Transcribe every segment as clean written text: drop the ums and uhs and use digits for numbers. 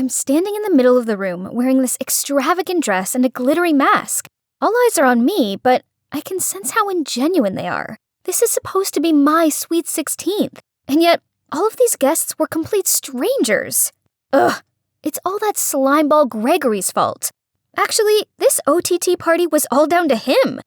I'm standing in the middle of the room wearing this extravagant dress and a glittery mask. All eyes are on me, but I can sense how ingenuine they are. This is supposed to be my sweet 16th, and yet all of these guests were complete strangers. Ugh, it's all that slimeball Gregory's fault. Actually, this OTT party was all down to him.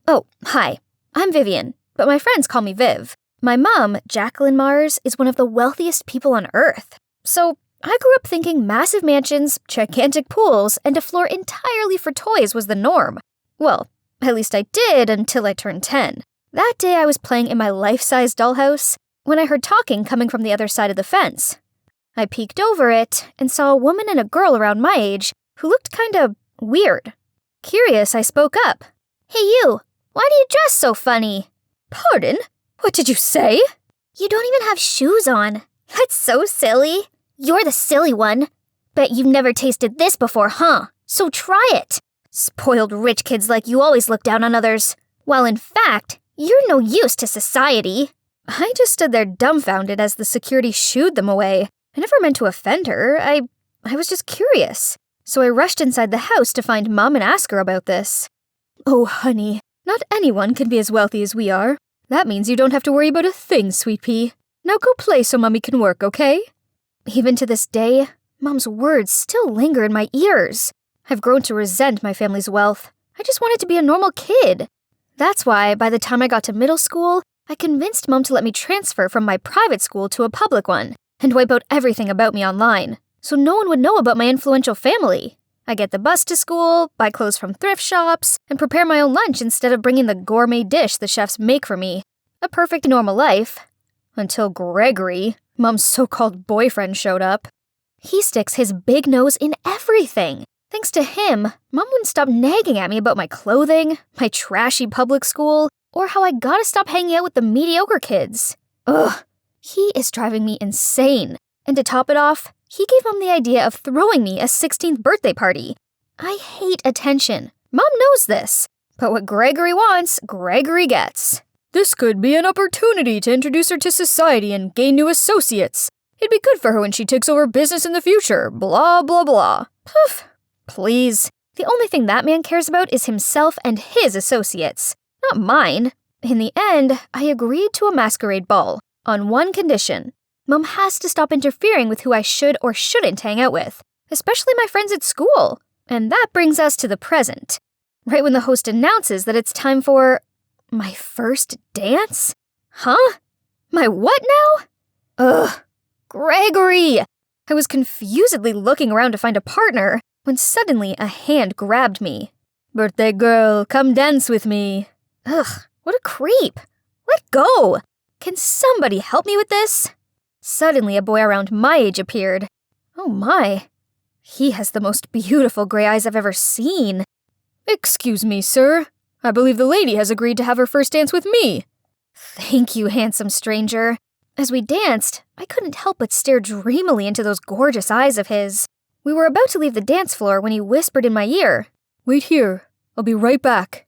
Oh, hi, I'm Vivian, but my friends call me Viv. My mom, Jacqueline Mars, is one of the wealthiest people on Earth. So I grew up thinking massive mansions, gigantic pools, and a floor entirely for toys was the norm. Well, at least I did until I turned 10. That day I was playing in my life-size dollhouse when I heard talking coming from the other side of the fence. I peeked over it and saw a woman and a girl around my age who looked kinda weird. Curious, I spoke up. Hey you, why do you dress so funny? Pardon? What did you say? You don't even have shoes on. That's so silly. You're the silly one. Bet you've never tasted this before, huh? So try it. Spoiled rich kids like you always look down on others. While in fact, you're no use to society. I just stood there dumbfounded as the security shooed them away. I never meant to offend her. I was just curious. So I rushed inside the house to find Mom and ask her about this. Oh, honey, not anyone can be as wealthy as we are. That means you don't have to worry about a thing, sweet pea. Now go play so Mommy can work, okay? Even to this day, Mom's words still linger in my ears. I've grown to resent my family's wealth. I just wanted to be a normal kid. That's why, by the time I got to middle school, I convinced Mom to let me transfer from my private school to a public one and wipe out everything about me online, so no one would know about my influential family. I get the bus to school, buy clothes from thrift shops, and prepare my own lunch instead of bringing the gourmet dish the chefs make for me. A perfect normal life. Until Gregory, Mom's so-called boyfriend, showed up. He sticks his big nose in everything. Thanks to him, Mom wouldn't stop nagging at me about my clothing, my trashy public school, or how I gotta stop hanging out with the mediocre kids. Ugh, he is driving me insane. And to top it off, he gave Mom the idea of throwing me a 16th birthday party. I hate attention. Mom knows this. But what Gregory wants, Gregory gets. This could be an opportunity to introduce her to society and gain new associates. It'd be good for her when she takes over business in the future, blah, blah, blah. Poof. Please. The only thing that man cares about is himself and his associates, not mine. In the end, I agreed to a masquerade ball, on one condition. Mom has to stop interfering with who I should or shouldn't hang out with, especially my friends at school. And that brings us to the present. Right when the host announces that it's time for my first dance? Huh? My what now? Ugh. Gregory! I was confusedly looking around to find a partner when suddenly a hand grabbed me. Birthday girl, come dance with me. Ugh, what a creep. Let go. Can somebody help me with this? Suddenly a boy around my age appeared. Oh my. He has the most beautiful gray eyes I've ever seen. Excuse me, sir. I believe the lady has agreed to have her first dance with me. Thank you, handsome stranger. As we danced, I couldn't help but stare dreamily into those gorgeous eyes of his. We were about to leave the dance floor when he whispered in my ear, "Wait here. I'll be right back."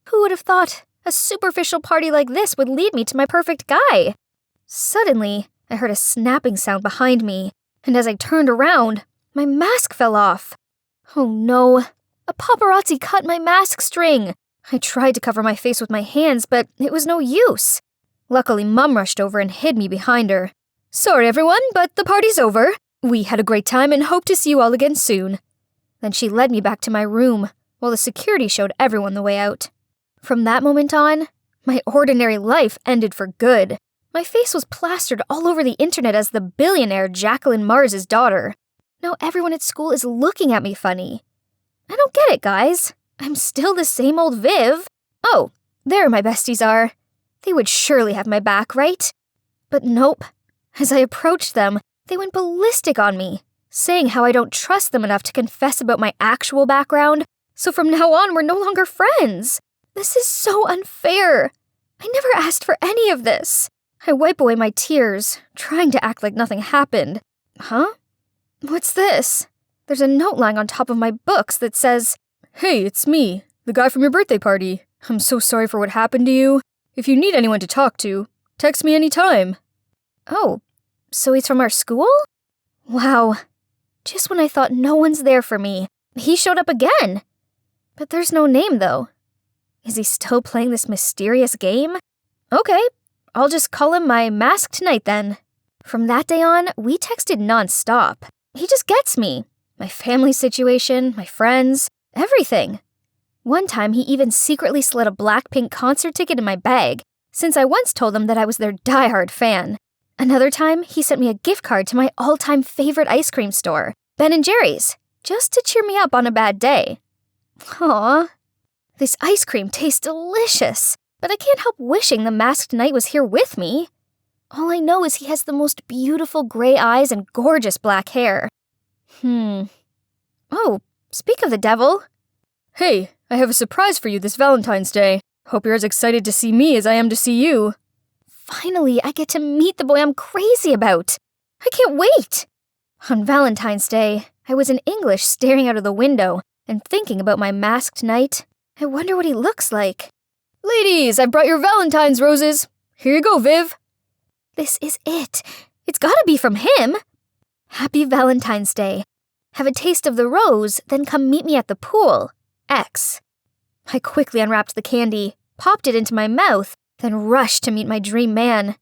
Who would have thought a superficial party like this would lead me to my perfect guy? Suddenly, I heard a snapping sound behind me, and as I turned around, my mask fell off. Oh no, a paparazzi cut my mask string. I tried to cover my face with my hands, but it was no use. Luckily, Mum rushed over and hid me behind her. Sorry everyone, but the party's over. We had a great time and hope to see you all again soon. Then she led me back to my room, while the security showed everyone the way out. From that moment on, my ordinary life ended for good. My face was plastered all over the internet as the billionaire Jacqueline Mars' daughter. Now everyone at school is looking at me funny. I don't get it, guys. I'm still the same old Viv. Oh, there my besties are. They would surely have my back, right? But nope. As I approached them, they went ballistic on me, saying how I don't trust them enough to confess about my actual background, so from now on we're no longer friends. This is so unfair. I never asked for any of this. I wipe away my tears, trying to act like nothing happened. Huh? What's this? There's a note lying on top of my books that says, "Hey, it's me, the guy from your birthday party. I'm so sorry for what happened to you. If you need anyone to talk to, text me anytime." Oh, so he's from our school? Wow. Just when I thought no one's there for me, he showed up again. But there's no name, though. Is he still playing this mysterious game? Okay, I'll just call him my masked knight then. From that day on, we texted nonstop. He just gets me. My family situation, my friends, everything. One time, he even secretly slid a Blackpink concert ticket in my bag, since I once told him that I was their diehard fan. Another time, he sent me a gift card to my all-time favorite ice cream store, Ben & Jerry's, just to cheer me up on a bad day. Aww. This ice cream tastes delicious, but I can't help wishing the masked knight was here with me. All I know is he has the most beautiful gray eyes and gorgeous black hair. Oh, speak of the devil. Hey, I have a surprise for you this Valentine's Day. Hope you're as excited to see me as I am to see you. Finally, I get to meet the boy I'm crazy about. I can't wait. On Valentine's Day, I was in English staring out of the window and thinking about my masked knight. I wonder what he looks like. Ladies, I brought your Valentine's roses. Here you go, Viv. This is it. It's gotta be from him. Happy Valentine's Day. Have a taste of the rose, then come meet me at the pool. X. I quickly unwrapped the candy, popped it into my mouth, then rushed to meet my dream man.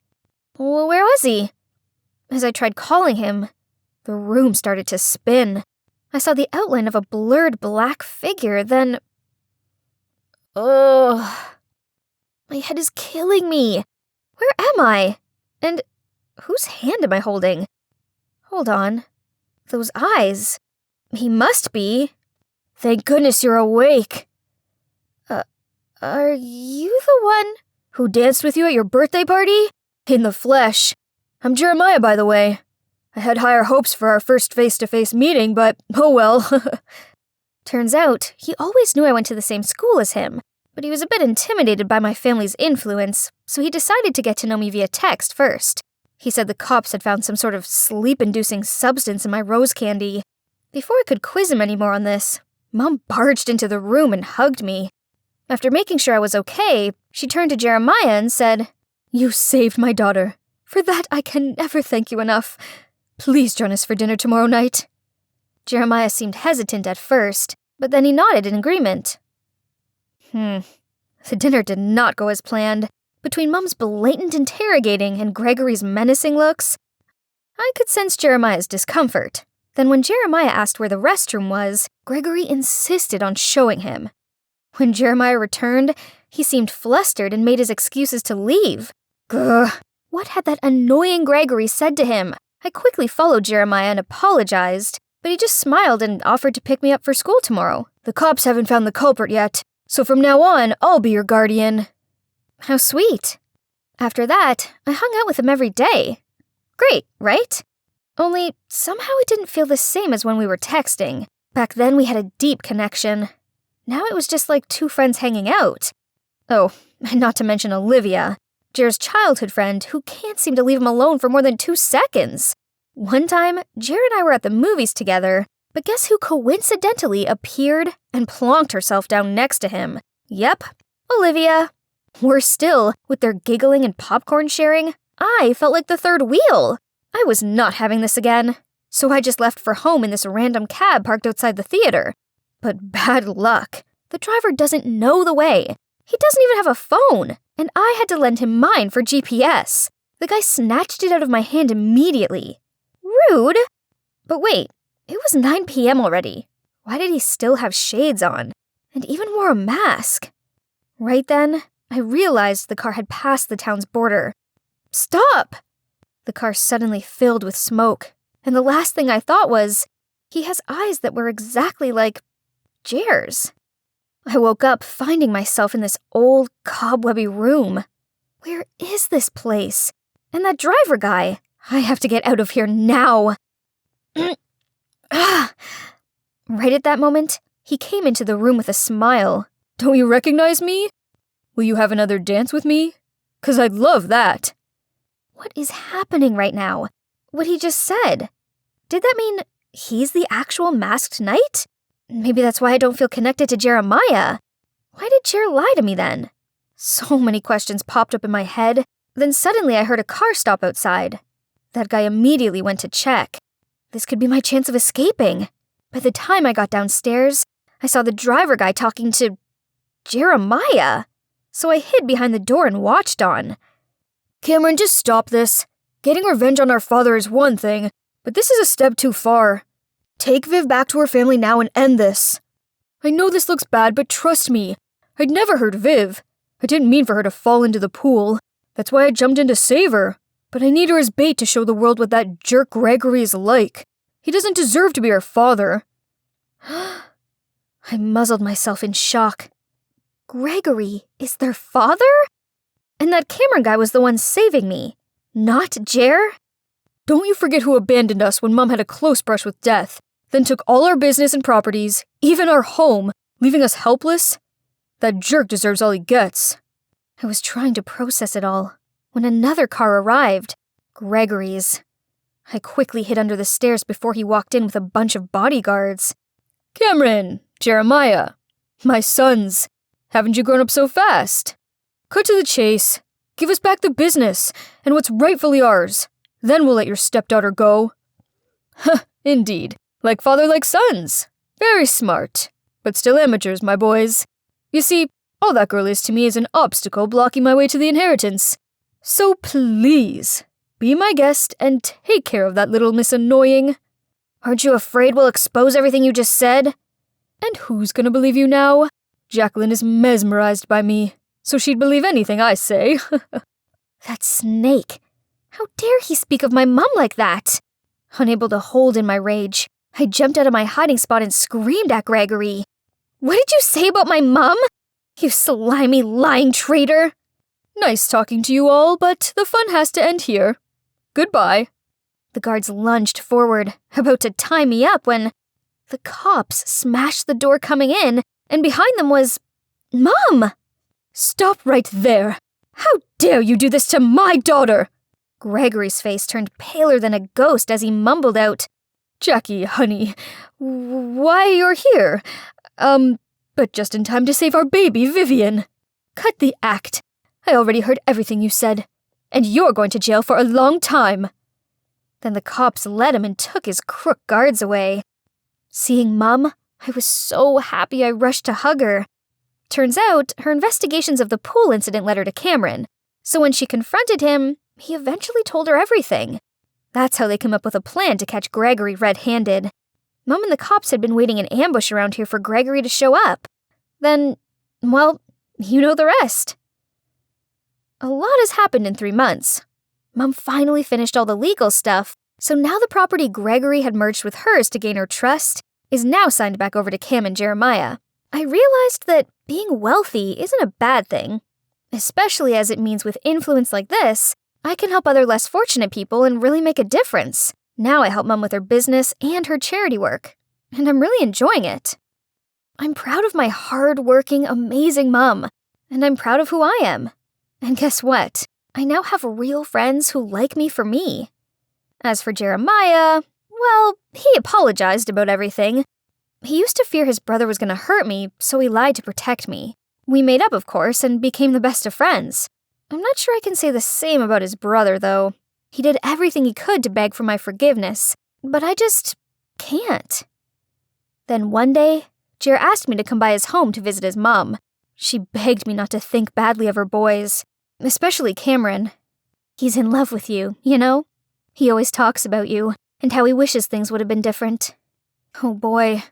Well, where was he? As I tried calling him, the room started to spin. I saw the outline of a blurred black figure, then... Ugh. My head is killing me. Where am I? And whose hand am I holding? Hold on. Those eyes. He must be. Thank goodness you're awake. Are you the one who danced with you at your birthday party? In the flesh. I'm Jeremiah, by the way. I had higher hopes for our first face-to-face meeting, but oh well. Turns out, he always knew I went to the same school as him, but he was a bit intimidated by my family's influence, so he decided to get to know me via text first. He said the cops had found some sort of sleep-inducing substance in my rose candy. Before I could quiz him anymore on this, Mom barged into the room and hugged me. After making sure I was okay, she turned to Jeremiah and said, "You saved my daughter. For that, I can never thank you enough. Please join us for dinner tomorrow night." Jeremiah seemed hesitant at first, but then he nodded in agreement. The dinner did not go as planned. Between Mom's blatant interrogating and Gregory's menacing looks, I could sense Jeremiah's discomfort. Then when Jeremiah asked where the restroom was, Gregory insisted on showing him. When Jeremiah returned, he seemed flustered and made his excuses to leave. Grr. What had that annoying Gregory said to him? I quickly followed Jeremiah and apologized, but he just smiled and offered to pick me up for school tomorrow. The cops haven't found the culprit yet, so from now on, I'll be your guardian. How sweet. After that, I hung out with him every day. Great, right? Only, somehow it didn't feel the same as when we were texting. Back then we had a deep connection. Now it was just like two friends hanging out. Oh, and not to mention Olivia, Jer's childhood friend who can't seem to leave him alone for more than 2 seconds. One time, Jer and I were at the movies together, but guess who coincidentally appeared and plonked herself down next to him? Yep, Olivia. Worse still, with their giggling and popcorn sharing, I felt like the third wheel. I was not having this again, so I just left for home in this random cab parked outside the theater. But bad luck. The driver doesn't know the way. He doesn't even have a phone, and I had to lend him mine for GPS. The guy snatched it out of my hand immediately. Rude. But wait, it was 9 p.m. already. Why did he still have shades on? And even wore a mask? Right then, I realized the car had passed the town's border. Stop! The car suddenly filled with smoke, and the last thing I thought was, he has eyes that were exactly like Jer's. I woke up finding myself in this old, cobwebby room. Where is this place? And that driver guy? I have to get out of here now. Right at that moment, he came into the room with a smile. "Don't you recognize me? Will you have another dance with me? 'Cause I'd love that." What is happening right now? What he just said. Did that mean he's the actual masked knight? Maybe that's why I don't feel connected to Jeremiah. Why did Jer lie to me then? So many questions popped up in my head. Then suddenly I heard a car stop outside. That guy immediately went to check. This could be my chance of escaping. By the time I got downstairs, I saw the driver guy talking to Jeremiah. So I hid behind the door and watched on. Cameron, just stop this. Getting revenge on our father is one thing, but this is a step too far. Take Viv back to her family now and end this. I know this looks bad, but trust me, I'd never hurt Viv. I didn't mean for her to fall into the pool. That's why I jumped in to save her. But I need her as bait to show the world what that jerk Gregory is like. He doesn't deserve to be her father. I muzzled myself in shock. Gregory is their father? And that Cameron guy was the one saving me, not Jer? Don't you forget who abandoned us when Mom had a close brush with death, then took all our business and properties, even our home, leaving us helpless? That jerk deserves all he gets. I was trying to process it all when another car arrived, Gregory's. I quickly hid under the stairs before he walked in with a bunch of bodyguards. Cameron, Jeremiah, my sons, haven't you grown up so fast? Cut to the chase. Give us back the business and what's rightfully ours. Then we'll let your stepdaughter go. Huh, indeed. Like father, like sons. Very smart. But still amateurs, my boys. You see, all that girl is to me is an obstacle blocking my way to the inheritance. So please, be my guest and take care of that little Miss Annoying. Aren't you afraid we'll expose everything you just said? And who's gonna believe you now? Jacqueline is mesmerized by me, so she'd believe anything I say. That snake. How dare he speak of my mum like that? Unable to hold in my rage, I jumped out of my hiding spot and screamed at Gregory. What did you say about my mum? You slimy, lying traitor! Nice talking to you all, but the fun has to end here. Goodbye. The guards lunged forward, about to tie me up when the cops smashed the door coming in, and behind them was Mum! Stop right there! How dare you do this to my daughter? Gregory's face turned paler than a ghost as he mumbled out, Jackie, honey, why you're here? But just in time to save our baby, Vivian. Cut the act. I already heard everything you said, and you're going to jail for a long time. Then the cops led him and took his crook guards away. Seeing Mum, I was so happy I rushed to hug her. Turns out, her investigations of the pool incident led her to Cameron, so when she confronted him, he eventually told her everything. That's how they came up with a plan to catch Gregory red-handed. Mum and the cops had been waiting in ambush around here for Gregory to show up. Then, well, you know the rest. A lot has happened in 3 months. Mum finally finished all the legal stuff, so now the property Gregory had merged with hers to gain her trust is now signed back over to Cam and Jeremiah. I realized that being wealthy isn't a bad thing, especially as it means with influence like this, I can help other less fortunate people and really make a difference. Now I help Mum with her business and her charity work, and I'm really enjoying it. I'm proud of my hard-working, amazing Mum, and I'm proud of who I am. And guess what? I now have real friends who like me for me. As for Jeremiah, well, he apologized about everything. He used to fear his brother was going to hurt me, so he lied to protect me. We made up, of course, and became the best of friends. I'm not sure I can say the same about his brother, though. He did everything he could to beg for my forgiveness, but I just can't. Then one day, Jer asked me to come by his home to visit his mom. She begged me not to think badly of her boys, especially Cameron. He's in love with you, you know? He always talks about you, and how he wishes things would have been different. Oh boy,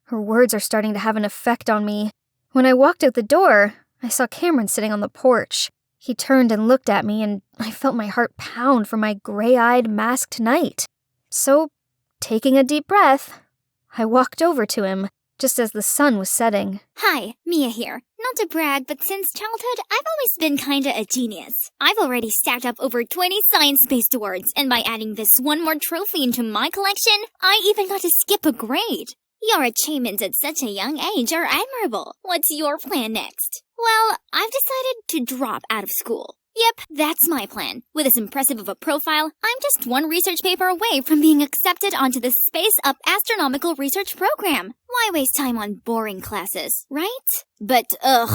her words are starting to have an effect on me. When I walked out the door, I saw Cameron sitting on the porch. He turned and looked at me, and I felt my heart pound for my gray-eyed, masked knight. So, taking a deep breath, I walked over to him, just as the sun was setting. Hi, Mia here. Not to brag, but since childhood, I've always been kinda a genius. I've already stacked up over 20 science-based awards, and by adding this one more trophy into my collection, I even got to skip a grade. Your achievements at such a young age are admirable. What's your plan next? Well, I've decided to drop out of school. Yep, that's my plan. With as impressive of a profile, I'm just one research paper away from being accepted onto the Space Up Astronomical Research Program. Why waste time on boring classes, right? But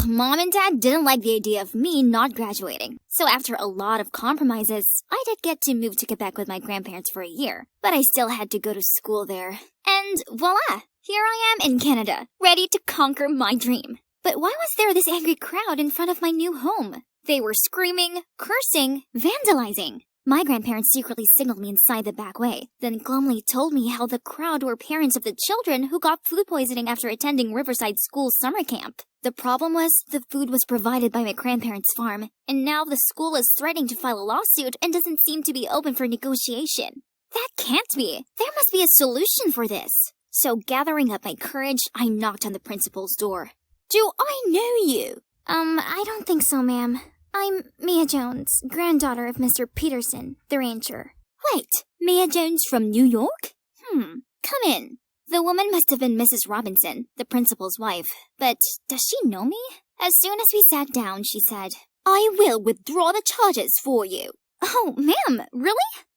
Mom and Dad didn't like the idea of me not graduating. So after a lot of compromises, I did get to move to Quebec with my grandparents for a year. But I still had to go to school there. And voila! Here I am in Canada, ready to conquer my dream. But why was there this angry crowd in front of my new home? They were screaming, cursing, vandalizing. My grandparents secretly signaled me inside the back way, then glumly told me how the crowd were parents of the children who got food poisoning after attending Riverside School summer camp. The problem was the food was provided by my grandparents' farm, and now the school is threatening to file a lawsuit and doesn't seem to be open for negotiation. That can't be. There must be a solution for this. So gathering up my courage, I knocked on the principal's door. Do I know you? I don't think so, ma'am. I'm Mia Jones, granddaughter of Mr. Peterson, the rancher. Wait, Mia Jones from New York? Come in. The woman must have been Mrs. Robinson, the principal's wife. But does she know me? As soon as we sat down, she said, I will withdraw the charges for you. Oh, ma'am, really?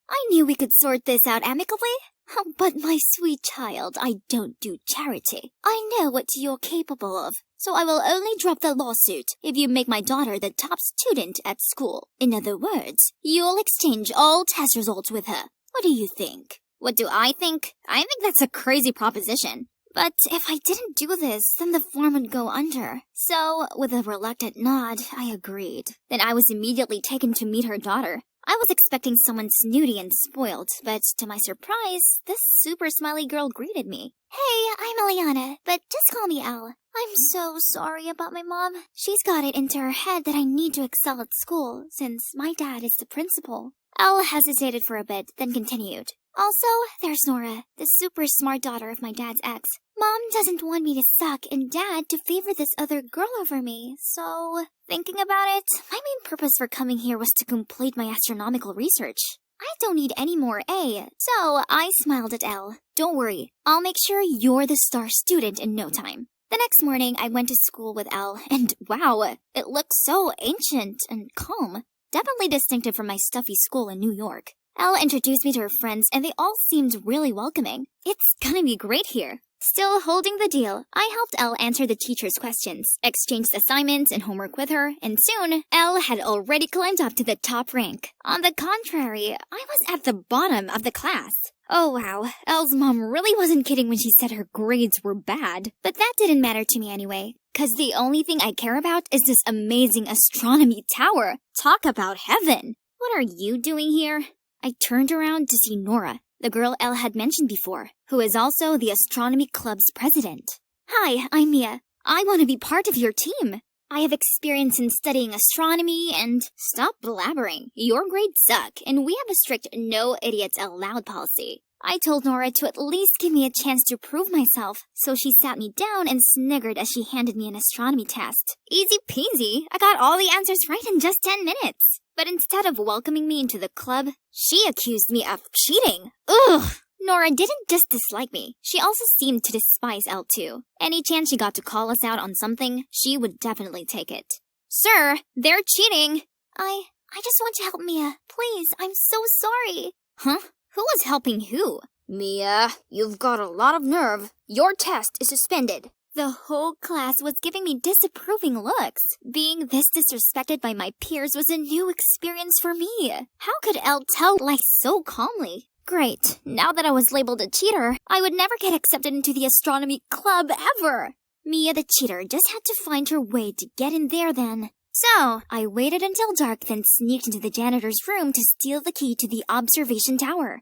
I knew we could sort this out amicably. Oh, but my sweet child, I don't do charity. I know what you're capable of, so I will only drop the lawsuit if you make my daughter the top student at school. In other words, you'll exchange all test results with her. What do you think? What do I think? I think that's a crazy proposition. But if I didn't do this, then the farm would go under. So, with a reluctant nod, I agreed. Then I was immediately taken to meet her daughter. I was expecting someone snooty and spoiled, but to my surprise, this super smiley girl greeted me. Hey, I'm Eliana, but just call me Elle. I'm so sorry about my mom. She's got it into her head that I need to excel at school, since my dad is the principal. Elle hesitated for a bit, then continued. Also, there's Nora, the super smart daughter of my dad's ex. Mom doesn't want me to suck and Dad to favor this other girl over me, so... Thinking about it, my main purpose for coming here was to complete my astronomical research. I don't need any more A, so I smiled at Elle. Don't worry, I'll make sure you're the star student in no time. The next morning, I went to school with Elle, and wow, it looked so ancient and calm. Definitely distinctive from my stuffy school in New York. Elle introduced me to her friends, and they all seemed really welcoming. It's gonna be great here. Still holding the deal, I helped Elle answer the teacher's questions, exchanged assignments and homework with her, and soon, Elle had already climbed up to the top rank. On the contrary, I was at the bottom of the class. Oh wow, Elle's mom really wasn't kidding when she said her grades were bad. But that didn't matter to me anyway, cause the only thing I care about is this amazing astronomy tower. Talk about heaven! What are you doing here? I turned around to see Nora, the girl Elle had mentioned before, who is also the astronomy club's president. Hi, I'm Mia. I want to be part of your team. I have experience in studying astronomy and... Stop blabbering. Your grades suck, and we have a strict no idiots allowed policy. I told Nora to at least give me a chance to prove myself, so she sat me down and sniggered as she handed me an astronomy test. Easy peasy. I got all the answers right in just 10 minutes. But instead of welcoming me into the club, she accused me of cheating. Ugh! Nora didn't just dislike me. She also seemed to despise Elle too. Any chance she got to call us out on something, she would definitely take it. Sir, they're cheating! I just want to help Mia. Please, I'm so sorry. Huh? Who was helping who? Mia, you've got a lot of nerve. Your test is suspended. The whole class was giving me disapproving looks. Being this disrespected by my peers was a new experience for me. How could Elle tell lies so calmly? Great. Now that I was labeled a cheater, I would never get accepted into the astronomy club ever. Mia the cheater just had to find her way to get in there then. So, I waited until dark, then sneaked into the janitor's room to steal the key to the observation tower.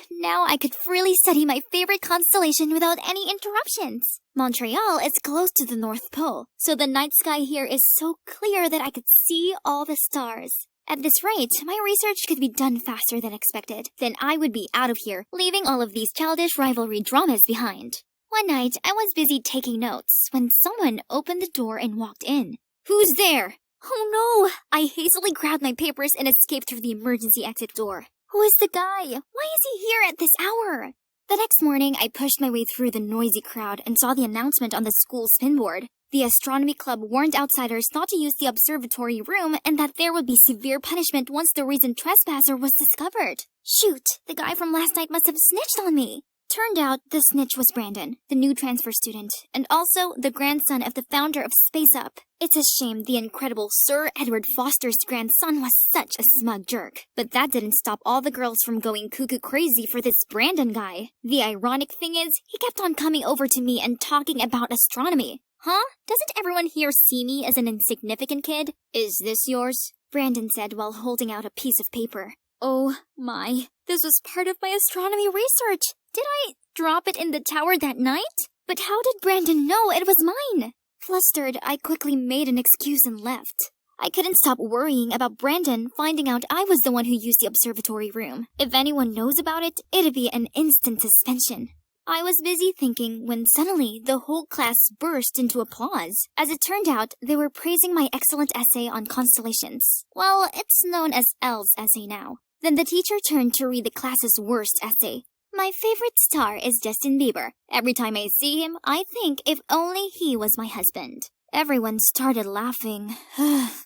Now I could freely study my favorite constellation without any interruptions. Montreal is close to the North Pole, so the night sky here is so clear that I could see all the stars. At this rate, my research could be done faster than expected. Then I would be out of here, leaving all of these childish rivalry dramas behind. One night, I was busy taking notes when someone opened the door and walked in. Who's there? Oh no! I hastily grabbed my papers and escaped through the emergency exit door. Who is the guy? Why is he here at this hour? The next morning, I pushed my way through the noisy crowd and saw the announcement on the school spinboard. The astronomy club warned outsiders not to use the observatory room and that there would be severe punishment once the recent trespasser was discovered. Shoot, the guy from last night must have snitched on me. Turned out the snitch was Brandon, the new transfer student, and also the grandson of the founder of Space Up. It's a shame the incredible Sir Edward Foster's grandson was such a smug jerk. But that didn't stop all the girls from going cuckoo crazy for this Brandon guy. The ironic thing is, he kept on coming over to me and talking about astronomy. Huh? Doesn't everyone here see me as an insignificant kid? Is this yours? Brandon said while holding out a piece of paper. Oh my, this was part of my astronomy research. Did I drop it in the tower that night? But how did Brandon know it was mine? Flustered, I quickly made an excuse and left. I couldn't stop worrying about Brandon finding out I was the one who used the observatory room. If anyone knows about it, it'd be an instant suspension. I was busy thinking when suddenly the whole class burst into applause. As it turned out, they were praising my excellent essay on constellations. Well, it's known as Elle's essay now. Then the teacher turned to read the class's worst essay. My favorite star is Justin Bieber. Every time I see him, I think if only he was my husband. Everyone started laughing.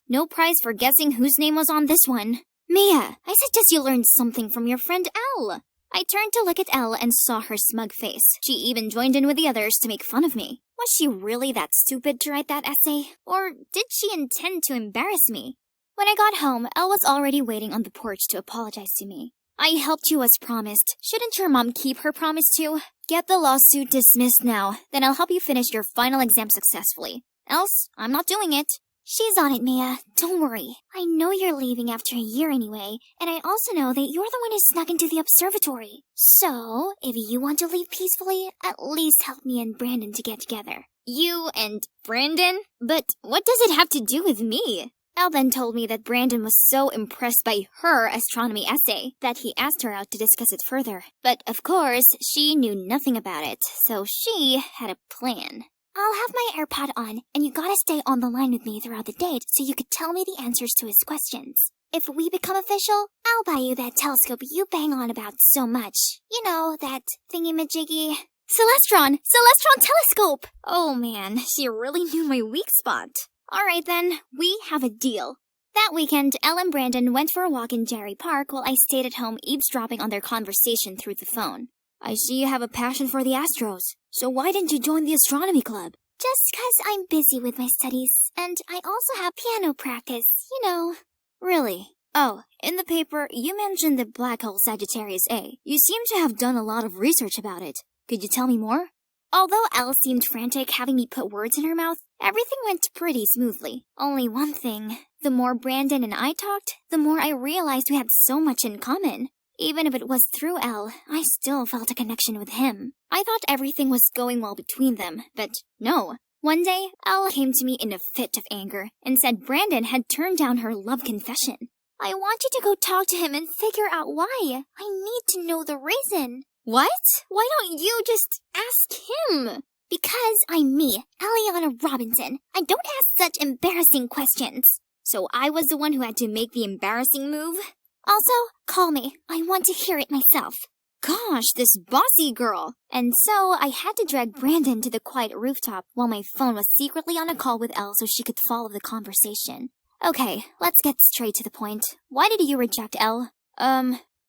No prize for guessing whose name was on this one. Mia, I suggest you learn something from your friend Elle. I turned to look at Elle and saw her smug face. She even joined in with the others to make fun of me. Was she really that stupid to write that essay? Or did she intend to embarrass me? When I got home, Elle was already waiting on the porch to apologize to me. I helped you as promised. Shouldn't your mom keep her promise too? Get the lawsuit dismissed now, then I'll help you finish your final exam successfully. Else, I'm not doing it. She's on it, Mia. Don't worry. I know you're leaving after a year anyway, and I also know that you're the one who snuck into the observatory. So, if you want to leave peacefully, at least help me and Brandon to get together. You and Brandon? But what does it have to do with me? Elle then told me that Brandon was so impressed by her astronomy essay that he asked her out to discuss it further. But of course, she knew nothing about it, so she had a plan. I'll have my AirPod on, and you gotta stay on the line with me throughout the date so you could tell me the answers to his questions. If we become official, I'll buy you that telescope you bang on about so much. You know, that thingy-majiggy. Celestron telescope! Oh man, she really knew my weak spot. Alright then, we have a deal. That weekend, Elle and Brandon went for a walk in Jerry Park while I stayed at home eavesdropping on their conversation through the phone. I see you have a passion for the Astros, so why didn't you join the astronomy club? Just 'cause I'm busy with my studies, and I also have piano practice, you know. Really? Oh, in the paper, you mentioned the black hole Sagittarius A. You seem to have done a lot of research about it. Could you tell me more? Although Elle seemed frantic having me put words in her mouth, everything went pretty smoothly. Only one thing. The more Brandon and I talked, the more I realized we had so much in common. Even if it was through Elle, I still felt a connection with him. I thought everything was going well between them, but no. One day, Elle came to me in a fit of anger and said Brandon had turned down her love confession. I want you to go talk to him and figure out why. I need to know the reason. What? Why don't you just ask him? Because I'm me, Eliana Robinson. I don't ask such embarrassing questions. So I was the one who had to make the embarrassing move? Also, call me. I want to hear it myself. Gosh, this bossy girl. And so I had to drag Brandon to the quiet rooftop while my phone was secretly on a call with Elle so she could follow the conversation. Okay, let's get straight to the point. Why did you reject Elle?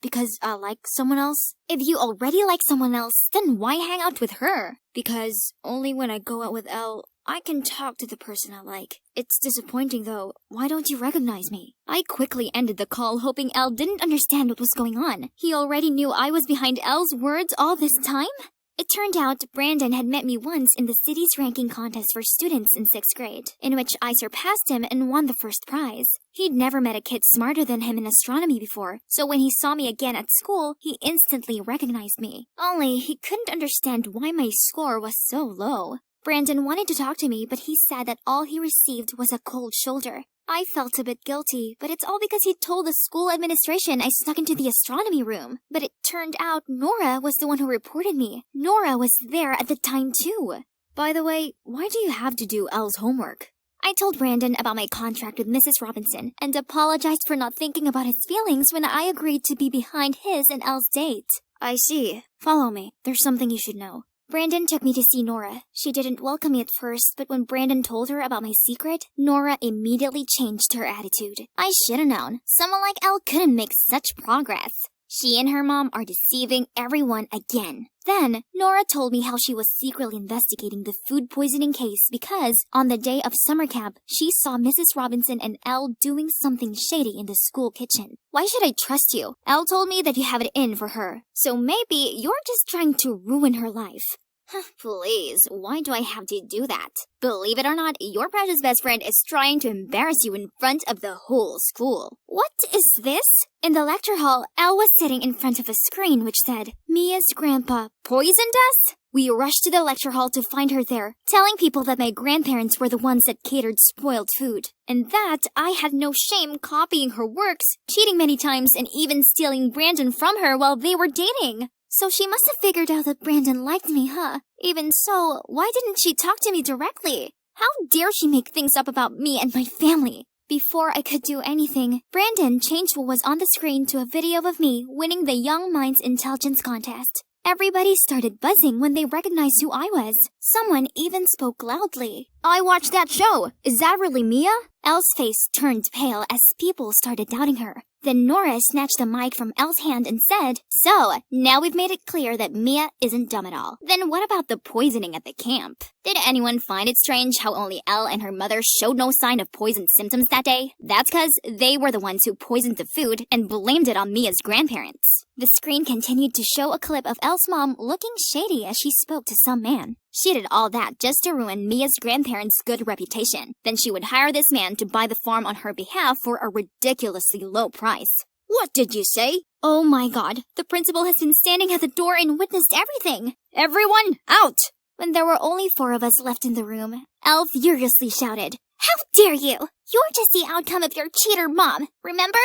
Because I like someone else? If you already like someone else, then why hang out with her? Because only when I go out with Elle, I can talk to the person I like. It's disappointing though. Why don't you recognize me? I quickly ended the call hoping Elle didn't understand what was going on. He already knew I was behind Elle's words all this time? It turned out Brandon had met me once in the city's ranking contest for students in 6th grade, in which I surpassed him and won the first prize. He'd never met a kid smarter than him in astronomy before, so when he saw me again at school, he instantly recognized me. Only he couldn't understand why my score was so low. Brandon wanted to talk to me, but he said that all he received was a cold shoulder. I felt a bit guilty, but it's all because he told the school administration I snuck into the astronomy room. But it turned out Nora was the one who reported me. Nora was there at the time too. By the way, why do you have to do Elle's homework? I told Brandon about my contract with Mrs. Robinson and apologized for not thinking about his feelings when I agreed to be behind his and Elle's date. I see. Follow me. There's something you should know. Brandon took me to see Nora. She didn't welcome me at first, but when Brandon told her about my secret, Nora immediately changed her attitude. I should have known. Someone like Elle couldn't make such progress. She and her mom are deceiving everyone again. Then, Nora told me how she was secretly investigating the food poisoning case because, on the day of summer camp, she saw Mrs. Robinson and Elle doing something shady in the school kitchen. Why should I trust you? Elle told me that you have it in for her, so maybe you're just trying to ruin her life. Please, why do I have to do that? Believe it or not, your precious best friend is trying to embarrass you in front of the whole school. What is this? In the lecture hall, Elle was sitting in front of a screen which said, Mia's grandpa poisoned us? We rushed to the lecture hall to find her there, telling people that my grandparents were the ones that catered spoiled food, and that I had no shame copying her works, cheating many times, and even stealing Brandon from her while they were dating. So she must have figured out that Brandon liked me, huh? Even so, why didn't she talk to me directly? How dare she make things up about me and my family? Before I could do anything, Brandon changed what was on the screen to a video of me winning the Young Minds Intelligence Contest. Everybody started buzzing when they recognized who I was. Someone even spoke loudly. I watched that show. Is that really Mia? Elle's face turned pale as people started doubting her. Then Nora snatched the mic from Elle's hand and said, So, now we've made it clear that Mia isn't dumb at all. Then what about the poisoning at the camp? Did anyone find it strange how only Elle and her mother showed no sign of poison symptoms that day? That's because they were the ones who poisoned the food and blamed it on Mia's grandparents. The screen continued to show a clip of Elle's mom looking shady as she spoke to some man. She did all that just to ruin Mia's grandparents' good reputation. Then she would hire this man to buy the farm on her behalf for a ridiculously low price. What did you say? Oh my god, the principal has been standing at the door and witnessed everything. Everyone, out! When there were only 4 of us left in the room, Elle furiously shouted, How dare you! You're just the outcome of your cheater mom, remember?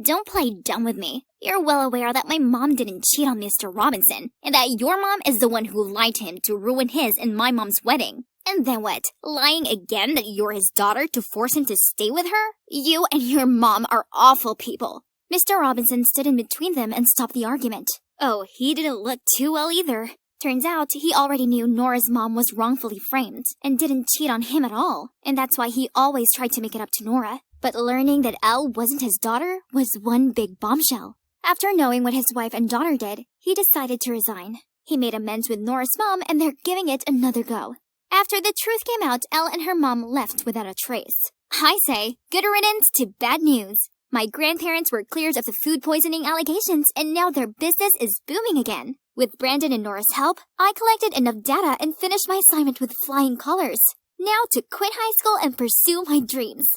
Don't play dumb with me. You're well aware that my mom didn't cheat on Mr. Robinson, and that your mom is the one who lied to him to ruin his and my mom's wedding. And then what? Lying again that you're his daughter to force him to stay with her? You and your mom are awful people. Mr. Robinson stood in between them and stopped the argument. Oh, he didn't look too well either. Turns out he already knew Nora's mom was wrongfully framed and didn't cheat on him at all, and that's why he always tried to make it up to Nora. But learning that Elle wasn't his daughter was one big bombshell. After knowing what his wife and daughter did, he decided to resign. He made amends with Nora's mom and they're giving it another go. After the truth came out, Elle and her mom left without a trace. I say, good riddance to bad news. My grandparents were cleared of the food poisoning allegations and now their business is booming again. With Brandon and Nora's help, I collected enough data and finished my assignment with flying colors. Now to quit high school and pursue my dreams.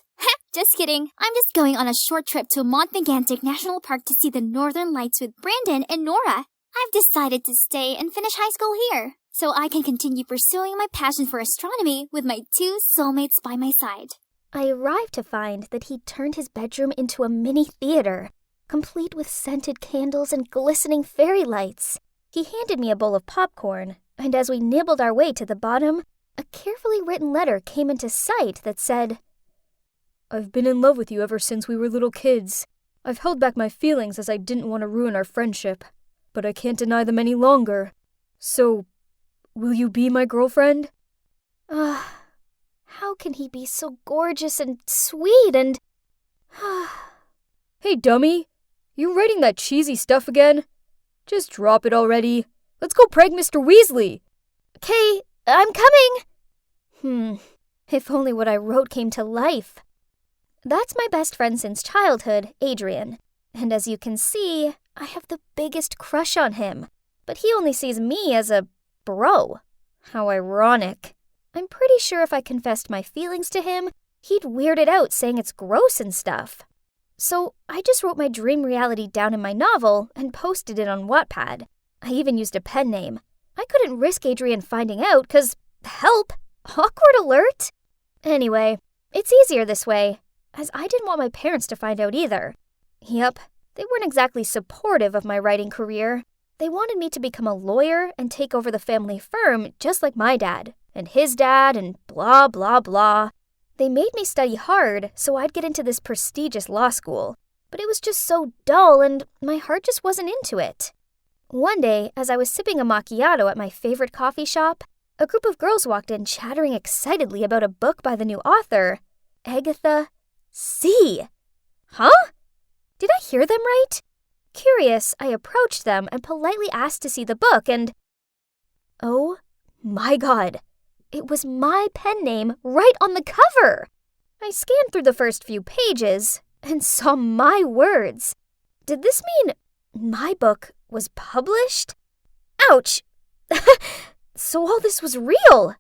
Just kidding. I'm just going on a short trip to Montmegantic National Park to see the Northern Lights with Brandon and Nora. I've decided to stay and finish high school here, so I can continue pursuing my passion for astronomy with my 2 soulmates by my side. I arrived to find that he'd turned his bedroom into a mini theater, complete with scented candles and glistening fairy lights. He handed me a bowl of popcorn, and as we nibbled our way to the bottom, a carefully written letter came into sight that said, I've been in love with you ever since we were little kids. I've held back my feelings as I didn't want to ruin our friendship, but I can't deny them any longer. So, will you be my girlfriend? How can he be so gorgeous and sweet and... Hey, dummy, you writing that cheesy stuff again? Just drop it already. Let's go prank Mr. Weasley. Okay, I'm coming. If only what I wrote came to life. That's my best friend since childhood, Adrian. And as you can see, I have the biggest crush on him. But he only sees me as a bro. How ironic. I'm pretty sure if I confessed my feelings to him, he'd weird it out saying it's gross and stuff. So I just wrote my dream reality down in my novel and posted it on Wattpad. I even used a pen name. I couldn't risk Adrian finding out because, help, awkward alert. Anyway, it's easier this way, as I didn't want my parents to find out either. Yep, they weren't exactly supportive of my writing career. They wanted me to become a lawyer and take over the family firm just like my dad, and his dad, and blah, blah, blah. They made me study hard so I'd get into this prestigious law school, but it was just so dull and my heart just wasn't into it. One day, as I was sipping a macchiato at my favorite coffee shop, a group of girls walked in chattering excitedly about a book by the new author, Agatha C. Huh? Did I hear them right? Curious, I approached them and politely asked to see the book and, Oh my god. It was my pen name right on the cover. I scanned through the first few pages and saw my words. Did this mean my book was published? Ouch! So all this was real.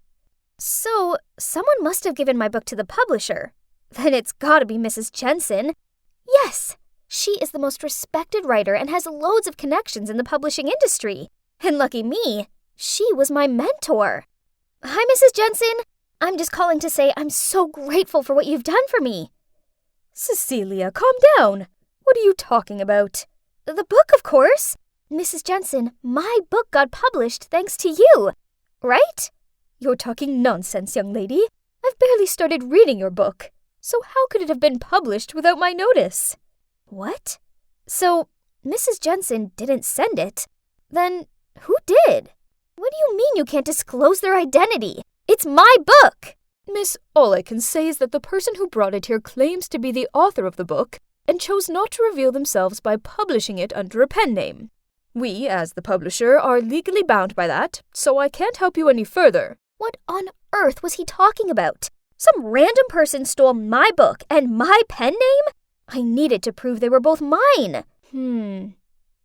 So someone must have given my book to the publisher. Then it's gotta be Mrs. Jensen. Yes, she is the most respected writer and has loads of connections in the publishing industry. And lucky me, she was my mentor. Hi, Mrs. Jensen. I'm just calling to say I'm so grateful for what you've done for me. Cecilia, calm down. What are you talking about? The book, of course. Mrs. Jensen, my book got published thanks to you, right? You're talking nonsense, young lady. I've barely started reading your book. So how could it have been published without my notice? What? So Mrs. Jensen didn't send it? Then who did? What do you mean you can't disclose their identity? It's my book! Miss, all I can say is that the person who brought it here claims to be the author of the book and chose not to reveal themselves by publishing it under a pen name. We, as the publisher, are legally bound by that, so I can't help you any further. What on earth was he talking about? Some random person stole my book and my pen name? I needed to prove they were both mine.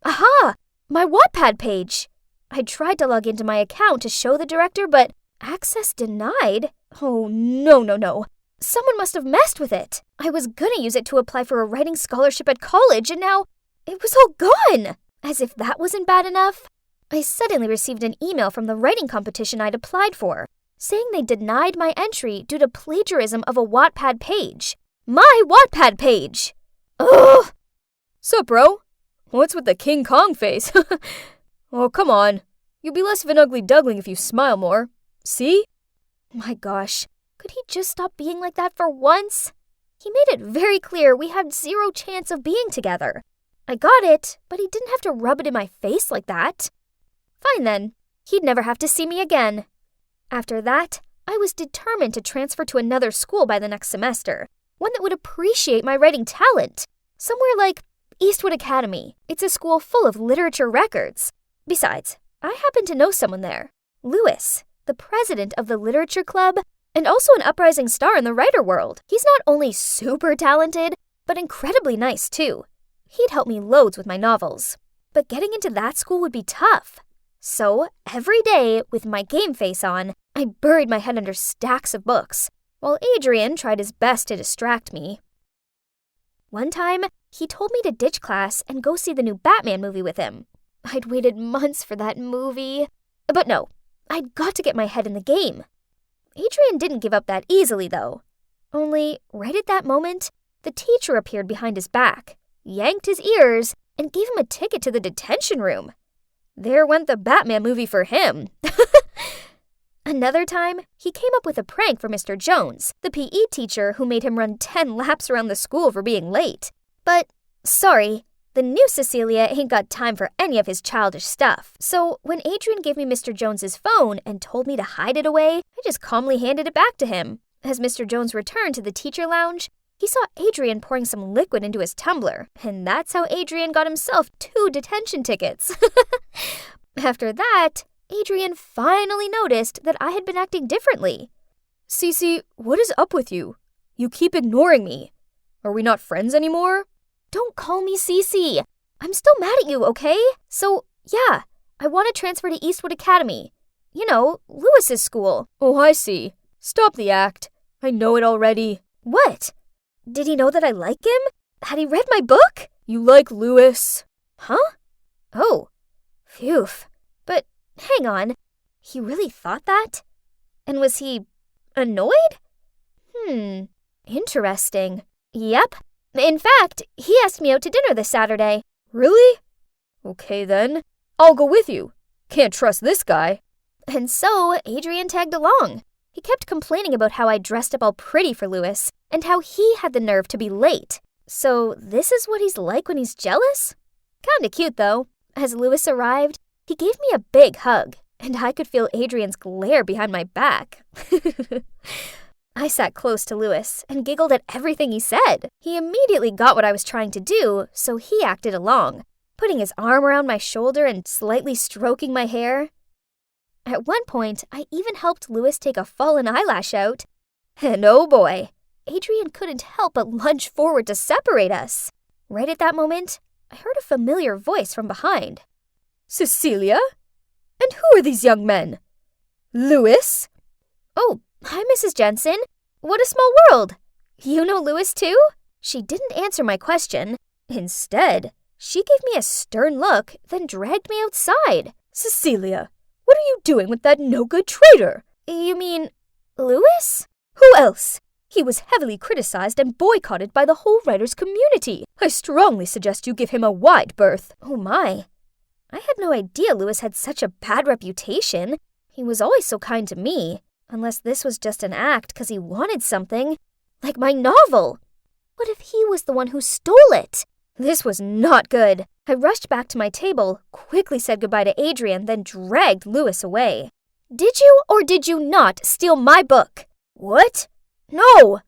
Aha! My Wattpad page. I tried to log into my account to show the director, but access denied. Oh, no. Someone must have messed with it. I was gonna use it to apply for a writing scholarship at college, and now it was all gone. As if that wasn't bad enough. I suddenly received an email from the writing competition I'd applied for, saying they denied my entry due to plagiarism of a Wattpad page. My Wattpad page! Ugh! Sup, bro? What's with the King Kong face? Oh, come on. You'll be less of an ugly duckling if you smile more. See? My gosh, could he just stop being like that for once? He made it very clear we had zero chance of being together. I got it, but he didn't have to rub it in my face like that. Fine then, he'd never have to see me again. After that, I was determined to transfer to another school by the next semester, one that would appreciate my writing talent. Somewhere like Eastwood Academy. It's a school full of literature records. Besides, I happen to know someone there. Lewis, the president of the literature club, and also an uprising star in the writer world. He's not only super talented, but incredibly nice too. He'd help me loads with my novels. But getting into that school would be tough. So, every day, with my game face on, I buried my head under stacks of books, while Adrian tried his best to distract me. One time, he told me to ditch class and go see the new Batman movie with him. I'd waited months for that movie. But no, I'd got to get my head in the game. Adrian didn't give up that easily, though. Only, right at that moment, the teacher appeared behind his back, yanked his ears, and gave him a ticket to the detention room. There went the Batman movie for him. Another time, he came up with a prank for Mr. Jones, the PE teacher who made him run 10 laps around the school for being late. But, sorry, the new Cecilia ain't got time for any of his childish stuff. So when Adrian gave me Mr. Jones's phone and told me to hide it away, I just calmly handed it back to him. As Mr. Jones returned to the teacher lounge, he saw Adrian pouring some liquid into his tumbler, and that's how Adrian got himself 2 detention tickets. After that, Adrian finally noticed that I had been acting differently. Cece, what is up with you? You keep ignoring me. Are we not friends anymore? Don't call me Cece. I'm still mad at you, okay? So, yeah, I want to transfer to Eastwood Academy. You know, Lewis's school. Oh, I see. Stop the act. I know it already. What? Did he know that I like him? Had he read my book? You like Lewis. Huh? Oh. Phew. But hang on. He really thought that? And was he annoyed? Interesting. Yep. In fact, he asked me out to dinner this Saturday. Really? Okay then. I'll go with you. Can't trust this guy. And so, Adrian tagged along. He kept complaining about how I dressed up all pretty for Lewis, and how he had the nerve to be late. So, this is what he's like when he's jealous? Kinda cute, though. As Lewis arrived, he gave me a big hug, and I could feel Adrian's glare behind my back. I sat close to Lewis and giggled at everything he said. He immediately got what I was trying to do, so he acted along, putting his arm around my shoulder and slightly stroking my hair. At one point, I even helped Louis take a fallen eyelash out. And oh boy, Adrian couldn't help but lunge forward to separate us. Right at that moment, I heard a familiar voice from behind. Cecilia? And who are these young men? Louis? Oh, hi, Mrs. Jensen. What a small world. You know Louis too? She didn't answer my question. Instead, she gave me a stern look, then dragged me outside. Cecilia, what are you doing with that no-good traitor? You mean Louis? Who else? He was heavily criticized and boycotted by the whole writers' community. I strongly suggest you give him a wide berth. Oh my. I had no idea Louis had such a bad reputation. He was always so kind to me. Unless this was just an act because he wanted something. Like my novel. What if he was the one who stole it? This was not good. I rushed back to my table, quickly said goodbye to Adrian, then dragged Louis away. Did you or did you not steal my book? What? No!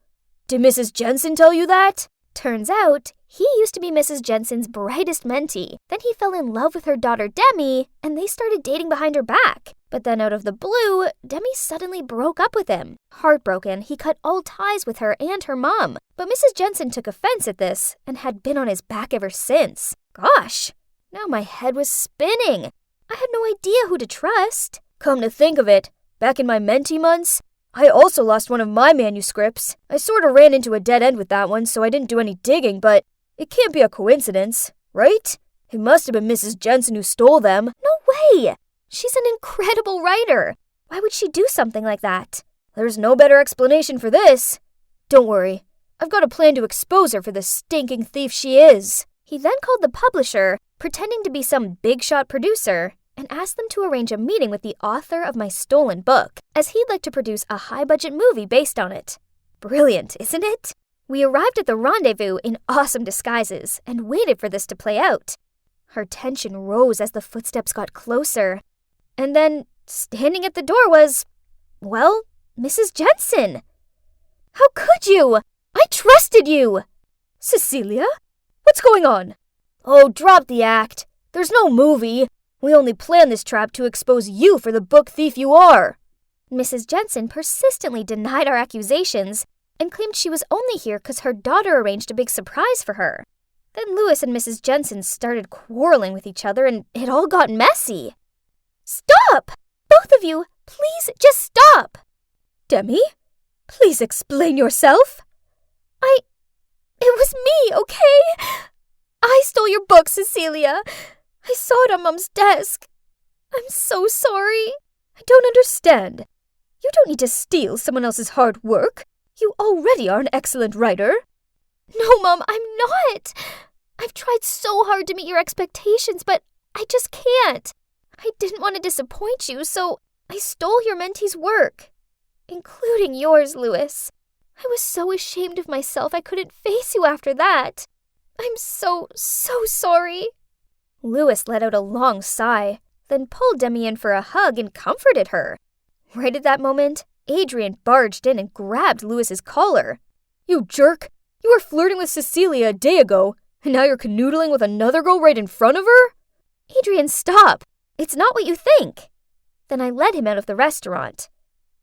Did Mrs. Jensen tell you that? Turns out, he used to be Mrs. Jensen's brightest mentee. Then he fell in love with her daughter Demi, and they started dating behind her back. But then out of the blue, Demi suddenly broke up with him. Heartbroken, he cut all ties with her and her mom. But Mrs. Jensen took offense at this, and had been on his back ever since. Gosh, now my head was spinning. I had no idea who to trust. Come to think of it, back in my mentee months, I also lost one of my manuscripts. I sort of ran into a dead end with that one, so I didn't do any digging, but it can't be a coincidence, right? It must have been Mrs. Jensen who stole them. No way! She's an incredible writer. Why would she do something like that? There's no better explanation for this. Don't worry. I've got a plan to expose her for the stinking thief she is. He then called the publisher, pretending to be some big-shot producer, and asked them to arrange a meeting with the author of my stolen book, as he'd like to produce a high-budget movie based on it. Brilliant, isn't it? We arrived at the rendezvous in awesome disguises and waited for this to play out. Our tension rose as the footsteps got closer. And then, standing at the door was, well, Mrs. Jensen. How could you? I trusted you! Cecilia? What's going on? Oh, drop the act. There's no movie. We only planned this trap to expose you for the book thief you are. Mrs. Jensen persistently denied our accusations and claimed she was only here because her daughter arranged a big surprise for her. Then Louis and Mrs. Jensen started quarreling with each other and it all got messy. Stop! Both of you, please just stop! Demi, please explain yourself. It was me, okay? I stole your book, Cecilia. I saw it on Mom's desk. I'm so sorry. I don't understand. You don't need to steal someone else's hard work. You already are an excellent writer. No, Mom, I'm not. I've tried so hard to meet your expectations, but I just can't. I didn't want to disappoint you, so I stole your mentee's work. Including yours, Louis. I was so ashamed of myself I couldn't face you after that. I'm so sorry. Louis let out a long sigh, then pulled Demi in for a hug and comforted her. Right at that moment, Adrian barged in and grabbed Louis's collar. You jerk! You were flirting with Cecilia a day ago, and now you're canoodling with another girl right in front of her? Adrian, stop! It's not what you think. Then I led him out of the restaurant.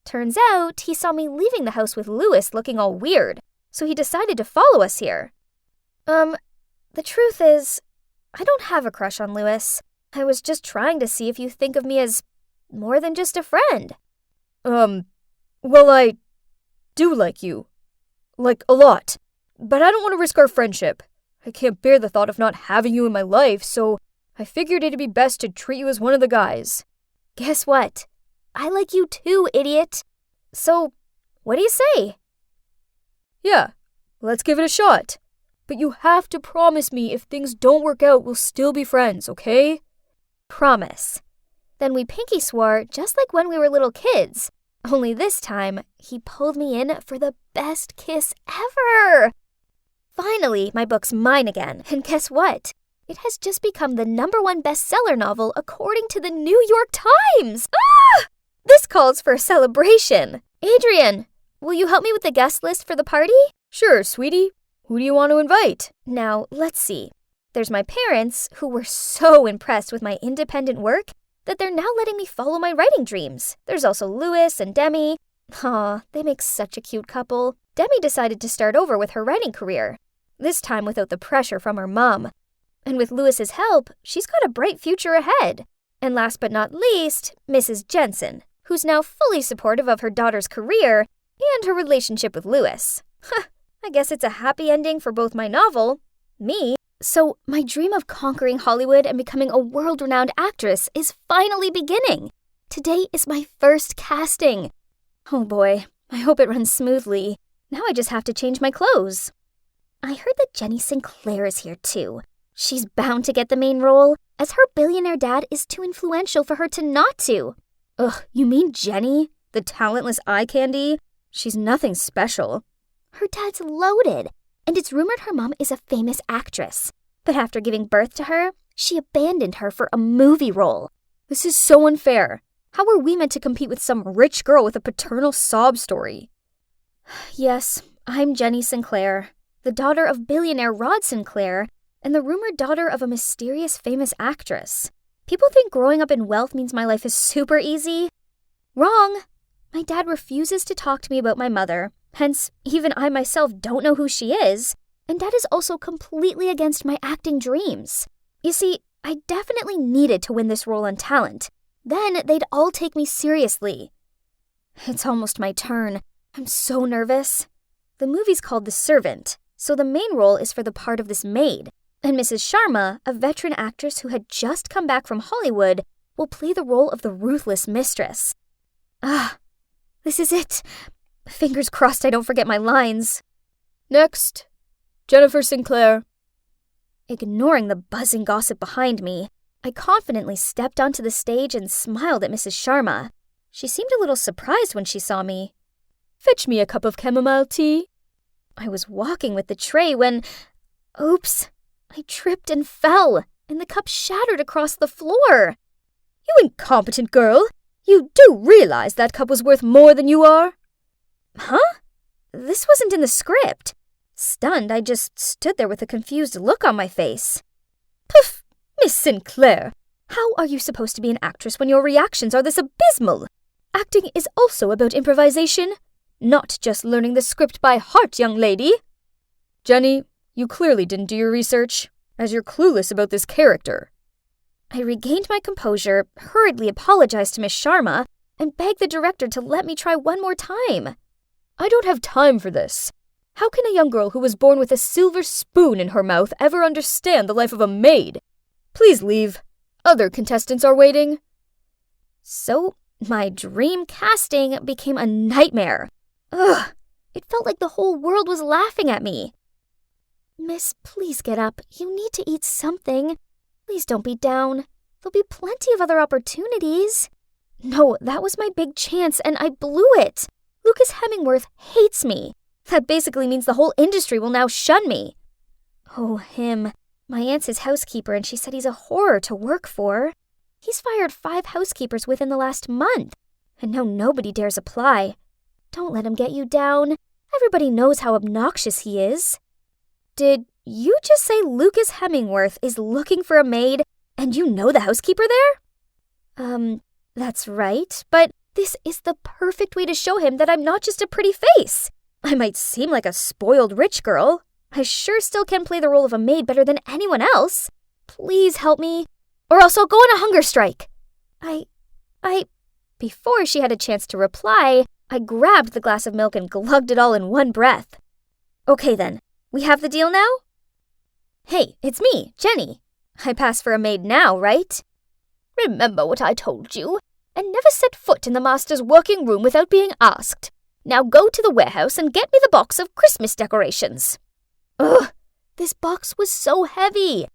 Turns out he saw me leaving the house with Louis looking all weird, so he decided to follow us here. The truth is, I don't have a crush on Louis. I was just trying to see if you think of me as more than just a friend. Well, I do like you. Like, a lot. But I don't want to risk our friendship. I can't bear the thought of not having you in my life, so I figured it'd be best to treat you as one of the guys. Guess what? I like you too, idiot. So, what do you say? Yeah, let's give it a shot. But you have to promise me if things don't work out, we'll still be friends, okay? Promise. Then we pinky swore just like when we were little kids. Only this time, he pulled me in for the best kiss ever. Finally, my book's mine again. And guess what? It has just become the #1 bestseller novel according to the New York Times. Ah! This calls for a celebration. Adrian, will you help me with the guest list for the party? Sure, sweetie. Who do you want to invite? Now, let's see. There's my parents, who were so impressed with my independent work that they're now letting me follow my writing dreams. There's also Louis and Demi. Aw, they make such a cute couple. Demi decided to start over with her writing career, this time without the pressure from her mom. And with Louis's help, she's got a bright future ahead. And last but not least, Mrs. Jensen, who's now fully supportive of her daughter's career and her relationship with Louis. I guess it's a happy ending for both my novel, me. So my dream of conquering Hollywood and becoming a world-renowned actress is finally beginning. Today is my first casting. Oh boy, I hope it runs smoothly. Now I just have to change my clothes. I heard that Jenny Sinclair is here too. She's bound to get the main role, as her billionaire dad is too influential for her to not to. Ugh, you mean Jenny? The talentless eye candy? She's nothing special. Her dad's loaded, and it's rumored her mom is a famous actress. But after giving birth to her, she abandoned her for a movie role. This is so unfair. How are we meant to compete with some rich girl with a paternal sob story? Yes, I'm Jenny Sinclair, the daughter of billionaire Rod Sinclair, and the rumored daughter of a mysterious famous actress. People think growing up in wealth means my life is super easy. Wrong. My dad refuses to talk to me about my mother, hence, even I myself don't know who she is, and Dad is also completely against my acting dreams. You see, I definitely needed to win this role on talent. Then they'd all take me seriously. It's almost my turn. I'm so nervous. The movie's called The Servant, so the main role is for the part of this maid. And Mrs. Sharma, a veteran actress who had just come back from Hollywood, will play the role of the ruthless mistress. This is it. Fingers crossed I don't forget my lines. Next, Jennifer Sinclair. Ignoring the buzzing gossip behind me, I confidently stepped onto the stage and smiled at Mrs. Sharma. She seemed a little surprised when she saw me. Fetch me a cup of chamomile tea. I was walking with the tray when... Oops! I tripped and fell, and the cup shattered across the floor. You incompetent girl! You do realize that cup was worth more than you are? Huh? This wasn't in the script. Stunned, I just stood there with a confused look on my face. Poof! Miss Sinclair, how are you supposed to be an actress when your reactions are this abysmal? Acting is also about improvisation, not just learning the script by heart, young lady. Jenny, you clearly didn't do your research, as you're clueless about this character. I regained my composure, hurriedly apologized to Miss Sharma, and begged the director to let me try one more time. I don't have time for this. How can a young girl who was born with a silver spoon in her mouth ever understand the life of a maid? Please leave. Other contestants are waiting. So, my dream casting became a nightmare. Ugh, it felt like the whole world was laughing at me. Miss, please get up. You need to eat something. Please don't be down. There'll be plenty of other opportunities. No, that was my big chance, and I blew it. Lucas Hemingworth hates me. That basically means the whole industry will now shun me. Oh, him. My aunt's his housekeeper, and she said he's a horror to work for. He's fired 5 housekeepers within the last month, and now nobody dares apply. Don't let him get you down. Everybody knows how obnoxious he is. Did you just say Lucas Hemingworth is looking for a maid, and you know the housekeeper there? That's right, but this is the perfect way to show him that I'm not just a pretty face. I might seem like a spoiled rich girl. I sure still can play the role of a maid better than anyone else. Please help me, or else I'll go on a hunger strike. Before she had a chance to reply, I grabbed the glass of milk and glugged it all in one breath. Okay then, we have the deal now? Hey, it's me, Jenny. I pass for a maid now, right? Remember what I told you, and never set foot in the master's working room without being asked. Now go to the warehouse and get me the box of Christmas decorations. Ugh, this box was so heavy.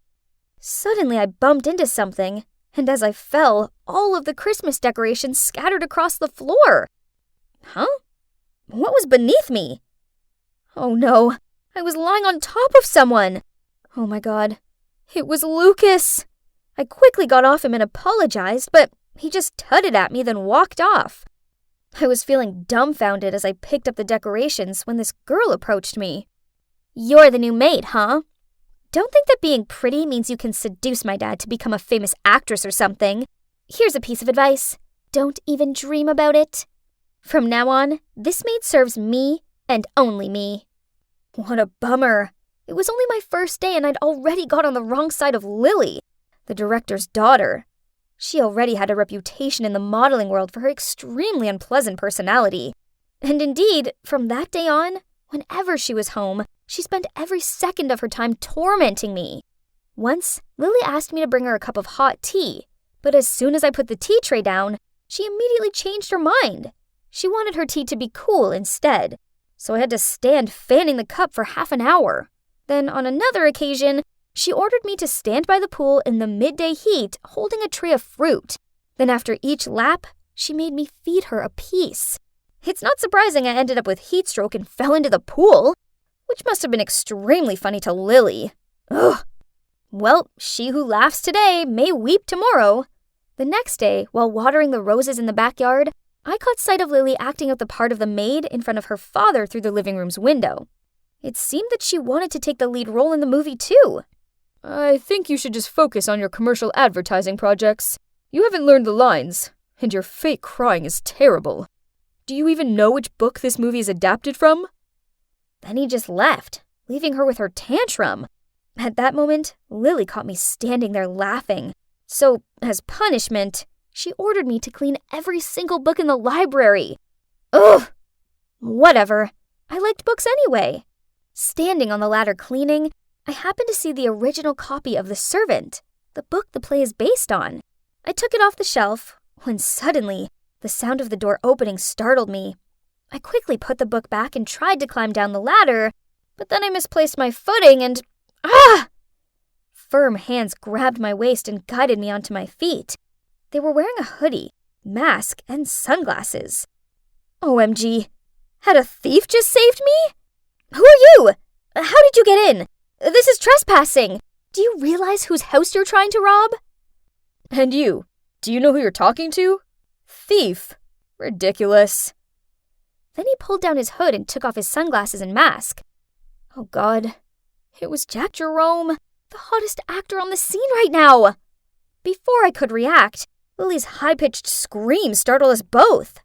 Suddenly I bumped into something, and as I fell, all of the Christmas decorations scattered across the floor. Huh? What was beneath me? Oh no, I was lying on top of someone. Oh my god, it was Lucas. I quickly got off him and apologized, but he just tutted at me, then walked off. I was feeling dumbfounded as I picked up the decorations when this girl approached me. You're the new maid, huh? Don't think that being pretty means you can seduce my dad to become a famous actress or something. Here's a piece of advice. Don't even dream about it. From now on, this maid serves me and only me. What a bummer. It was only my first day and I'd already got on the wrong side of Lily, the director's daughter. She already had a reputation in the modeling world for her extremely unpleasant personality. And indeed, from that day on, whenever she was home, she spent every second of her time tormenting me. Once, Lily asked me to bring her a cup of hot tea, but as soon as I put the tea tray down, she immediately changed her mind. She wanted her tea to be cool instead, so I had to stand fanning the cup for half an hour. Then, on another occasion, she ordered me to stand by the pool in the midday heat holding a tray of fruit. Then after each lap, she made me feed her a piece. It's not surprising I ended up with heat stroke and fell into the pool, which must have been extremely funny to Lily. Ugh. Well, she who laughs today may weep tomorrow. The next day, while watering the roses in the backyard, I caught sight of Lily acting out the part of the maid in front of her father through the living room's window. It seemed that she wanted to take the lead role in the movie too. I think you should just focus on your commercial advertising projects. You haven't learned the lines, and your fake crying is terrible. Do you even know which book this movie is adapted from? Then he just left, leaving her with her tantrum. At that moment, Lily caught me standing there laughing. So, as punishment, she ordered me to clean every single book in the library. Ugh! Whatever. I liked books anyway. Standing on the ladder cleaning, I happened to see the original copy of The Servant, the book the play is based on. I took it off the shelf, when suddenly, the sound of the door opening startled me. I quickly put the book back and tried to climb down the ladder, but then I misplaced my footing and... Firm hands grabbed my waist and guided me onto my feet. They were wearing a hoodie, mask, and sunglasses. OMG, had a thief just saved me? Who are you? How did you get in? This is trespassing. Do you realize whose house you're trying to rob? And you, do you know who you're talking to? Thief. Ridiculous. Then he pulled down his hood and took off his sunglasses and mask. Oh God, it was Jack Jerome, the hottest actor on the scene right now. Before I could react, Lily's high-pitched scream startled us both.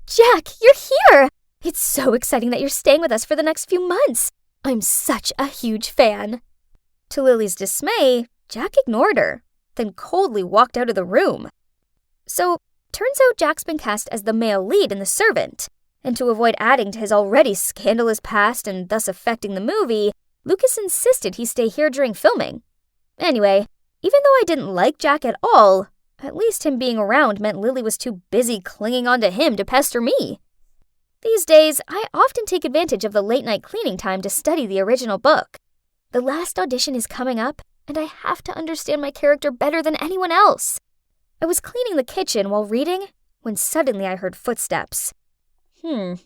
Jack, you're here! It's so exciting that you're staying with us for the next few months. I'm such a huge fan. To Lily's dismay, Jack ignored her, then coldly walked out of the room. So, turns out Jack's been cast as the male lead in The Servant, and to avoid adding to his already scandalous past and thus affecting the movie, Lucas insisted he stay here during filming. Anyway, even though I didn't like Jack at all, at least him being around meant Lily was too busy clinging onto him to pester me. These days, I often take advantage of the late-night cleaning time to study the original book. The last audition is coming up, and I have to understand my character better than anyone else. I was cleaning the kitchen while reading when suddenly I heard footsteps. Who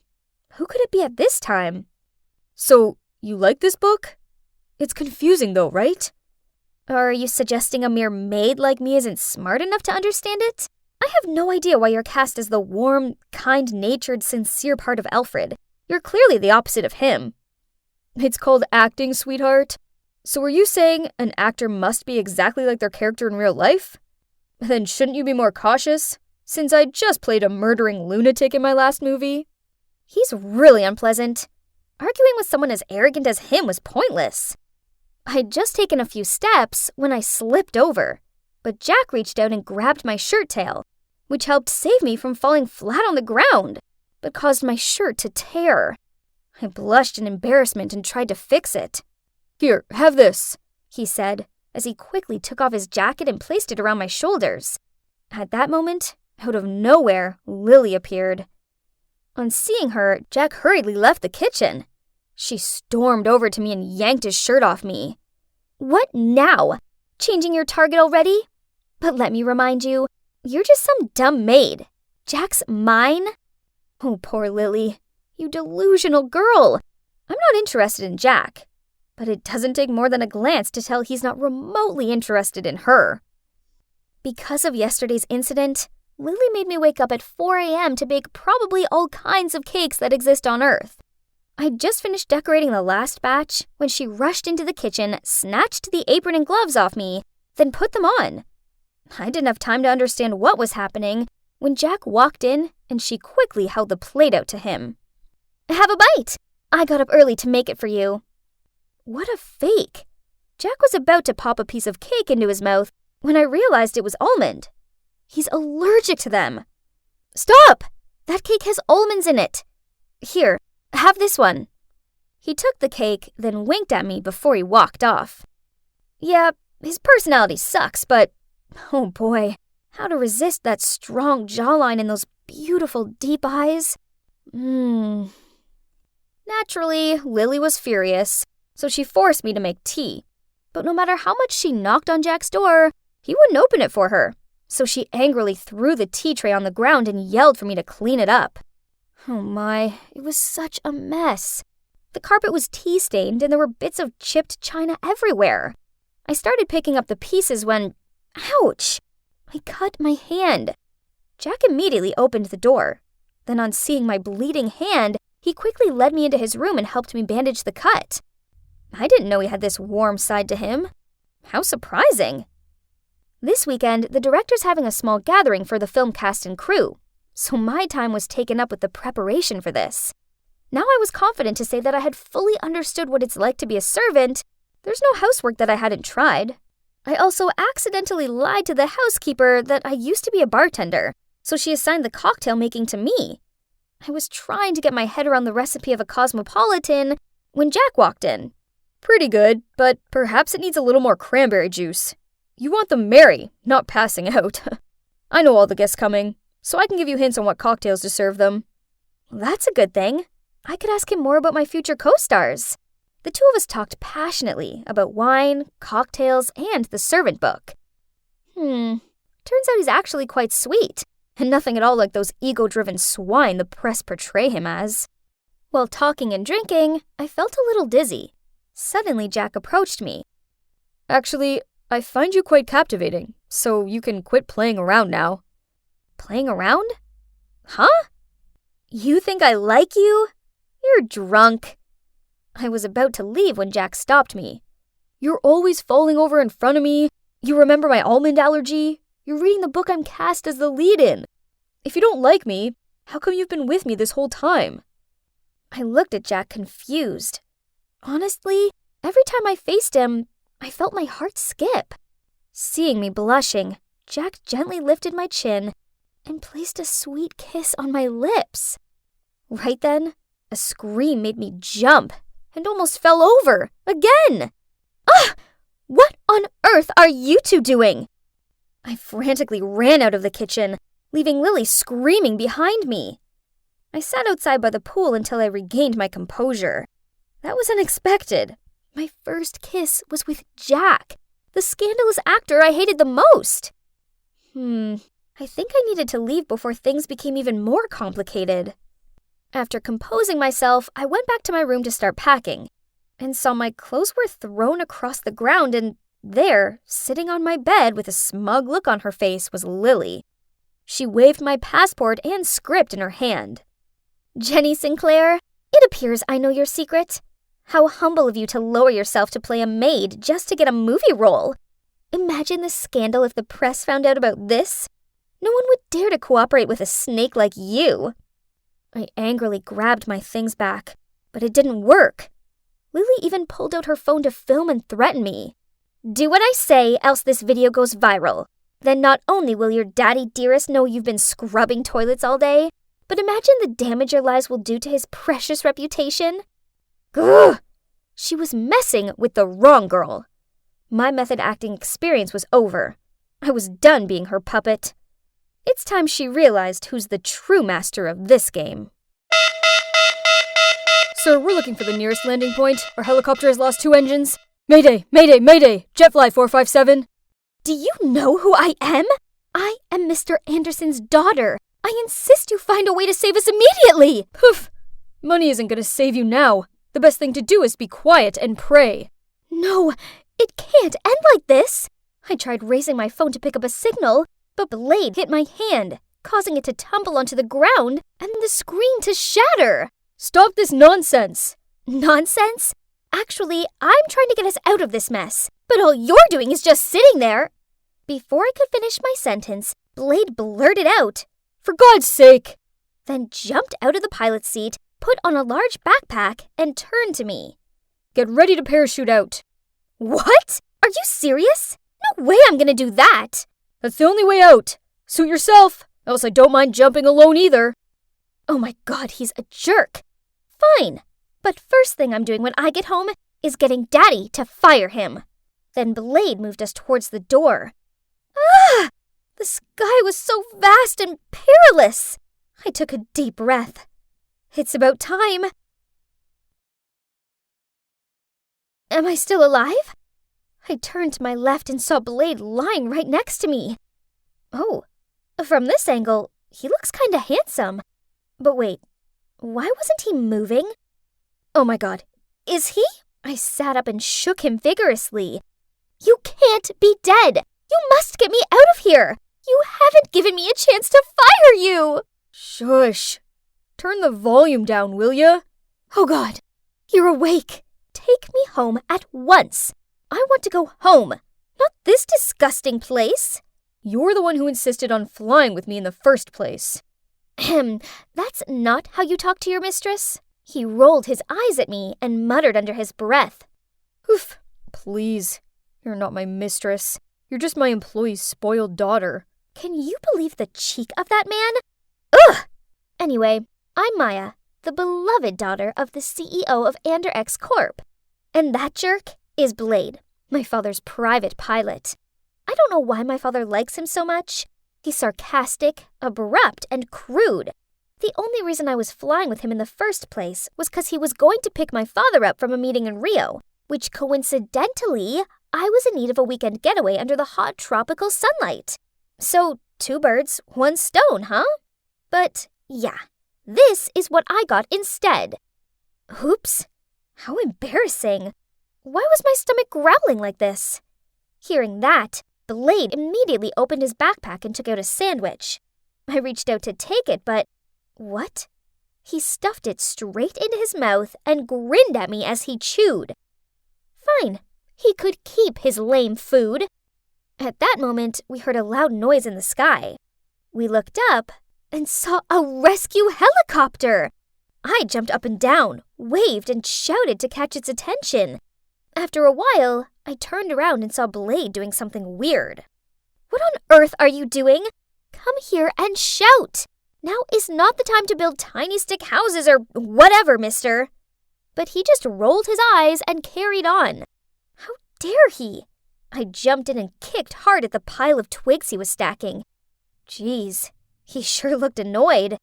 could it be at this time? So, you like this book? It's confusing though, right? Are you suggesting a mere maid like me isn't smart enough to understand it? I have no idea why you're cast as the warm, kind-natured, sincere part of Alfred. You're clearly the opposite of him. It's called acting, sweetheart. So are you saying an actor must be exactly like their character in real life? Then shouldn't you be more cautious, since I just played a murdering lunatic in my last movie? He's really unpleasant. Arguing with someone as arrogant as him was pointless. I'd just taken a few steps when I slipped over, but Jack reached out and grabbed my shirt tail, which helped save me from falling flat on the ground, but caused my shirt to tear. I blushed in embarrassment and tried to fix it. Here, have this, he said, as he quickly took off his jacket and placed it around my shoulders. At that moment, out of nowhere, Lily appeared. On seeing her, Jack hurriedly left the kitchen. She stormed over to me and yanked his shirt off me. What now? Changing your target already? But let me remind you, you're just some dumb maid. Jack's mine? Oh, poor Lily. You delusional girl. I'm not interested in Jack. But it doesn't take more than a glance to tell he's not remotely interested in her. Because of yesterday's incident, Lily made me wake up at 4 a.m. to bake probably all kinds of cakes that exist on Earth. I'd just finished decorating the last batch when she rushed into the kitchen, snatched the apron and gloves off me, then put them on. I didn't have time to understand what was happening when Jack walked in and she quickly held the plate out to him. "Have a bite! I got up early to make it for you." What a fake! Jack was about to pop a piece of cake into his mouth when I realized it was almond. He's allergic to them. "Stop! That cake has almonds in it. Here, have this one." He took the cake, then winked at me before he walked off. Yeah, his personality sucks, but oh boy, how to resist that strong jawline and those beautiful deep eyes? Naturally, Lily was furious, so she forced me to make tea. But no matter how much she knocked on Jack's door, he wouldn't open it for her. So she angrily threw the tea tray on the ground and yelled for me to clean it up. Oh my, it was such a mess. The carpet was tea-stained and there were bits of chipped china everywhere. I started picking up the pieces when, ouch, I cut my hand. Jack immediately opened the door. Then on seeing my bleeding hand, he quickly led me into his room and helped me bandage the cut. I didn't know he had this warm side to him. How surprising. This weekend, the director's having a small gathering for the film cast and crew, so my time was taken up with the preparation for this. Now I was confident to say that I had fully understood what it's like to be a servant. There's no housework that I hadn't tried. I also accidentally lied to the housekeeper that I used to be a bartender, so she assigned the cocktail making to me. I was trying to get my head around the recipe of a cosmopolitan when Jack walked in. Pretty good, but perhaps it needs a little more cranberry juice. You want them merry, not passing out. I know all the guests coming, so I can give you hints on what cocktails to serve them. That's a good thing. I could ask him more about my future co-stars. The two of us talked passionately about wine, cocktails, and the servant book. Turns out he's actually quite sweet, and nothing at all like those ego-driven swine the press portray him as. While talking and drinking, I felt a little dizzy. Suddenly, Jack approached me. Actually, I find you quite captivating, so you can quit playing around now. Playing around? Huh? You think I like you? You're drunk. I was about to leave when Jack stopped me. You're always falling over in front of me. You remember my almond allergy? You're reading the book I'm cast as the lead in. If you don't like me, how come you've been with me this whole time? I looked at Jack confused. Honestly, every time I faced him, I felt my heart skip. Seeing me blushing, Jack gently lifted my chin and placed a sweet kiss on my lips. Right then, a scream made me jump and almost fell over again. Ah! What on earth are you two doing? I frantically ran out of the kitchen, leaving Lily screaming behind me. I sat outside by the pool until I regained my composure. That was unexpected. My first kiss was with Jack, the scandalous actor I hated the most. I think I needed to leave before things became even more complicated. After composing myself, I went back to my room to start packing, and saw my clothes were thrown across the ground, and there, sitting on my bed with a smug look on her face, was Lily. She waved my passport and script in her hand. "Jenny Sinclair, it appears I know your secret. How humble of you to lower yourself to play a maid just to get a movie role. Imagine the scandal if the press found out about this. No one would dare to cooperate with a snake like you." I angrily grabbed my things back, but it didn't work. Lily even pulled out her phone to film and threaten me. "Do what I say, else this video goes viral. Then not only will your daddy dearest know you've been scrubbing toilets all day, but imagine the damage your lies will do to his precious reputation." Ugh! She was messing with the wrong girl. My method acting experience was over. I was done being her puppet. It's time she realized who's the true master of this game. Sir, we're looking for the nearest landing point. Our helicopter has lost 2 engines. Mayday! Mayday! Mayday! Jetfly 457. Do you know who I am? I am Mr. Anderson's daughter. I insist you find a way to save us immediately. Poof! Money isn't going to save you now. The best thing to do is be quiet and pray. No, it can't end like this. I tried raising my phone to pick up a signal, but blade hit my hand, causing it to tumble onto the ground and the screen to shatter. Stop this nonsense. Nonsense? Actually, I'm trying to get us out of this mess, but all you're doing is just sitting there. Before I could finish my sentence, Blade blurted out, For God's sake! then jumped out of the pilot's seat, put on a large backpack, and turned to me. Get ready to parachute out. What? Are you serious? No way I'm gonna do that! That's the only way out. Suit yourself, else I don't mind jumping alone either. Oh my God, he's a jerk. Fine. But first thing I'm doing when I get home is getting Daddy to fire him. Then Blade moved us towards the door. Ah! The sky was so vast and perilous. I took a deep breath. It's about time. Am I still alive? I turned to my left and saw Blade lying right next to me. Oh, from this angle, he looks kinda handsome. But wait, why wasn't he moving? Oh my God, is he? I sat up and shook him vigorously. You can't be dead! You must get me out of here! You haven't given me a chance to fire you! Shush. Turn the volume down, will ya? Oh God, you're awake. Take me home at once. I want to go home, not this disgusting place. You're the one who insisted on flying with me in the first place. That's not how you talk to your mistress. He rolled his eyes at me and muttered under his breath. Oof, please. You're not my mistress. You're just my employee's spoiled daughter. Can you believe the cheek of that man? Ugh! Anyway, I'm Maya, the beloved daughter of the CEO of Anderx Corp. And that jerk is Blade, my father's private pilot. I don't know why my father likes him so much. He's sarcastic, abrupt, and crude. The only reason I was flying with him in the first place was because he was going to pick my father up from a meeting in Rio, which coincidentally, I was in need of a weekend getaway under the hot tropical sunlight. So, 2 birds, 1 stone, huh? But, yeah, this is what I got instead. Oops, how embarrassing. Why was my stomach growling like this? Hearing that, Blade immediately opened his backpack and took out a sandwich. I reached out to take it, but what? He stuffed it straight into his mouth and grinned at me as he chewed. Fine, he could keep his lame food. At that moment, we heard a loud noise in the sky. We looked up and saw a rescue helicopter. I jumped up and down, waved, and shouted to catch its attention. After a while, I turned around and saw Blade doing something weird. What on earth are you doing? Come here and shout! Now is not the time to build tiny stick houses or whatever, mister. But he just rolled his eyes and carried on. How dare he? I jumped in and kicked hard at the pile of twigs he was stacking. Geez, he sure looked annoyed.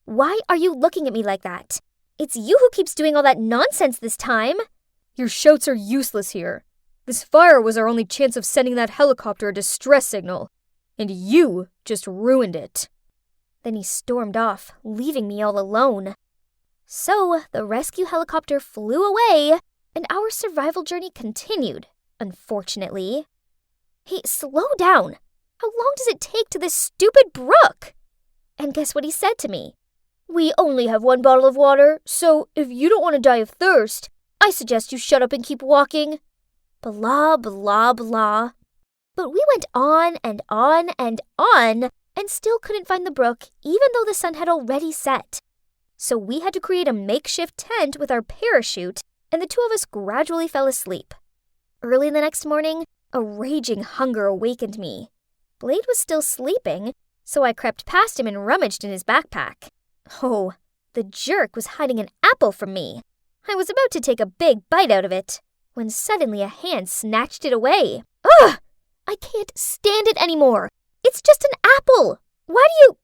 Why are you looking at me like that? It's you who keeps doing all that nonsense this time. Your shouts are useless here. This fire was our only chance of sending that helicopter a distress signal, and you just ruined it. Then he stormed off, leaving me all alone. So the rescue helicopter flew away, and our survival journey continued, unfortunately. Hey, slow down. How long does it take to this stupid brook? And guess what he said to me? We only have 1 bottle of water, so if you don't want to die of thirst, I suggest you shut up and keep walking. Blah, blah, blah. But we went on and on and on, and still couldn't find the brook, even though the sun had already set. So we had to create a makeshift tent with our parachute, and the 2 of us gradually fell asleep. Early the next morning, a raging hunger awakened me. Blade was still sleeping, so I crept past him and rummaged in his backpack. Oh, the jerk was hiding an apple from me. I was about to take a big bite out of it, when suddenly a hand snatched it away. Ugh! I can't stand it anymore. It's just an apple. Why do you...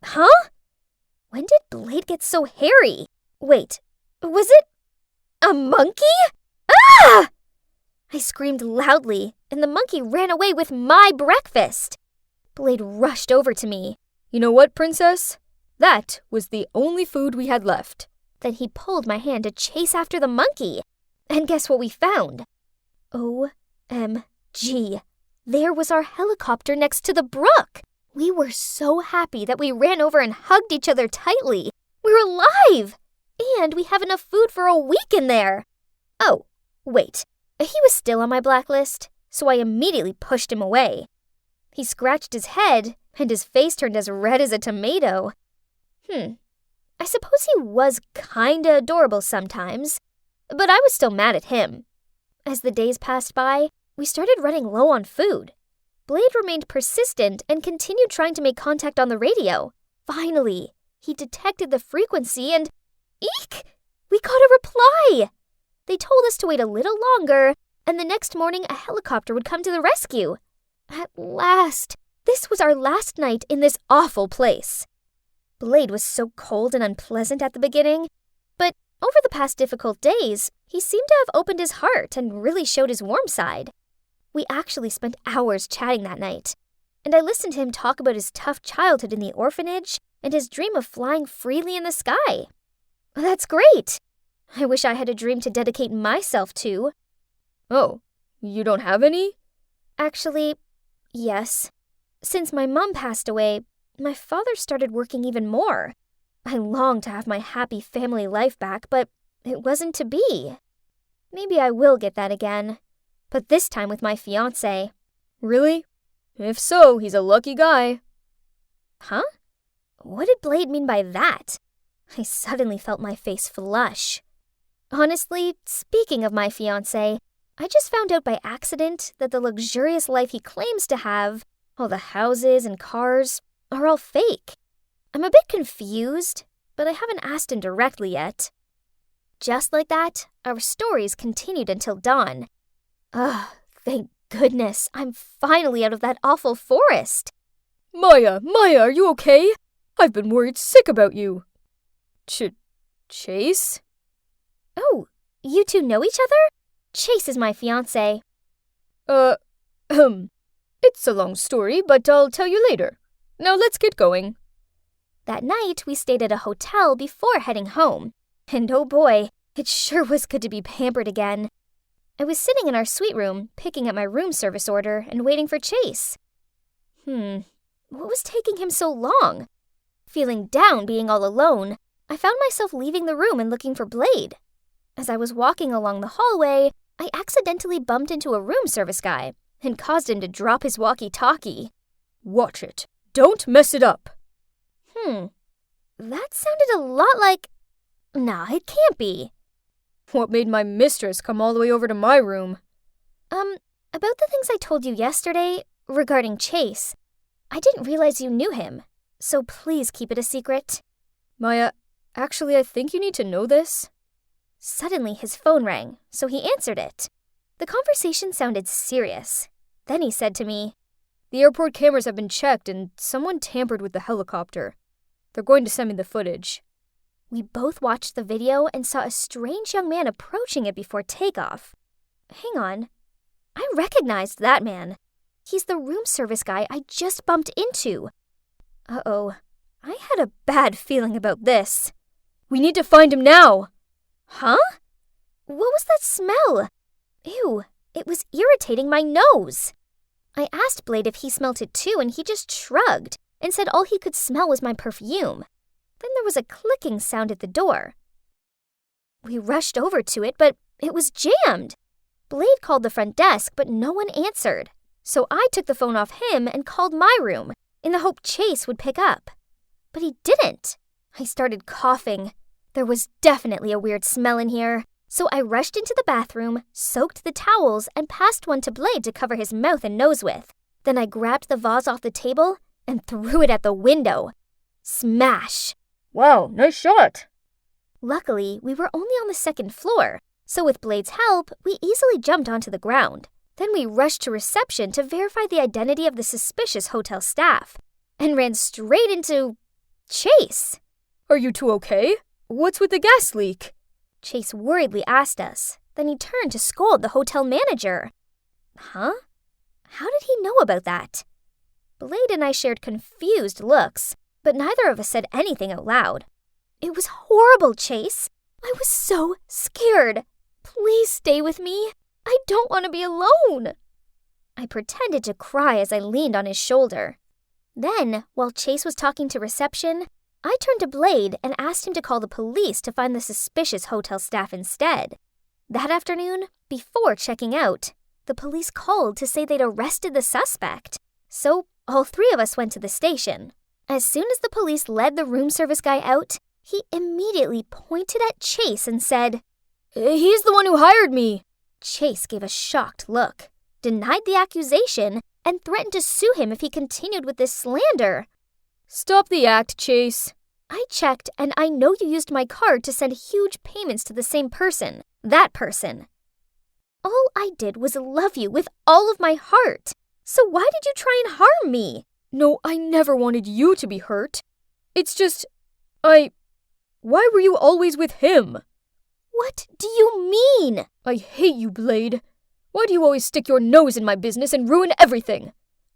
Huh? When did Blade get so hairy? Wait, was it a monkey? Ah! I screamed loudly, and the monkey ran away with my breakfast. Blade rushed over to me. You know what, princess? That was the only food we had left. Then he pulled my hand to chase after the monkey. And guess what we found? OMG. There was our helicopter next to the brook. We were so happy that we ran over and hugged each other tightly. We're alive! And we have enough food for a week in there. Oh, wait. He was still on my blacklist, so I immediately pushed him away. He scratched his head, and his face turned as red as a tomato. I suppose he was kinda adorable sometimes, but I was still mad at him. As the days passed by, we started running low on food. Blade remained persistent and continued trying to make contact on the radio. Finally, he detected the frequency and... Eek! We got a reply! They told us to wait a little longer, and the next morning a helicopter would come to the rescue. At last! This was our last night in this awful place. Blade was so cold and unpleasant at the beginning, but over the past difficult days, he seemed to have opened his heart and really showed his warm side. We actually spent hours chatting that night, and I listened to him talk about his tough childhood in the orphanage and his dream of flying freely in the sky. That's great! I wish I had a dream to dedicate myself to. Oh, you don't have any? Actually, yes. Since my mom passed away, my father started working even more. I longed to have my happy family life back, but it wasn't to be. Maybe I will get that again, but this time with my fiancé. Really? If so, he's a lucky guy. Huh? What did Blade mean by that? I suddenly felt my face flush. Honestly, speaking of my fiancé, I just found out by accident that the luxurious life he claims to have, all the houses and cars, are all fake. I'm a bit confused, but I haven't asked him directly yet. Just like that, our stories continued until dawn. Thank goodness, I'm finally out of that awful forest. Maya, are you okay? I've been worried sick about you. Chase? Oh, you two know each other? Chase is my fiancé. It's a long story, but I'll tell you later. Now let's get going. That night, we stayed at a hotel before heading home. And oh boy, it sure was good to be pampered again. I was sitting in our suite room, picking up my room service order and waiting for Chase. What was taking him so long? Feeling down being all alone, I found myself leaving the room and looking for Blade. As I was walking along the hallway, I accidentally bumped into a room service guy and caused him to drop his walkie-talkie. Watch it. Don't mess it up. That sounded a lot like... Nah, it can't be. What made my mistress come all the way over to my room? About the things I told you yesterday regarding Chase. I didn't realize you knew him, so please keep it a secret. Maya, actually, I think you need to know this. Suddenly, his phone rang, so he answered it. The conversation sounded serious. Then he said to me, The airport cameras have been checked and someone tampered with the helicopter. They're going to send me the footage. We both watched the video and saw a strange young man approaching it before takeoff. Hang on. I recognized that man. He's the room service guy I just bumped into. Uh-oh. I had a bad feeling about this. We need to find him now. Huh? What was that smell? Ew, it was irritating my nose. I asked Blade if he smelt it too, and he just shrugged and said all he could smell was my perfume. Then there was a clicking sound at the door. We rushed over to it, but it was jammed. Blade called the front desk, but no one answered. So I took the phone off him and called my room, in the hope Chase would pick up. But he didn't. I started coughing. There was definitely a weird smell in here. So I rushed into the bathroom, soaked the towels, and passed one to Blade to cover his mouth and nose with. Then I grabbed the vase off the table and threw it at the window. Smash! Wow, nice shot. Luckily, we were only on the second floor, so with Blade's help, we easily jumped onto the ground. Then we rushed to reception to verify the identity of the suspicious hotel staff, and ran straight into... Chase. Are you two okay? What's with the gas leak? Chase worriedly asked us. Then he turned to scold the hotel manager. Huh? How did he know about that? Blade and I shared confused looks, but neither of us said anything out loud. It was horrible, Chase. I was so scared. Please stay with me. I don't want to be alone. I pretended to cry as I leaned on his shoulder. Then, while Chase was talking to reception, I turned to Blade and asked him to call the police to find the suspicious hotel staff instead. That afternoon, before checking out, the police called to say they'd arrested the suspect. So all three of us went to the station. As soon as the police led the room service guy out, he immediately pointed at Chase and said, He's the one who hired me. Chase gave a shocked look, denied the accusation, and threatened to sue him if he continued with this slander. Stop the act, Chase. I checked, and I know you used my card to send huge payments to the same person, that person. All I did was love you with all of my heart. So why did you try and harm me? No, I never wanted you to be hurt. It's just, Why were you always with him? What do you mean? I hate you, Blade. Why do you always stick your nose in my business and ruin everything?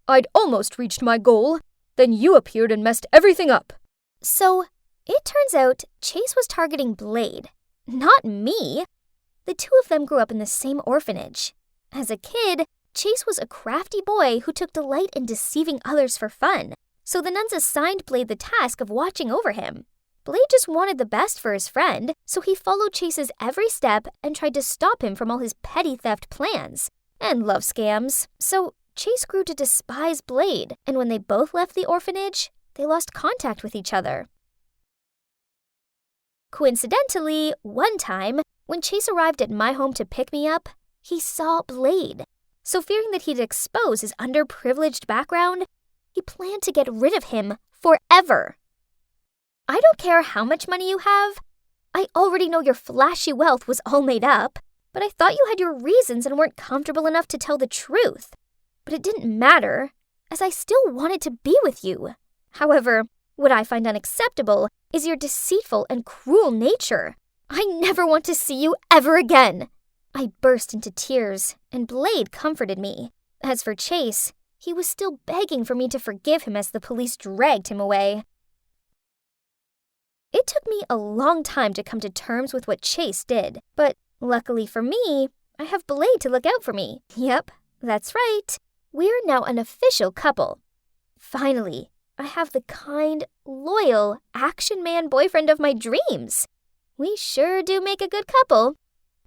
I'd almost reached my goal. Then you appeared and messed everything up. So, it turns out Chase was targeting Blade, not me. The two of them grew up in the same orphanage. As a kid, Chase was a crafty boy who took delight in deceiving others for fun, so the nuns assigned Blade the task of watching over him. Blade just wanted the best for his friend, so he followed Chase's every step and tried to stop him from all his petty theft plans and love scams. So Chase grew to despise Blade, and when they both left the orphanage, they lost contact with each other. Coincidentally, one time, when Chase arrived at my home to pick me up, he saw Blade. So fearing that he'd expose his underprivileged background, he planned to get rid of him forever. I don't care how much money you have. I already know your flashy wealth was all made up, but I thought you had your reasons and weren't comfortable enough to tell the truth. But it didn't matter, as I still wanted to be with you. However, what I find unacceptable is your deceitful and cruel nature. I never want to see you ever again. I burst into tears, and Blade comforted me. As for Chase, he was still begging for me to forgive him as the police dragged him away. It took me a long time to come to terms with what Chase did, but luckily for me, I have Blade to look out for me. Yep, that's right. We're now an official couple. Finally, I have the kind, loyal, action man boyfriend of my dreams. We sure do make a good couple,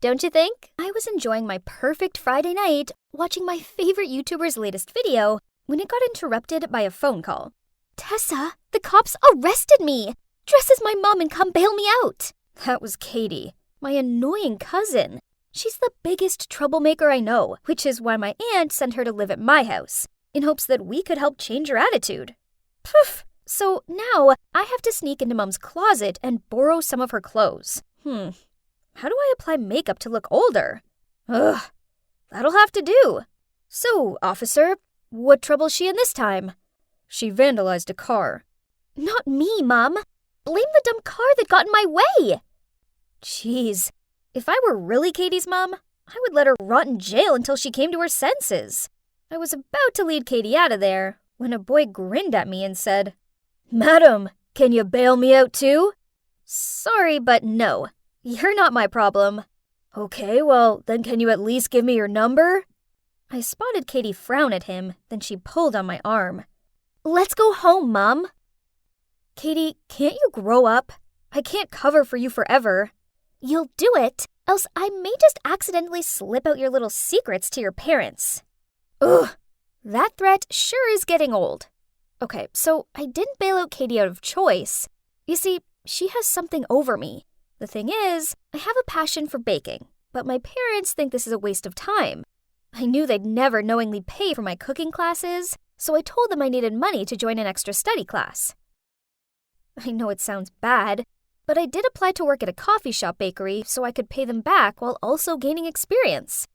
don't you think? I was enjoying my perfect Friday night watching my favorite YouTuber's latest video when it got interrupted by a phone call. Tessa, the cops arrested me! Dress as my mom and come bail me out! That was Katie, my annoying cousin. She's the biggest troublemaker I know, which is why my aunt sent her to live at my house, in hopes that we could help change her attitude. Poof! So now I have to sneak into Mom's closet and borrow some of her clothes. How do I apply makeup to look older? Ugh, that'll have to do. So, officer, what trouble's she in this time? She vandalized a car. Not me, Mom. Blame the dumb car that got in my way. Jeez, if I were really Katie's mom, I would let her rot in jail until she came to her senses. I was about to lead Katie out of there when a boy grinned at me and said, "Madam, can you bail me out too?" Sorry, but no. You're not my problem. Okay, well, then can you at least give me your number? I spotted Katie frown at him, then she pulled on my arm. Let's go home, Mom. Katie, can't you grow up? I can't cover for you forever. You'll do it, else I may just accidentally slip out your little secrets to your parents. Ugh, that threat sure is getting old. Okay, so I didn't bail out Katie out of choice. You see, she has something over me. The thing is, I have a passion for baking, but my parents think this is a waste of time. I knew they'd never knowingly pay for my cooking classes, so I told them I needed money to join an extra study class. I know it sounds bad, but I did apply to work at a coffee shop bakery so I could pay them back while also gaining experience.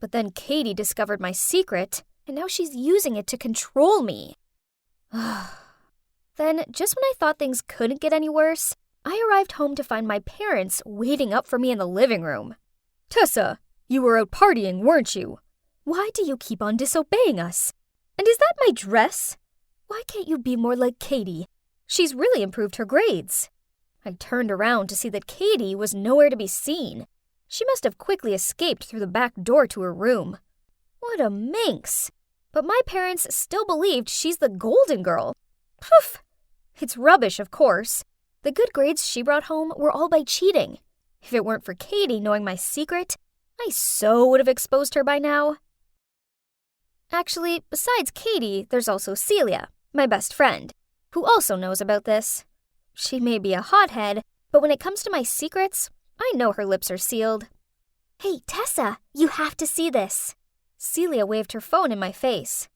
But then Katie discovered my secret, and now she's using it to control me. Then, just when I thought things couldn't get any worse, I arrived home to find my parents waiting up for me in the living room. Tessa, you were out partying, weren't you? Why do you keep on disobeying us? And is that my dress? Why can't you be more like Katie? She's really improved her grades. I turned around to see that Katie was nowhere to be seen. She must have quickly escaped through the back door to her room. What a minx! But my parents still believed she's the golden girl. Poof! It's rubbish, of course. The good grades she brought home were all by cheating. If it weren't for Katie knowing my secret, I so would have exposed her by now. Actually, besides Katie, there's also Celia, my best friend, who also knows about this. She may be a hothead, but when it comes to my secrets, I know her lips are sealed. Hey, Tessa, you have to see this. Celia waved her phone in my face.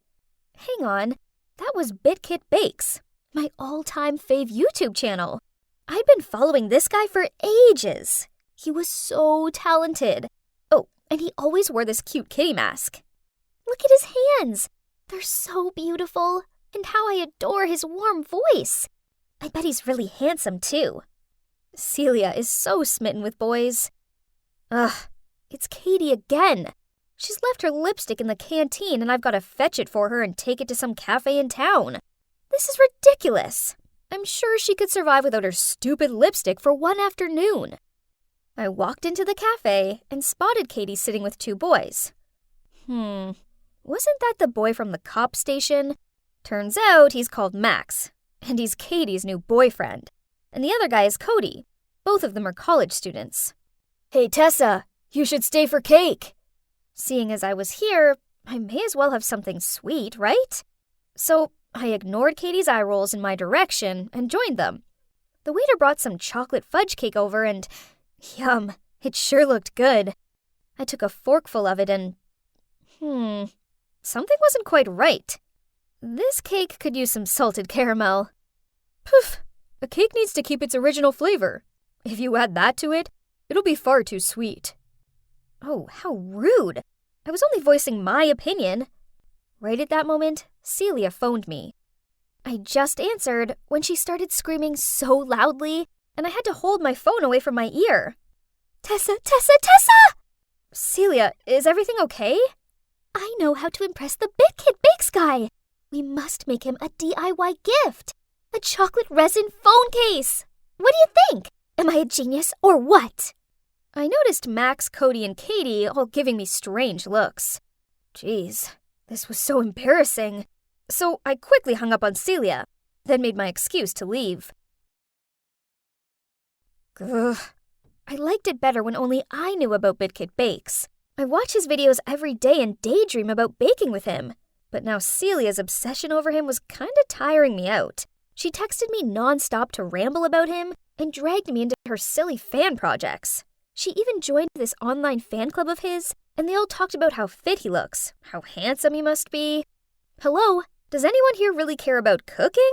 Hang on, that was BitKit Bakes, my all-time fave YouTube channel. I'd been following this guy for ages. He was so talented. Oh, and he always wore this cute kitty mask. Look at his hands. They're so beautiful. And how I adore his warm voice. I bet he's really handsome, too. Celia is so smitten with boys. Ugh, it's Katie again. She's left her lipstick in the canteen and I've got to fetch it for her and take it to some cafe in town. This is ridiculous. I'm sure she could survive without her stupid lipstick for one afternoon. I walked into the cafe and spotted Katie sitting with two boys. Wasn't that the boy from the cop station? Turns out he's called Max, and he's Katie's new boyfriend. And the other guy is Cody. Both of them are college students. Hey, Tessa, you should stay for cake. Seeing as I was here, I may as well have something sweet, right? So I ignored Katie's eye rolls in my direction and joined them. The waiter brought some chocolate fudge cake over and, yum, it sure looked good. I took a forkful of it and, something wasn't quite right. This cake could use some salted caramel. Poof! A cake needs to keep its original flavor. If you add that to it, it'll be far too sweet. Oh, how rude! I was only voicing my opinion. Right at that moment, Celia phoned me. I just answered when she started screaming so loudly, and I had to hold my phone away from my ear. Tessa, Tessa, Tessa! Celia, is everything okay? I know how to impress the BitKit Bakes guy. We must make him a DIY gift. A chocolate resin phone case. What do you think? Am I a genius or what? I noticed Max, Cody, and Katie all giving me strange looks. Jeez, this was so embarrassing. So I quickly hung up on Celia, then made my excuse to leave. Ugh. I liked it better when only I knew about BitKit Bakes. I watch his videos every day and daydream about baking with him. But now Celia's obsession over him was kinda tiring me out. She texted me nonstop to ramble about him and dragged me into her silly fan projects. She even joined this online fan club of his, and they all talked about how fit he looks, how handsome he must be. Hello, does anyone here really care about cooking?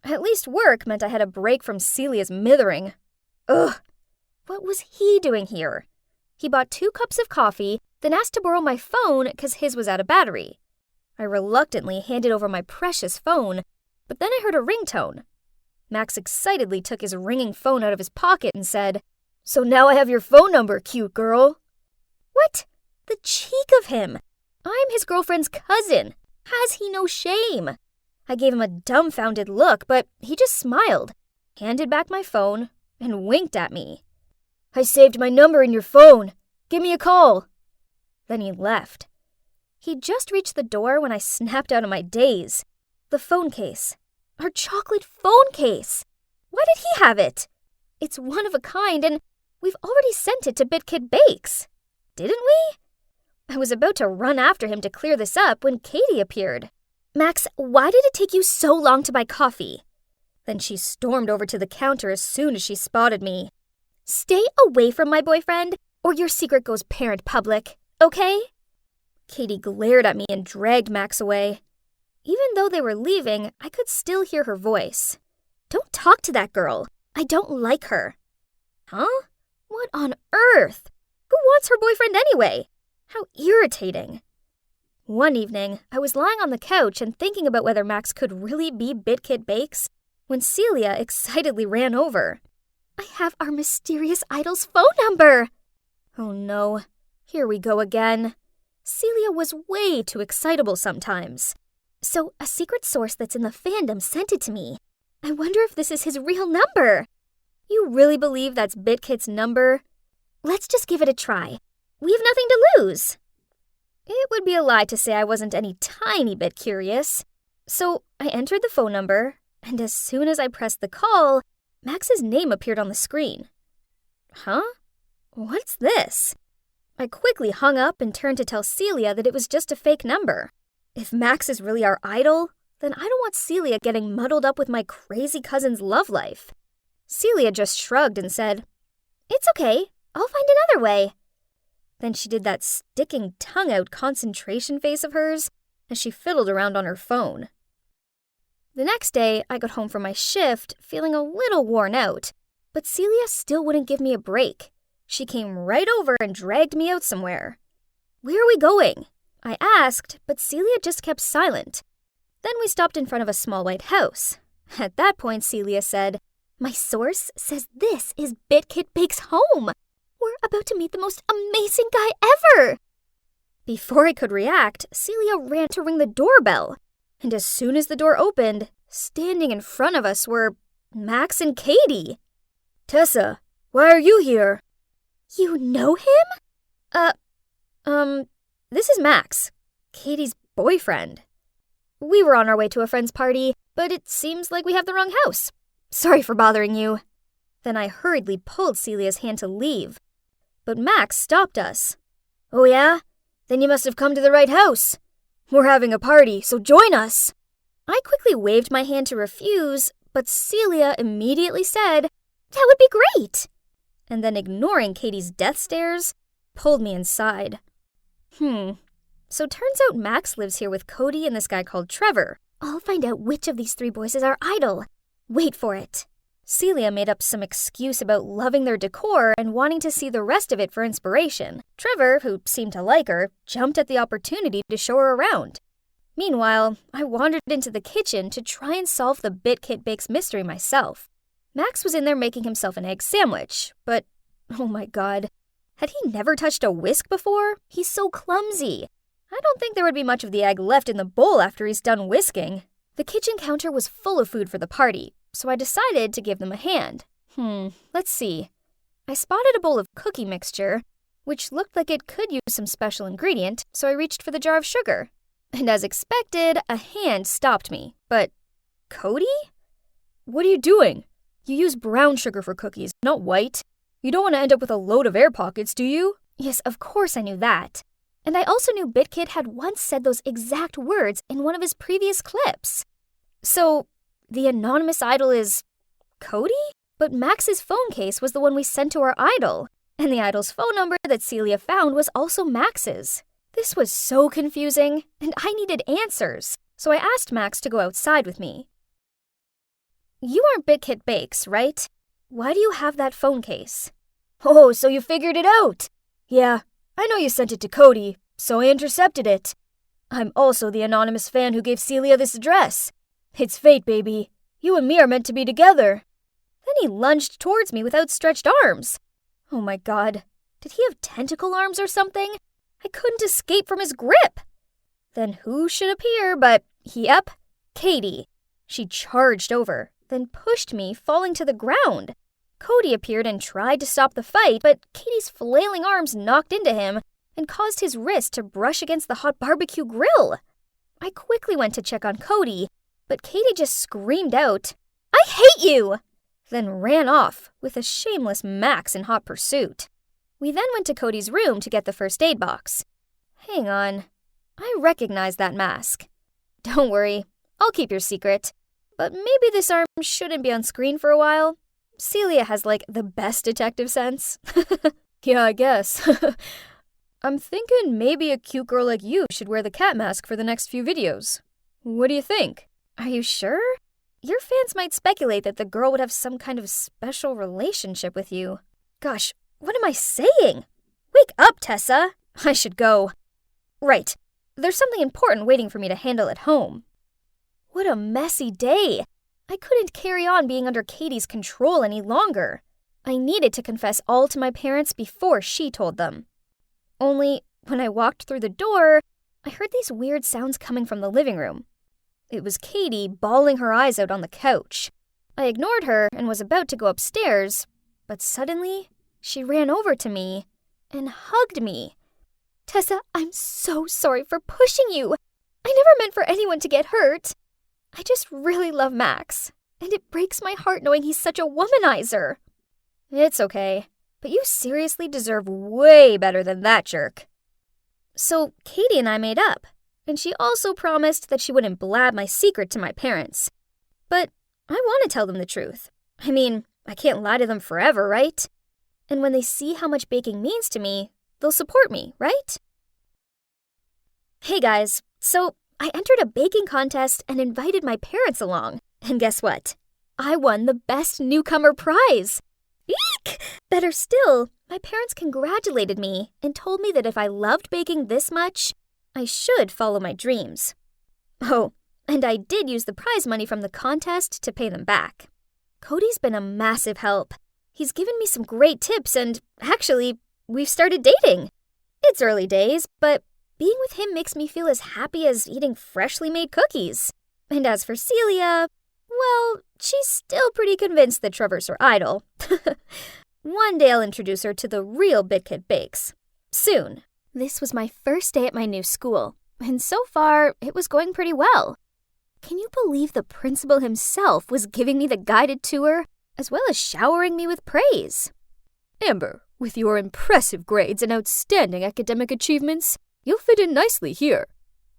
At least work meant I had a break from Celia's mithering. Ugh, what was he doing here? He bought 2 cups of coffee, then asked to borrow my phone because his was out of battery. I reluctantly handed over my precious phone, but then I heard a ringtone. Max excitedly took his ringing phone out of his pocket and said, "So now I have your phone number, cute girl." What? The cheek of him! I'm his girlfriend's cousin. Has he no shame? I gave him a dumbfounded look, but he just smiled, handed back my phone, and winked at me. "I saved my number in your phone. Give me a call." Then he left. He'd just reached the door when I snapped out of my daze. The phone case. Our chocolate phone case. Why did he have it? It's one of a kind, and we've already sent it to BitKit Bakes. Didn't we? I was about to run after him to clear this up when Katie appeared. "Max, why did it take you so long to buy coffee?" Then she stormed over to the counter as soon as she spotted me. "Stay away from my boyfriend, or your secret goes parent public, okay?" Katie glared at me and dragged Max away. Even though they were leaving, I could still hear her voice. "Don't talk to that girl. I don't like her." Huh? What on earth? Who wants her boyfriend anyway? How irritating. One evening, I was lying on the couch and thinking about whether Max could really be BitKit Bakes when Celia excitedly ran over. "I have our mysterious idol's phone number!" Oh no, here we go again. Celia was way too excitable sometimes. "So, a secret source that's in the fandom sent it to me. I wonder if this is his real number." You really believe that's BitKit's number? Let's just give it a try. We have nothing to lose. It would be a lie to say I wasn't any tiny bit curious. So I entered the phone number, and as soon as I pressed the call, Max's name appeared on the screen. Huh? What's this? I quickly hung up and turned to tell Celia that it was just a fake number. If Max is really our idol, then I don't want Celia getting muddled up with my crazy cousin's love life. Celia just shrugged and said, "It's okay, I'll find another way." Then she did that sticking tongue-out concentration face of hers as she fiddled around on her phone. The next day, I got home from my shift feeling a little worn out, but Celia still wouldn't give me a break. She came right over and dragged me out somewhere. "Where are we going?" I asked, but Celia just kept silent. Then we stopped in front of a small white house. At that point, Celia said, "My source says this is BitKit Bake's home. We're about to meet the most amazing guy ever." Before I could react, Celia ran to ring the doorbell. And as soon as the door opened, standing in front of us were Max and Katie. "Tessa, why are you here?" "You know him?" This is Max, Katie's boyfriend. We were on our way to a friend's party, but it seems like we have the wrong house. Sorry for bothering you." Then I hurriedly pulled Celia's hand to leave. But Max stopped us. "Oh yeah? Then you must have come to the right house. We're having a party, so join us." I quickly waved my hand to refuse, but Celia immediately said, "That would be great." And then, ignoring Katie's death stares, pulled me inside. So turns out Max lives here with Cody and this guy called Trevor. I'll find out which of these three boys is our idol. Wait for it. Celia made up some excuse about loving their decor and wanting to see the rest of it for inspiration. Trevor, who seemed to like her, jumped at the opportunity to show her around. Meanwhile, I wandered into the kitchen to try and solve the BitKit Bakes mystery myself. Max was in there making himself an egg sandwich, but, oh my god, had he never touched a whisk before? He's so clumsy. I don't think there would be much of the egg left in the bowl after he's done whisking. The kitchen counter was full of food for the party, so I decided to give them a hand. Let's see. I spotted a bowl of cookie mixture, which looked like it could use some special ingredient, so I reached for the jar of sugar. And as expected, a hand stopped me. But, Cody? "What are you doing? You use brown sugar for cookies, not white. You don't want to end up with a load of air pockets, do you?" Yes, of course I knew that. And I also knew BitKit had once said those exact words in one of his previous clips. So, the anonymous idol is Cody? But Max's phone case was the one we sent to our idol, and the idol's phone number that Celia found was also Max's. This was so confusing, and I needed answers, so I asked Max to go outside with me. "You aren't BitKit Bakes, right? Why do you have that phone case?" "Oh, so you figured it out? Yeah, I know you sent it to Cody, so I intercepted it. I'm also the anonymous fan who gave Celia this address. It's fate, baby. You and me are meant to be together." Then he lunged towards me with outstretched arms. Oh my god, did he have tentacle arms or something? I couldn't escape from his grip. Then who should appear but, yep, Katie. She charged over, then pushed me, falling to the ground. Cody appeared and tried to stop the fight, but Katie's flailing arms knocked into him and caused his wrist to brush against the hot barbecue grill. I quickly went to check on Cody, but Katie just screamed out, "I hate you!" then ran off with a shameless Max in hot pursuit. We then went to Cody's room to get the first aid box. Hang on, I recognize that mask. Don't worry, I'll keep your secret. But maybe this arm shouldn't be on screen for a while. Celia has, like, the best detective sense. Yeah, I guess. I'm thinking maybe a cute girl like you should wear the cat mask for the next few videos. What do you think? Are you sure? Your fans might speculate that the girl would have some kind of special relationship with you. Gosh, what am I saying? Wake up, Tessa. I should go. Right, there's something important waiting for me to handle at home. What a messy day. I couldn't carry on being under Katie's control any longer. I needed to confess all to my parents before she told them. Only, when I walked through the door, I heard these weird sounds coming from the living room. It was Katie bawling her eyes out on the couch. I ignored her and was about to go upstairs, but suddenly, she ran over to me and hugged me. Tessa, I'm so sorry for pushing you. I never meant for anyone to get hurt. I just really love Max, and it breaks my heart knowing he's such a womanizer. It's okay, but you seriously deserve way better than that jerk. So Katie and I made up, and she also promised that she wouldn't blab my secret to my parents. But I want to tell them the truth. I mean, I can't lie to them forever, right? And when they see how much baking means to me, they'll support me, right? Hey guys, so I entered a baking contest and invited my parents along. And guess what? I won the Best Newcomer prize. Eek! Better still, my parents congratulated me and told me that if I loved baking this much, I should follow my dreams. Oh, and I did use the prize money from the contest to pay them back. Cody's been a massive help. He's given me some great tips and, actually, we've started dating. It's early days, but being with him makes me feel as happy as eating freshly made cookies. And as for Celia, well, she's still pretty convinced that Trevor's her idol. One day I'll introduce her to the real BitKit Bakes. Soon. This was my first day at my new school, and so far, it was going pretty well. Can you believe the principal himself was giving me the guided tour, as well as showering me with praise? Amber, with your impressive grades and outstanding academic achievements, you'll fit in nicely here.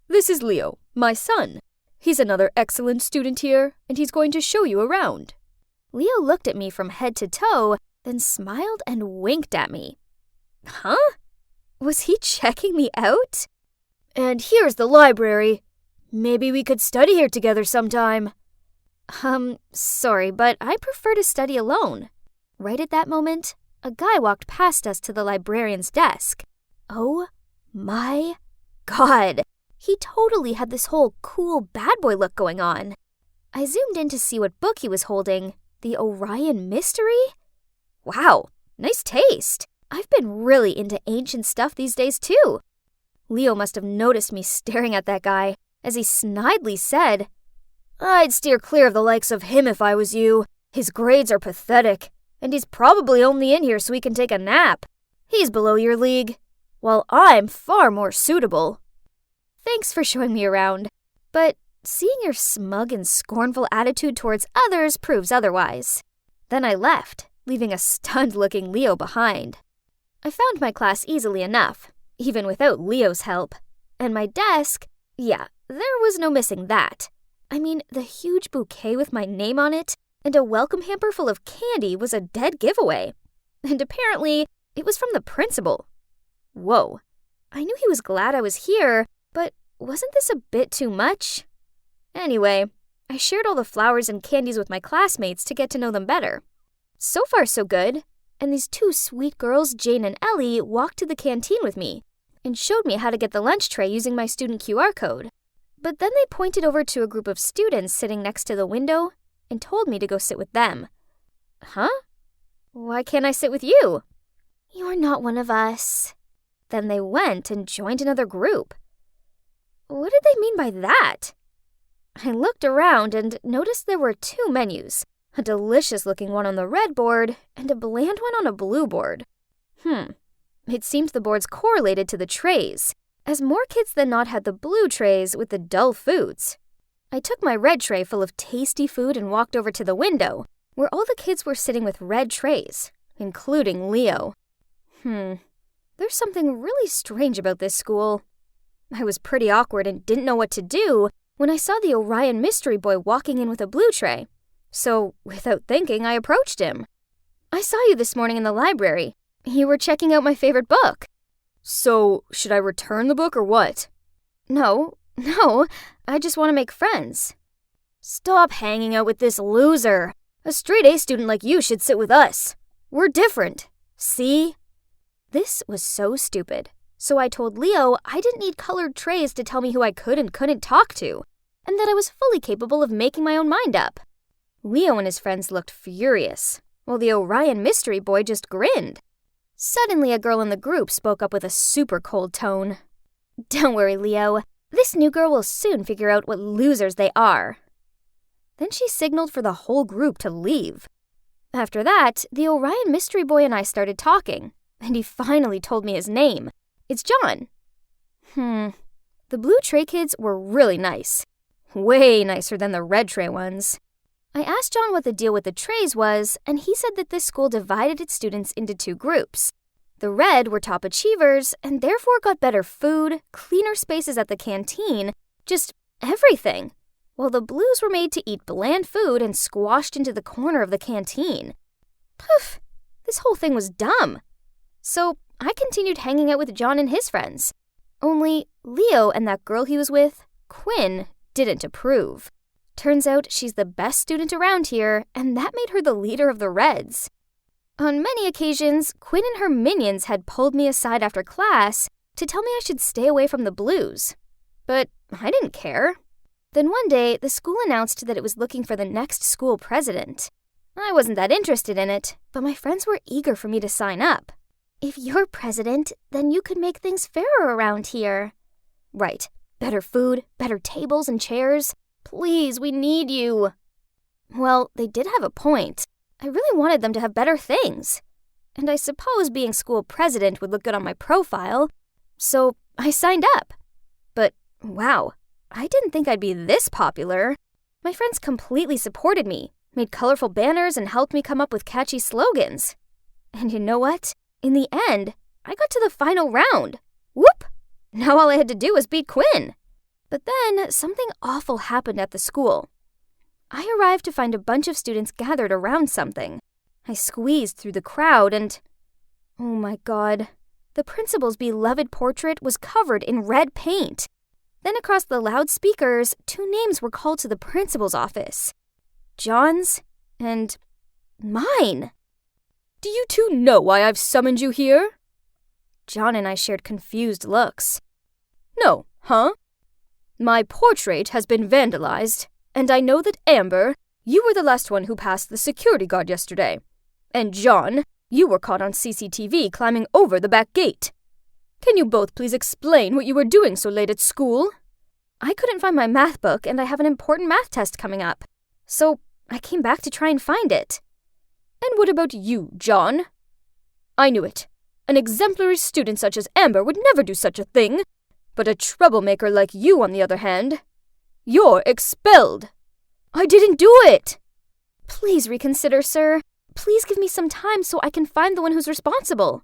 This is Leo, my son. He's another excellent student here, and he's going to show you around. Leo looked at me from head to toe, then smiled and winked at me. Huh? Was he checking me out? And here's the library. Maybe we could study here together sometime. Sorry, but I prefer to study alone. Right at that moment, a guy walked past us to the librarian's desk. Oh my God! He totally had this whole cool bad boy look going on. I zoomed in to see what book he was holding. The Orion Mystery? Wow, nice taste. I've been really into ancient stuff these days too. Leo must have noticed me staring at that guy, as he snidely said, I'd steer clear of the likes of him if I was you. His grades are pathetic, and he's probably only in here so he can take a nap. He's below your league, while I'm far more suitable. Thanks for showing me around, but seeing your smug and scornful attitude towards others proves otherwise. Then I left, leaving a stunned-looking Leo behind. I found my class easily enough, even without Leo's help. And my desk, yeah, there was no missing that. I mean, the huge bouquet with my name on it and a welcome hamper full of candy was a dead giveaway. And apparently, it was from the principal. Whoa, I knew he was glad I was here, but wasn't this a bit too much? Anyway, I shared all the flowers and candies with my classmates to get to know them better. So far, so good. And these two sweet girls, Jane and Ellie, walked to the canteen with me and showed me how to get the lunch tray using my student QR code. But then they pointed over to a group of students sitting next to the window and told me to go sit with them. Huh? Why can't I sit with you? You're not one of us. Then they went and joined another group. What did they mean by that? I looked around and noticed there were two menus, a delicious-looking one on the red board and a bland one on a blue board. It seemed the boards correlated to the trays, as more kids than not had the blue trays with the dull foods. I took my red tray full of tasty food and walked over to the window, where all the kids were sitting with red trays, including Leo. There's something really strange about this school. I was pretty awkward and didn't know what to do when I saw the Orion Mystery Boy walking in with a blue tray. So, without thinking, I approached him. I saw you this morning in the library. You were checking out my favorite book. So, should I return the book or what? No, I just want to make friends. Stop hanging out with this loser. A straight-A student like you should sit with us. We're different. See? This was so stupid. So I told Leo I didn't need colored trays to tell me who I could and couldn't talk to, and that I was fully capable of making my own mind up. Leo and his friends looked furious, while the Orion Mystery Boy just grinned. Suddenly, a girl in the group spoke up with a super cold tone. Don't worry, Leo. This new girl will soon figure out what losers they are. Then she signaled for the whole group to leave. After that, the Orion Mystery Boy and I started talking, and he finally told me his name. It's John. The blue tray kids were really nice. Way nicer than the red tray ones. I asked John what the deal with the trays was, and he said that this school divided its students into two groups. The red were top achievers and therefore got better food, cleaner spaces at the canteen, just everything, while the blues were made to eat bland food and squashed into the corner of the canteen. Poof! This whole thing was dumb. So I continued hanging out with John and his friends. Only Leo and that girl he was with, Quinn, didn't approve. Turns out she's the best student around here, and that made her the leader of the Reds. On many occasions, Quinn and her minions had pulled me aside after class to tell me I should stay away from the blues. But I didn't care. Then one day, the school announced that it was looking for the next school president. I wasn't that interested in it, but my friends were eager for me to sign up. If you're president, then you could make things fairer around here. Right. Better food, better tables and chairs. Please, we need you. Well, they did have a point. I really wanted them to have better things. And I suppose being school president would look good on my profile. So I signed up. But wow, I didn't think I'd be this popular. My friends completely supported me, made colorful banners, and helped me come up with catchy slogans. And you know what? In the end, I got to the final round. Whoop! Now all I had to do was beat Quinn. But then something awful happened at the school. I arrived to find a bunch of students gathered around something. I squeezed through the crowd and... oh my God. The principal's beloved portrait was covered in red paint. Then across the loudspeakers, 2 names were called to the principal's office. John's and mine. Do you 2 know why I've summoned you here? John and I shared confused looks. No, huh? My portrait has been vandalized, and I know that Amber, you were the last one who passed the security guard yesterday. And John, you were caught on CCTV climbing over the back gate. Can you both please explain what you were doing so late at school? I couldn't find my math book, and I have an important math test coming up. So I came back to try and find it. And what about you, John? I knew it. An exemplary student such as Amber would never do such a thing. But a troublemaker like you, on the other hand, you're expelled. I didn't do it. Please reconsider, sir. Please give me some time so I can find the one who's responsible.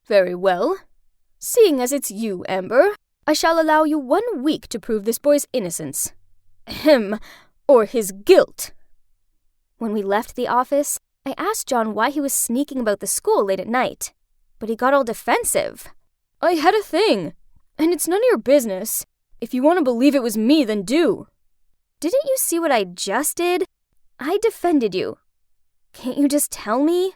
Very well. Seeing as it's you, Amber, I shall allow you 1 week to prove this boy's innocence. Ahem, or his guilt. When we left the office, I asked John why he was sneaking about the school late at night. But he got all defensive. I had a thing. And it's none of your business. If you want to believe it was me, then do. Didn't you see what I just did? I defended you. Can't you just tell me?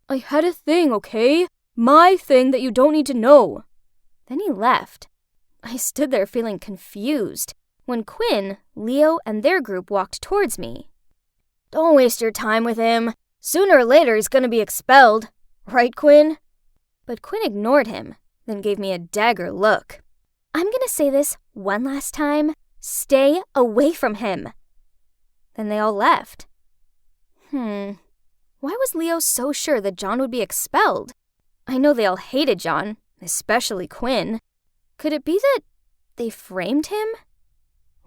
I had a thing, okay? My thing that you don't need to know. Then he left. I stood there feeling confused when Quinn, Leo, and their group walked towards me. Don't waste your time with him. Sooner or later he's gonna be expelled. Right, Quinn? But Quinn ignored him, then gave me a dagger look. I'm gonna say this one last time. Stay away from him. Then they all left. Why was Leo so sure that John would be expelled? I know they all hated John, especially Quinn. Could it be that they framed him?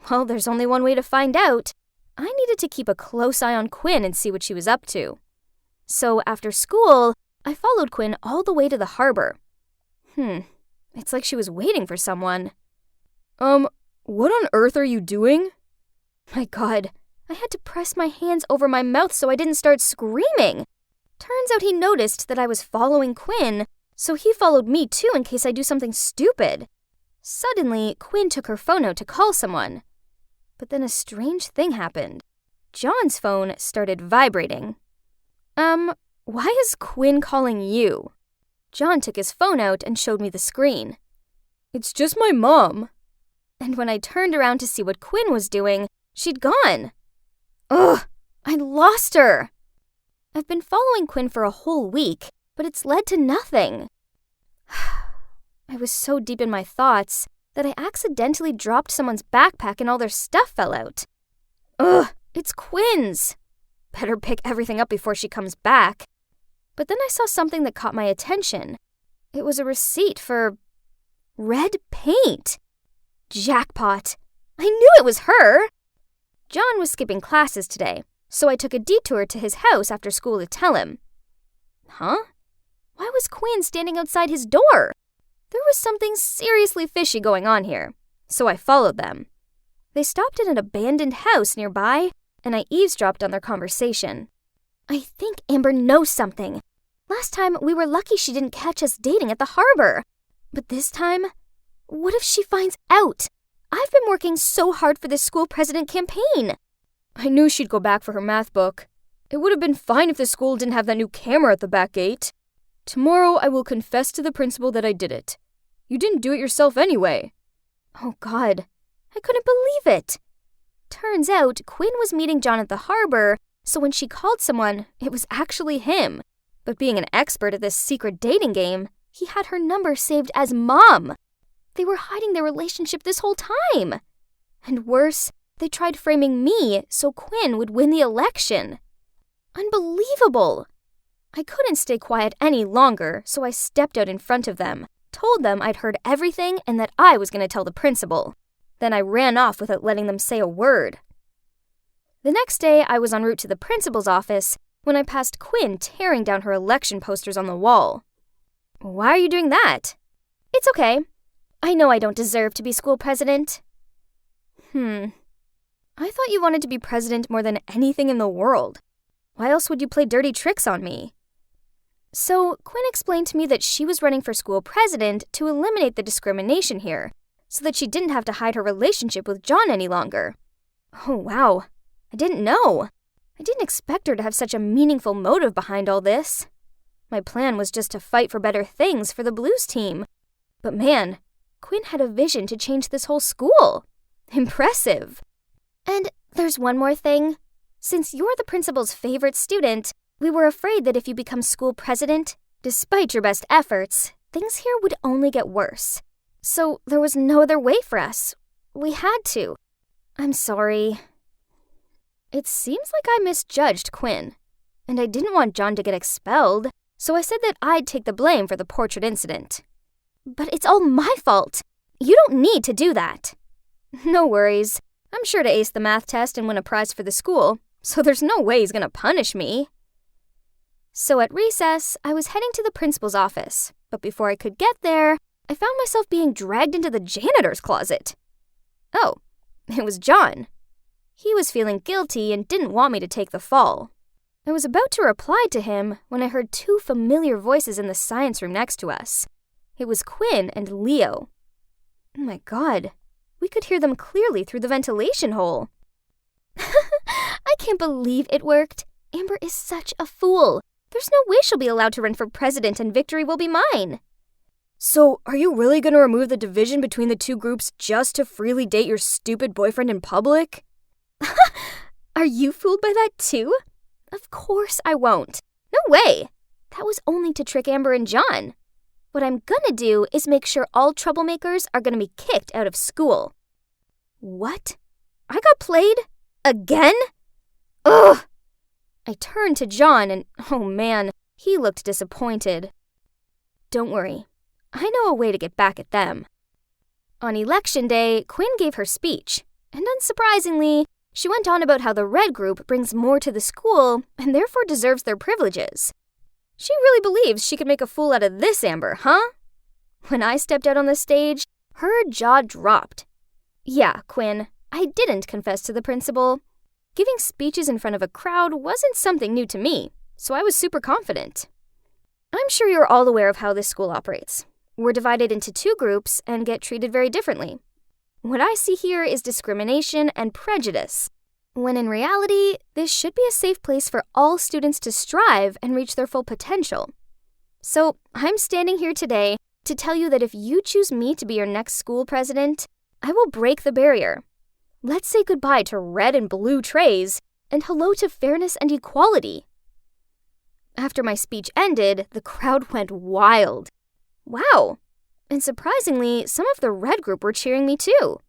Well, there's only one way to find out. I needed to keep a close eye on Quinn and see what she was up to. So after school, I followed Quinn all the way to the harbor. It's like she was waiting for someone. What on earth are you doing? My God, I had to press my hands over my mouth so I didn't start screaming. Turns out he noticed that I was following Quinn, so he followed me too in case I do something stupid. Suddenly, Quinn took her phone out to call someone. But then a strange thing happened. John's phone started vibrating. Why is Quinn calling you? John took his phone out and showed me the screen. It's just my mom. And when I turned around to see what Quinn was doing, she'd gone. Ugh, I lost her. I've been following Quinn for a whole week, but it's led to nothing. I was so deep in my thoughts that I accidentally dropped someone's backpack and all their stuff fell out. Ugh, it's Quinn's. Better pick everything up before she comes back. But then I saw something that caught my attention. It was a receipt for red paint. Jackpot. I knew it was her. John was skipping classes today, so I took a detour to his house after school to tell him. Huh? Why was Quinn Quinn standing outside his door. There was something seriously fishy going on here, so I followed them. They stopped at an abandoned house nearby, and I eavesdropped on their conversation. I think Amber knows something. Last time, we were lucky she didn't catch us dating at the harbor. But this time, what if she finds out? I've been working so hard for this school president campaign. I knew she'd go back for her math book. It would have been fine if the school didn't have that new camera at the back gate. Tomorrow I will confess to the principal that I did it. You didn't do it yourself anyway. Oh God, I couldn't believe it. Turns out Quinn was meeting John at the harbor, so when she called someone, it was actually him. But being an expert at this secret dating game, he had her number saved as Mom. They were hiding their relationship this whole time. And worse, they tried framing me so Quinn would win the election. Unbelievable! I couldn't stay quiet any longer, so I stepped out in front of them, told them I'd heard everything and that I was going to tell the principal. Then I ran off without letting them say a word. The next day, I was en route to the principal's office when I passed Quinn tearing down her election posters on the wall. Why are you doing that? It's okay. I know I don't deserve to be school president. I thought you wanted to be president more than anything in the world. Why else would you play dirty tricks on me? So, Quinn explained to me that she was running for school president to eliminate the discrimination here, so that she didn't have to hide her relationship with John any longer. Oh, wow. I didn't know. I didn't expect her to have such a meaningful motive behind all this. My plan was just to fight for better things for the Blues team. But man, Quinn had a vision to change this whole school. Impressive. And there's one more thing. Since you're the principal's favorite student, we were afraid that if you become school president, despite your best efforts, things here would only get worse. So there was no other way for us. We had to. I'm sorry. It seems like I misjudged Quinn, and I didn't want John to get expelled, so I said that I'd take the blame for the portrait incident. But it's all my fault. You don't need to do that. No worries. I'm sure to ace the math test and win a prize for the school, so there's no way he's gonna punish me. So at recess, I was heading to the principal's office, but before I could get there, I found myself being dragged into the janitor's closet. Oh, it was John. He was feeling guilty and didn't want me to take the fall. I was about to reply to him when I heard two familiar voices in the science room next to us. It was Quinn and Leo. Oh my God, we could hear them clearly through the ventilation hole. I can't believe it worked. Amber is such a fool. There's no way she'll be allowed to run for president and victory will be mine. So, are you really going to remove the division between the two groups just to freely date your stupid boyfriend in public? Are you fooled by that too? Of course I won't. No way. That was only to trick Amber and John. What I'm gonna do is make sure all troublemakers are gonna be kicked out of school. What? I got played? Again? Ugh! I turned to John and, oh man, he looked disappointed. Don't worry. I know a way to get back at them. On election day, Quinn gave her speech, and unsurprisingly, she went on about how the red group brings more to the school and therefore deserves their privileges. She really believes she could make a fool out of this Amber, huh? When I stepped out on the stage, her jaw dropped. Yeah, Quinn, I didn't confess to the principal. Giving speeches in front of a crowd wasn't something new to me, so I was super confident. I'm sure you're all aware of how this school operates. We're divided into two groups and get treated very differently. What I see here is discrimination and prejudice, when in reality, this should be a safe place for all students to strive and reach their full potential. So, I'm standing here today to tell you that if you choose me to be your next school president, I will break the barrier. Let's say goodbye to red and blue trays and hello to fairness and equality. After my speech ended, the crowd went wild. Wow! And surprisingly, some of the red group were cheering me too.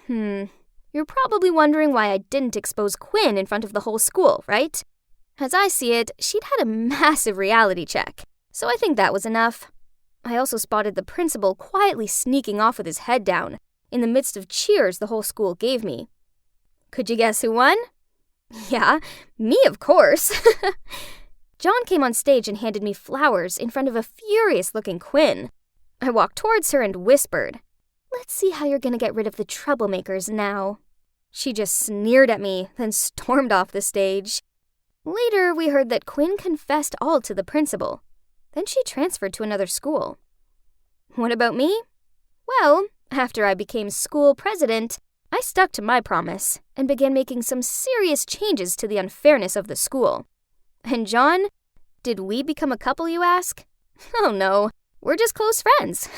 You're probably wondering why I didn't expose Quinn in front of the whole school, right? As I see it, she'd had a massive reality check, so I think that was enough. I also spotted the principal quietly sneaking off with his head down, in the midst of cheers the whole school gave me. Could you guess who won? Yeah, me of course. John came on stage and handed me flowers in front of a furious-looking Quinn. I walked towards her and whispered, "Let's see how you're gonna get rid of the troublemakers now." She just sneered at me, then stormed off the stage. Later, we heard that Quinn confessed all to the principal. Then she transferred to another school. What about me? Well, after I became school president, I stuck to my promise and began making some serious changes to the unfairness of the school. And John, did we become a couple, you ask? Oh no, we're just close friends.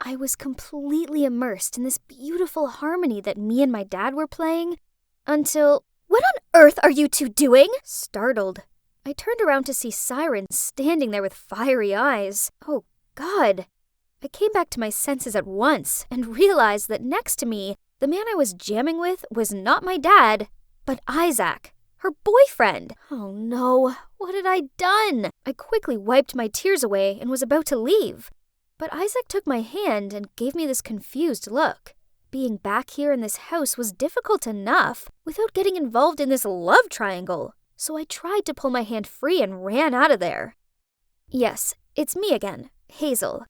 I was completely immersed in this beautiful harmony that me and my dad were playing until... "What on earth are you two doing?" Startled, I turned around to see Siren standing there with fiery eyes. Oh God. I came back to my senses at once and realized that next to me, the man I was jamming with was not my dad, but Isaac, her boyfriend. Oh no, what had I done? I quickly wiped my tears away and was about to leave. But Isaac took my hand and gave me this confused look. Being back here in this house was difficult enough without getting involved in this love triangle, so I tried to pull my hand free and ran out of there. Yes, it's me again, Hazel.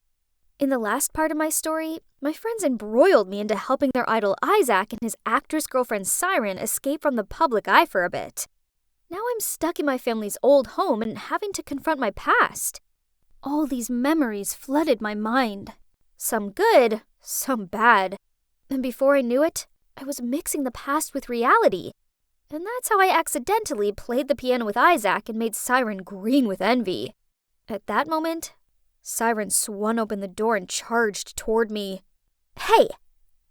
In the last part of my story, my friends embroiled me into helping their idol Isaac and his actress girlfriend Siren escape from the public eye for a bit. Now I'm stuck in my family's old home and having to confront my past. All these memories flooded my mind. Some good, some bad. And before I knew it, I was mixing the past with reality. And that's how I accidentally played the piano with Isaac and made Siren green with envy. At that moment, Siren swung open the door and charged toward me. "Hey,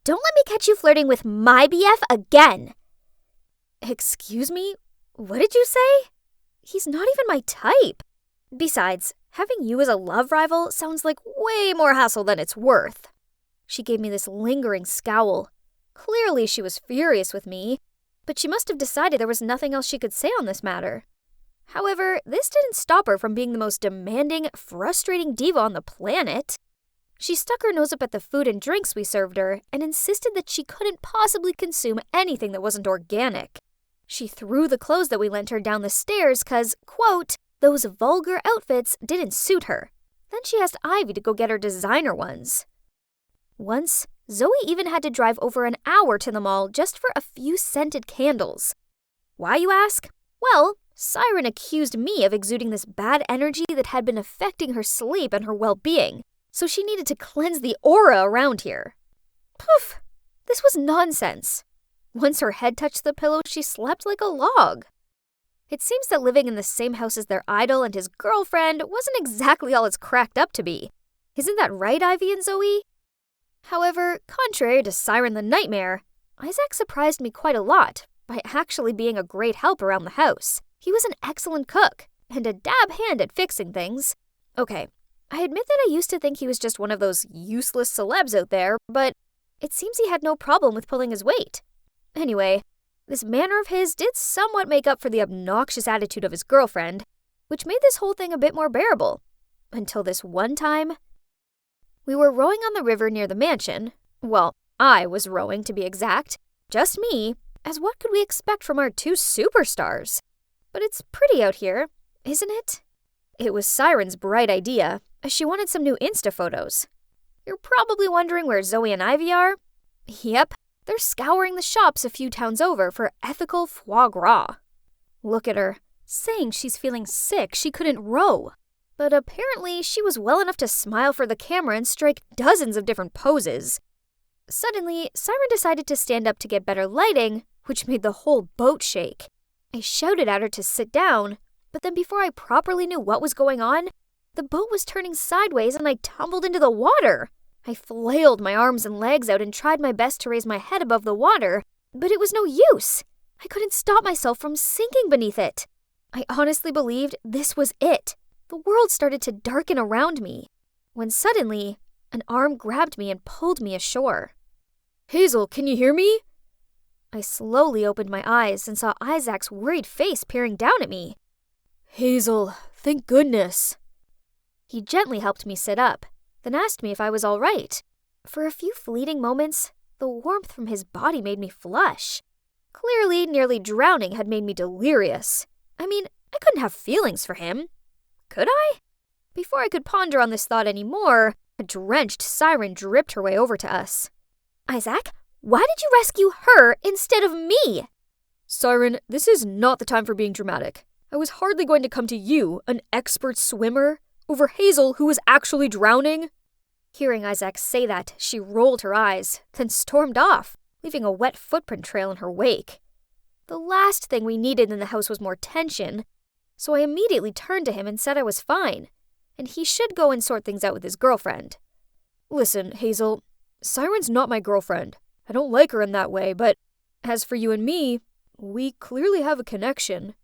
don't let me catch you flirting with my BF again!" Excuse me? What did you say? He's not even my type. Besides, having you as a love rival sounds like way more hassle than it's worth. She gave me this lingering scowl. Clearly she was furious with me, but she must have decided there was nothing else she could say on this matter. However, this didn't stop her from being the most demanding, frustrating diva on the planet. She stuck her nose up at the food and drinks we served her and insisted that she couldn't possibly consume anything that wasn't organic. She threw the clothes that we lent her down the stairs because, quote, those vulgar outfits didn't suit her. Then she asked Ivy to go get her designer ones. Once, Zoe even had to drive over an hour to the mall just for a few scented candles. Why, you ask? Well, Siren accused me of exuding this bad energy that had been affecting her sleep and her well-being, so she needed to cleanse the aura around here. Poof! This was nonsense. Once her head touched the pillow, she slept like a log. It seems that living in the same house as their idol and his girlfriend wasn't exactly all it's cracked up to be. Isn't that right, Ivy and Zoe? However, contrary to Siren the Nightmare, Isaac surprised me quite a lot by actually being a great help around the house. He was an excellent cook and a dab hand at fixing things. Okay, I admit that I used to think he was just one of those useless celebs out there, but it seems he had no problem with pulling his weight. Anyway, this manner of his did somewhat make up for the obnoxious attitude of his girlfriend, which made this whole thing a bit more bearable. Until this one time, we were rowing on the river near the mansion. Well, I was rowing to be exact. Just me, as what could we expect from our two superstars? But it's pretty out here, isn't it? It was Siren's bright idea, as she wanted some new Insta photos. You're probably wondering where Zoe and Ivy are? Yep, they're scouring the shops a few towns over for ethical foie gras. Look at her, saying she's feeling sick she couldn't row. But apparently she was well enough to smile for the camera and strike dozens of different poses. Suddenly, Siren decided to stand up to get better lighting, which made the whole boat shake. I shouted at her to sit down, but then before I properly knew what was going on, the boat was turning sideways and I tumbled into the water. I flailed my arms and legs out and tried my best to raise my head above the water, but it was no use. I couldn't stop myself from sinking beneath it. I honestly believed this was it. The world started to darken around me, when suddenly, an arm grabbed me and pulled me ashore. Hazel, can you hear me? I slowly opened my eyes and saw Isaac's worried face peering down at me. Hazel, thank goodness. He gently helped me sit up, then asked me if I was all right. For a few fleeting moments, the warmth from his body made me flush. Clearly, nearly drowning had made me delirious. I mean, I couldn't have feelings for him. Could I? Before I could ponder on this thought anymore, a drenched siren dripped her way over to us. Isaac, why did you rescue her instead of me? Siren, this is not the time for being dramatic. I was hardly going to come to you, an expert swimmer, over Hazel who was actually drowning. Hearing Isaac say that, she rolled her eyes, then stormed off, leaving a wet footprint trail in her wake. The last thing we needed in the house was more tension, so I immediately turned to him and said I was fine, and he should go and sort things out with his girlfriend. Listen, Hazel, Siren's not my girlfriend. I don't like her in that way, but as for you and me, we clearly have a connection.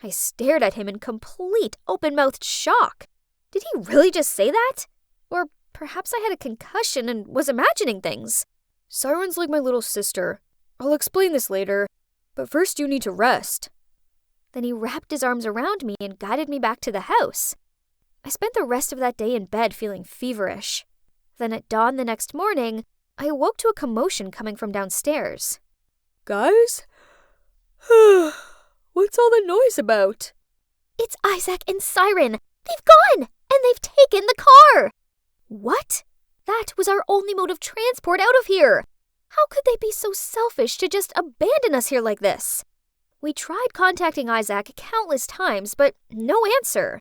I stared at him in complete open-mouthed shock. Did he really just say that? Or perhaps I had a concussion and was imagining things. Siren's like my little sister. I'll explain this later, but first you need to rest. Then he wrapped his arms around me and guided me back to the house. I spent the rest of that day in bed feeling feverish. Then at dawn the next morning, I awoke to a commotion coming from downstairs. Guys? What's all the noise about? It's Isaac and Siren. They've gone, and they've taken the car. What? That was our only mode of transport out of here. How could they be so selfish to just abandon us here like this? We tried contacting Isaac countless times, but no answer.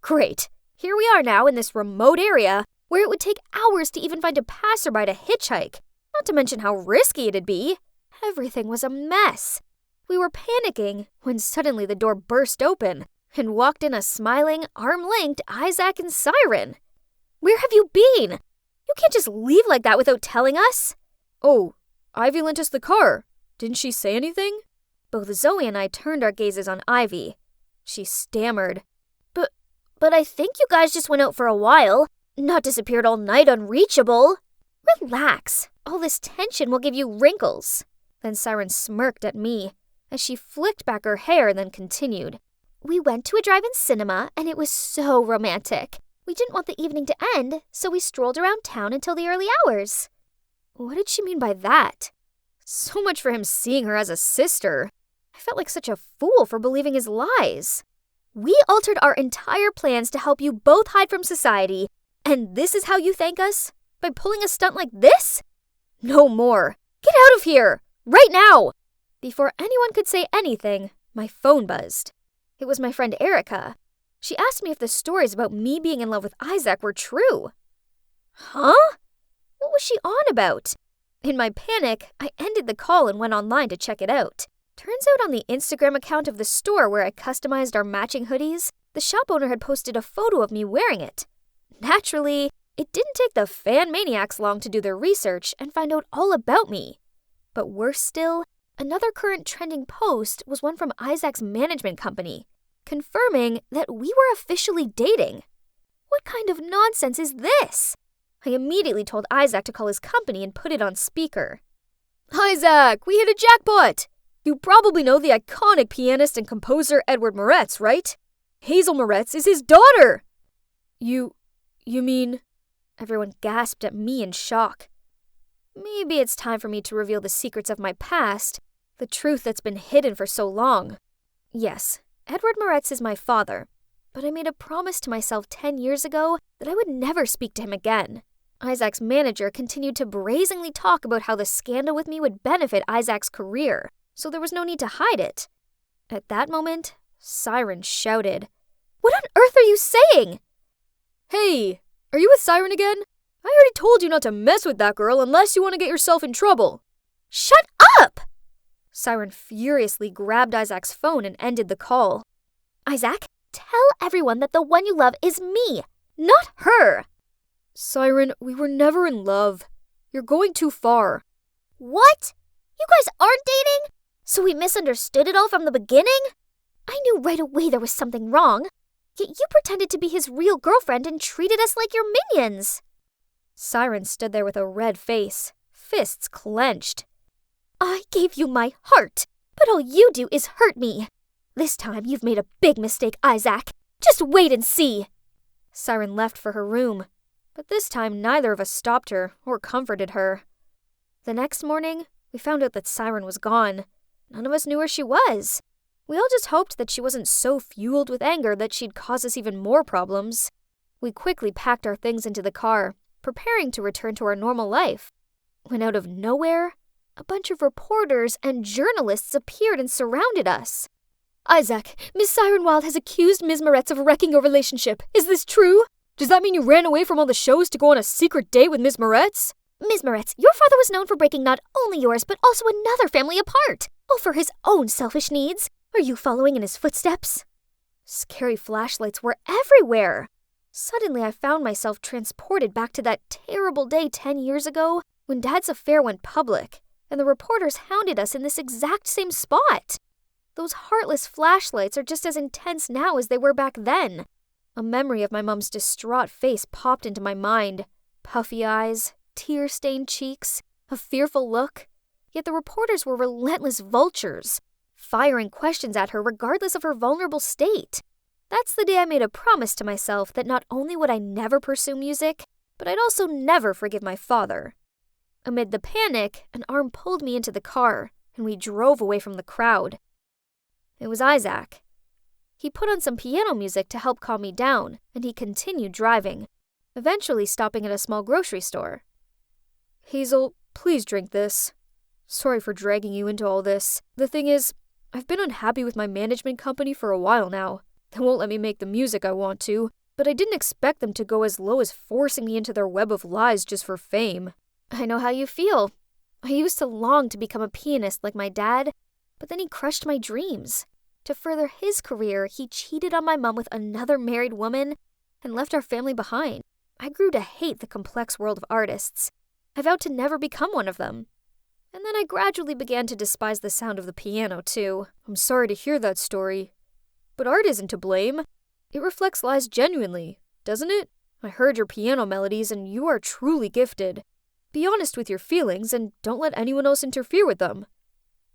Great. Here we are now in this remote area where it would take hours to even find a passerby to hitchhike, not to mention how risky it'd be. Everything was a mess. We were panicking when suddenly the door burst open and walked in a smiling, arm-linked Isaac and Siren. Where have you been? You can't just leave like that without telling us. Oh, Ivy lent us the car. Didn't she say anything? Both Zoe and I turned our gazes on Ivy. She stammered. But I think you guys just went out for a while, not disappeared all night unreachable. Relax. All this tension will give you wrinkles. Then Siren smirked at me as she flicked back her hair and then continued. We went to a drive-in cinema and it was so romantic. We didn't want the evening to end, so we strolled around town until the early hours. What did she mean by that? So much for him seeing her as a sister. I felt like such a fool for believing his lies. We altered our entire plans to help you both hide from society, and this is how you thank us? By pulling a stunt like this? No more. Get out of here! Right now! Before anyone could say anything, my phone buzzed. It was my friend Erica. She asked me if the stories about me being in love with Isaac were true. Huh? What was she on about? In my panic, I ended the call and went online to check it out. Turns out on the Instagram account of the store where I customized our matching hoodies, the shop owner had posted a photo of me wearing it. Naturally, it didn't take the fan maniacs long to do their research and find out all about me. But worse still, another current trending post was one from Isaac's management company, confirming that we were officially dating. What kind of nonsense is this? I immediately told Isaac to call his company and put it on speaker. Isaac, we hit a jackpot! You probably know the iconic pianist and composer Edward Moretz, right? Hazel Moretz is his daughter! You mean... Everyone gasped at me in shock. Maybe it's time for me to reveal the secrets of my past, the truth that's been hidden for so long. Yes, Edward Moretz is my father, but I made a promise to myself 10 years ago that I would never speak to him again. Isaac's manager continued to brazenly talk about how the scandal with me would benefit Isaac's career, so there was no need to hide it. At that moment, Siren shouted, "What on earth are you saying?" Hey, are you with Siren again? I already told you not to mess with that girl unless you want to get yourself in trouble. Shut up! Siren furiously grabbed Isaac's phone and ended the call. Isaac, tell everyone that the one you love is me, not her. Siren, we were never in love. You're going too far. What? You guys aren't dating? So we misunderstood it all from the beginning? I knew right away there was something wrong. Yet you pretended to be his real girlfriend and treated us like your minions. Siren stood there with a red face, fists clenched. I gave you my heart, but all you do is hurt me. This time you've made a big mistake, Isaac. Just wait and see. Siren left for her room, but this time neither of us stopped her or comforted her. The next morning, we found out that Siren was gone. None of us knew where she was. We all just hoped that she wasn't so fueled with anger that she'd cause us even more problems. We quickly packed our things into the car, preparing to return to our normal life. When out of nowhere, a bunch of reporters and journalists appeared and surrounded us. Isaac, Miss Siren Wilde has accused Ms. Moretz of wrecking your relationship. Is this true? Does that mean you ran away from all the shows to go on a secret date with Ms. Moretz? Ms. Moretz, your father was known for breaking not only yours but also another family apart, all for his own selfish needs. Are you following in his footsteps? Scary flashlights were everywhere. Suddenly, I found myself transported back to that terrible day 10 years ago when Dad's affair went public, and the reporters hounded us in this exact same spot. Those heartless flashlights are just as intense now as they were back then. A memory of my mom's distraught face popped into my mind. Puffy eyes, tear-stained cheeks, a fearful look. Yet the reporters were relentless vultures, firing questions at her regardless of her vulnerable state. That's the day I made a promise to myself that not only would I never pursue music, but I'd also never forgive my father. Amid the panic, an arm pulled me into the car, and we drove away from the crowd. It was Isaac. He put on some piano music to help calm me down, and he continued driving, eventually stopping at a small grocery store. Hazel, please drink this. Sorry for dragging you into all this. The thing is, I've been unhappy with my management company for a while now. They won't let me make the music I want to, but I didn't expect them to go as low as forcing me into their web of lies just for fame. I know how you feel. I used to long to become a pianist like my dad, but then he crushed my dreams. To further his career, he cheated on my mom with another married woman and left our family behind. I grew to hate the complex world of artists. I vowed to never become one of them. And then I gradually began to despise the sound of the piano, too. I'm sorry to hear that story. But art isn't to blame. It reflects lies genuinely, doesn't it? I heard your piano melodies and you are truly gifted. Be honest with your feelings and don't let anyone else interfere with them.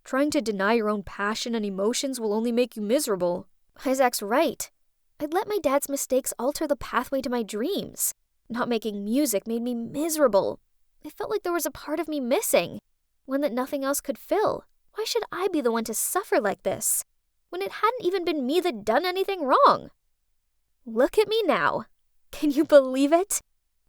Trying to deny your own passion and emotions will only make you miserable. Isaac's right. I'd let my dad's mistakes alter the pathway to my dreams. Not making music made me miserable. It felt like there was a part of me missing, one that nothing else could fill. Why should I be the one to suffer like this, when it hadn't even been me that done anything wrong? Look at me now. Can you believe it?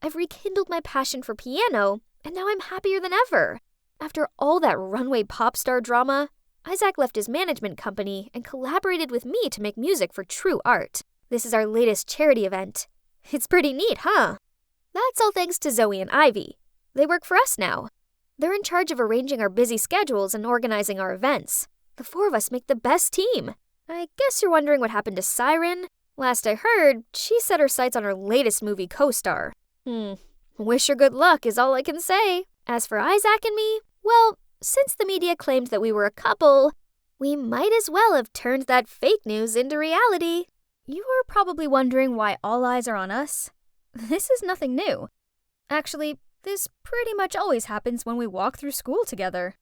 I've rekindled my passion for piano, and now I'm happier than ever. After all that runway pop star drama, Isaac left his management company and collaborated with me to make music for True Art. This is our latest charity event. It's pretty neat, huh? That's all thanks to Zoe and Ivy. They work for us now. They're in charge of arranging our busy schedules and organizing our events. The four of us make the best team. I guess you're wondering what happened to Siren? Last I heard, she set her sights on her latest movie co-star. Wish her good luck is all I can say. As for Isaac and me, well, since the media claimed that we were a couple, we might as well have turned that fake news into reality. You are probably wondering why all eyes are on us. This is nothing new. Actually, this pretty much always happens when we walk through school together.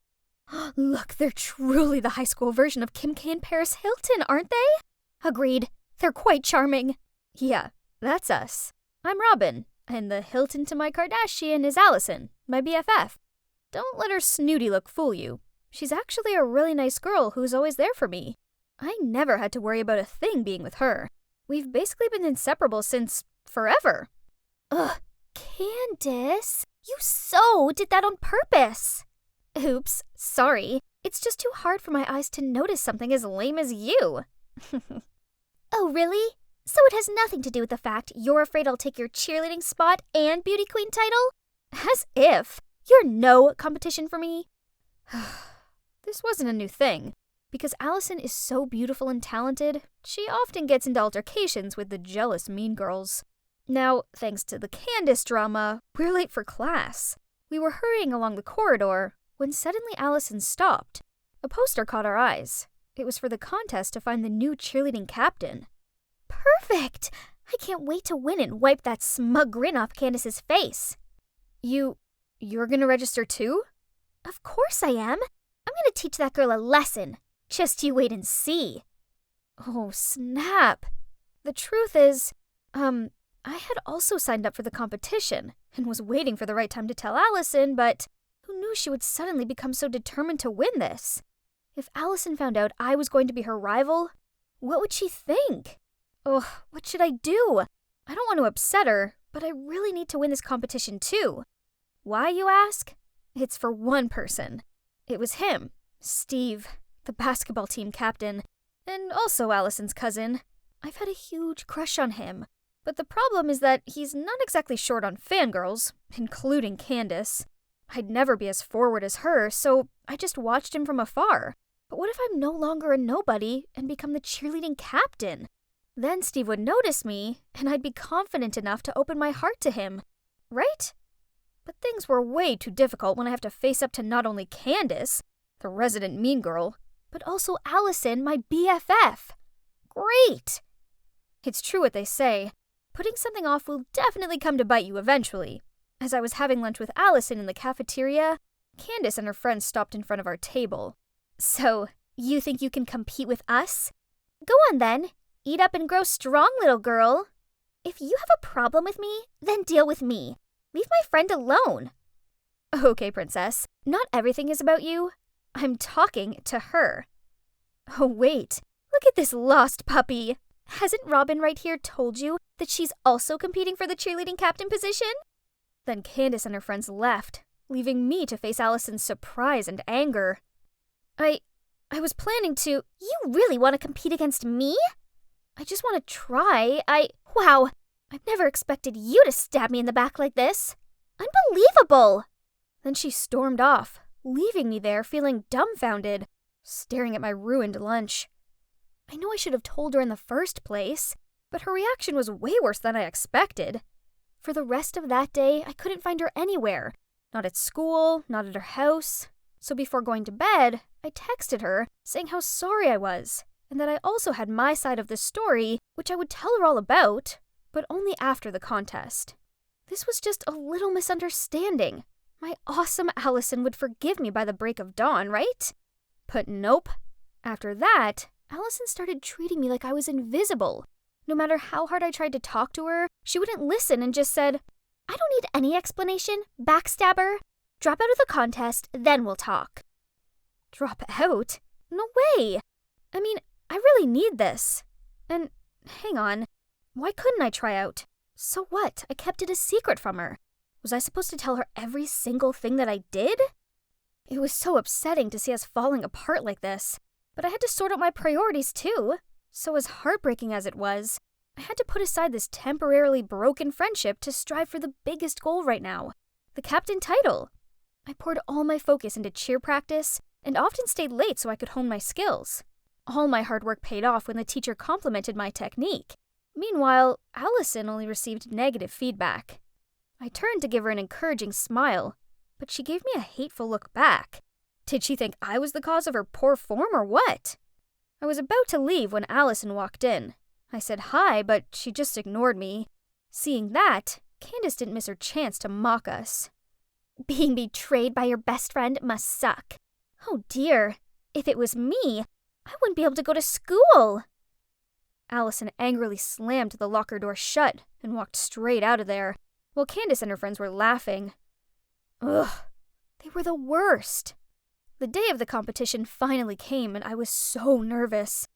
Look, they're truly the high school version of Kim K and Paris Hilton, aren't they? Agreed. They're quite charming. Yeah, that's us. I'm Robin, and the Hilton to my Kardashian is Allison, my BFF. Don't let her snooty look fool you. She's actually a really nice girl who's always there for me. I never had to worry about a thing being with her. We've basically been inseparable since forever. Ugh, Candace, you so did that on purpose. Oops, sorry. It's just too hard for my eyes to notice something as lame as you. Oh, really? So it has nothing to do with the fact you're afraid I'll take your cheerleading spot and beauty queen title? As if. You're no competition for me. This wasn't a new thing. Because Allison is so beautiful and talented, she often gets into altercations with the jealous mean girls. Now, thanks to the Candace drama, we're late for class. We were hurrying along the corridor when suddenly Allison stopped. A poster caught our eyes. It was for the contest to find the new cheerleading captain. Perfect! I can't wait to win and wipe that smug grin off Candace's face. You're gonna register too? Of course I am. I'm gonna teach that girl a lesson. Just you wait and see. Oh, snap. The truth is, I had also signed up for the competition and was waiting for the right time to tell Allison, but who knew she would suddenly become so determined to win this? If Allison found out I was going to be her rival, what would she think? Ugh, what should I do? I don't want to upset her, but I really need to win this competition too. Why, you ask? It's for one person. It was him, Steve, the basketball team captain, and also Allison's cousin. I've had a huge crush on him, but the problem is that he's not exactly short on fangirls, including Candace. I'd never be as forward as her, so I just watched him from afar. But what if I'm no longer a nobody and become the cheerleading captain? Then Steve would notice me, and I'd be confident enough to open my heart to him, right? But things were way too difficult when I have to face up to not only Candace, the resident mean girl, but also Allison, my BFF. Great! It's true what they say. Putting something off will definitely come to bite you eventually. As I was having lunch with Allison in the cafeteria, Candace and her friends stopped in front of our table. So, you think you can compete with us? Go on then. Eat up and grow strong, little girl. If you have a problem with me, then deal with me. Leave my friend alone. Okay, princess. Not everything is about you. I'm talking to her. Oh, wait. Look at this lost puppy. Hasn't Robin right here told you that she's also competing for the cheerleading captain position? Then Candace and her friends left, leaving me to face Allison's surprise and anger. I was planning to... You really want to compete against me? I just want to try. Wow, I've never expected you to stab me in the back like this. Unbelievable! Then she stormed off, leaving me there feeling dumbfounded, staring at my ruined lunch. I know I should have told her in the first place, but her reaction was way worse than I expected. For the rest of that day, I couldn't find her anywhere. Not at school, not at her house. So before going to bed, I texted her, saying how sorry I was, and that I also had my side of the story, which I would tell her all about, but only after the contest. This was just a little misunderstanding. My awesome Allison would forgive me by the break of dawn, right? But nope. After that, Allison started treating me like I was invisible. No matter how hard I tried to talk to her, she wouldn't listen and just said, I don't need any explanation, backstabber. Drop out of the contest, then we'll talk. Drop out? No way! I mean, I really need this. And, hang on, why couldn't I try out? So what? I kept it a secret from her. Was I supposed to tell her every single thing that I did? It was so upsetting to see us falling apart like this, but I had to sort out my priorities too. So as heartbreaking as it was, I had to put aside this temporarily broken friendship to strive for the biggest goal right now, the captain title. I poured all my focus into cheer practice and often stayed late so I could hone my skills. All my hard work paid off when the teacher complimented my technique. Meanwhile, Allison only received negative feedback. I turned to give her an encouraging smile, but she gave me a hateful look back. Did she think I was the cause of her poor form or what? I was about to leave when Allison walked in. I said hi, but she just ignored me. Seeing that, Candace didn't miss her chance to mock us. Being betrayed by your best friend must suck. Oh dear, if it was me, I wouldn't be able to go to school. Allison angrily slammed the locker door shut and walked straight out of there, while Candace and her friends were laughing. Ugh, they were the worst. The day of the competition finally came and I was so nervous.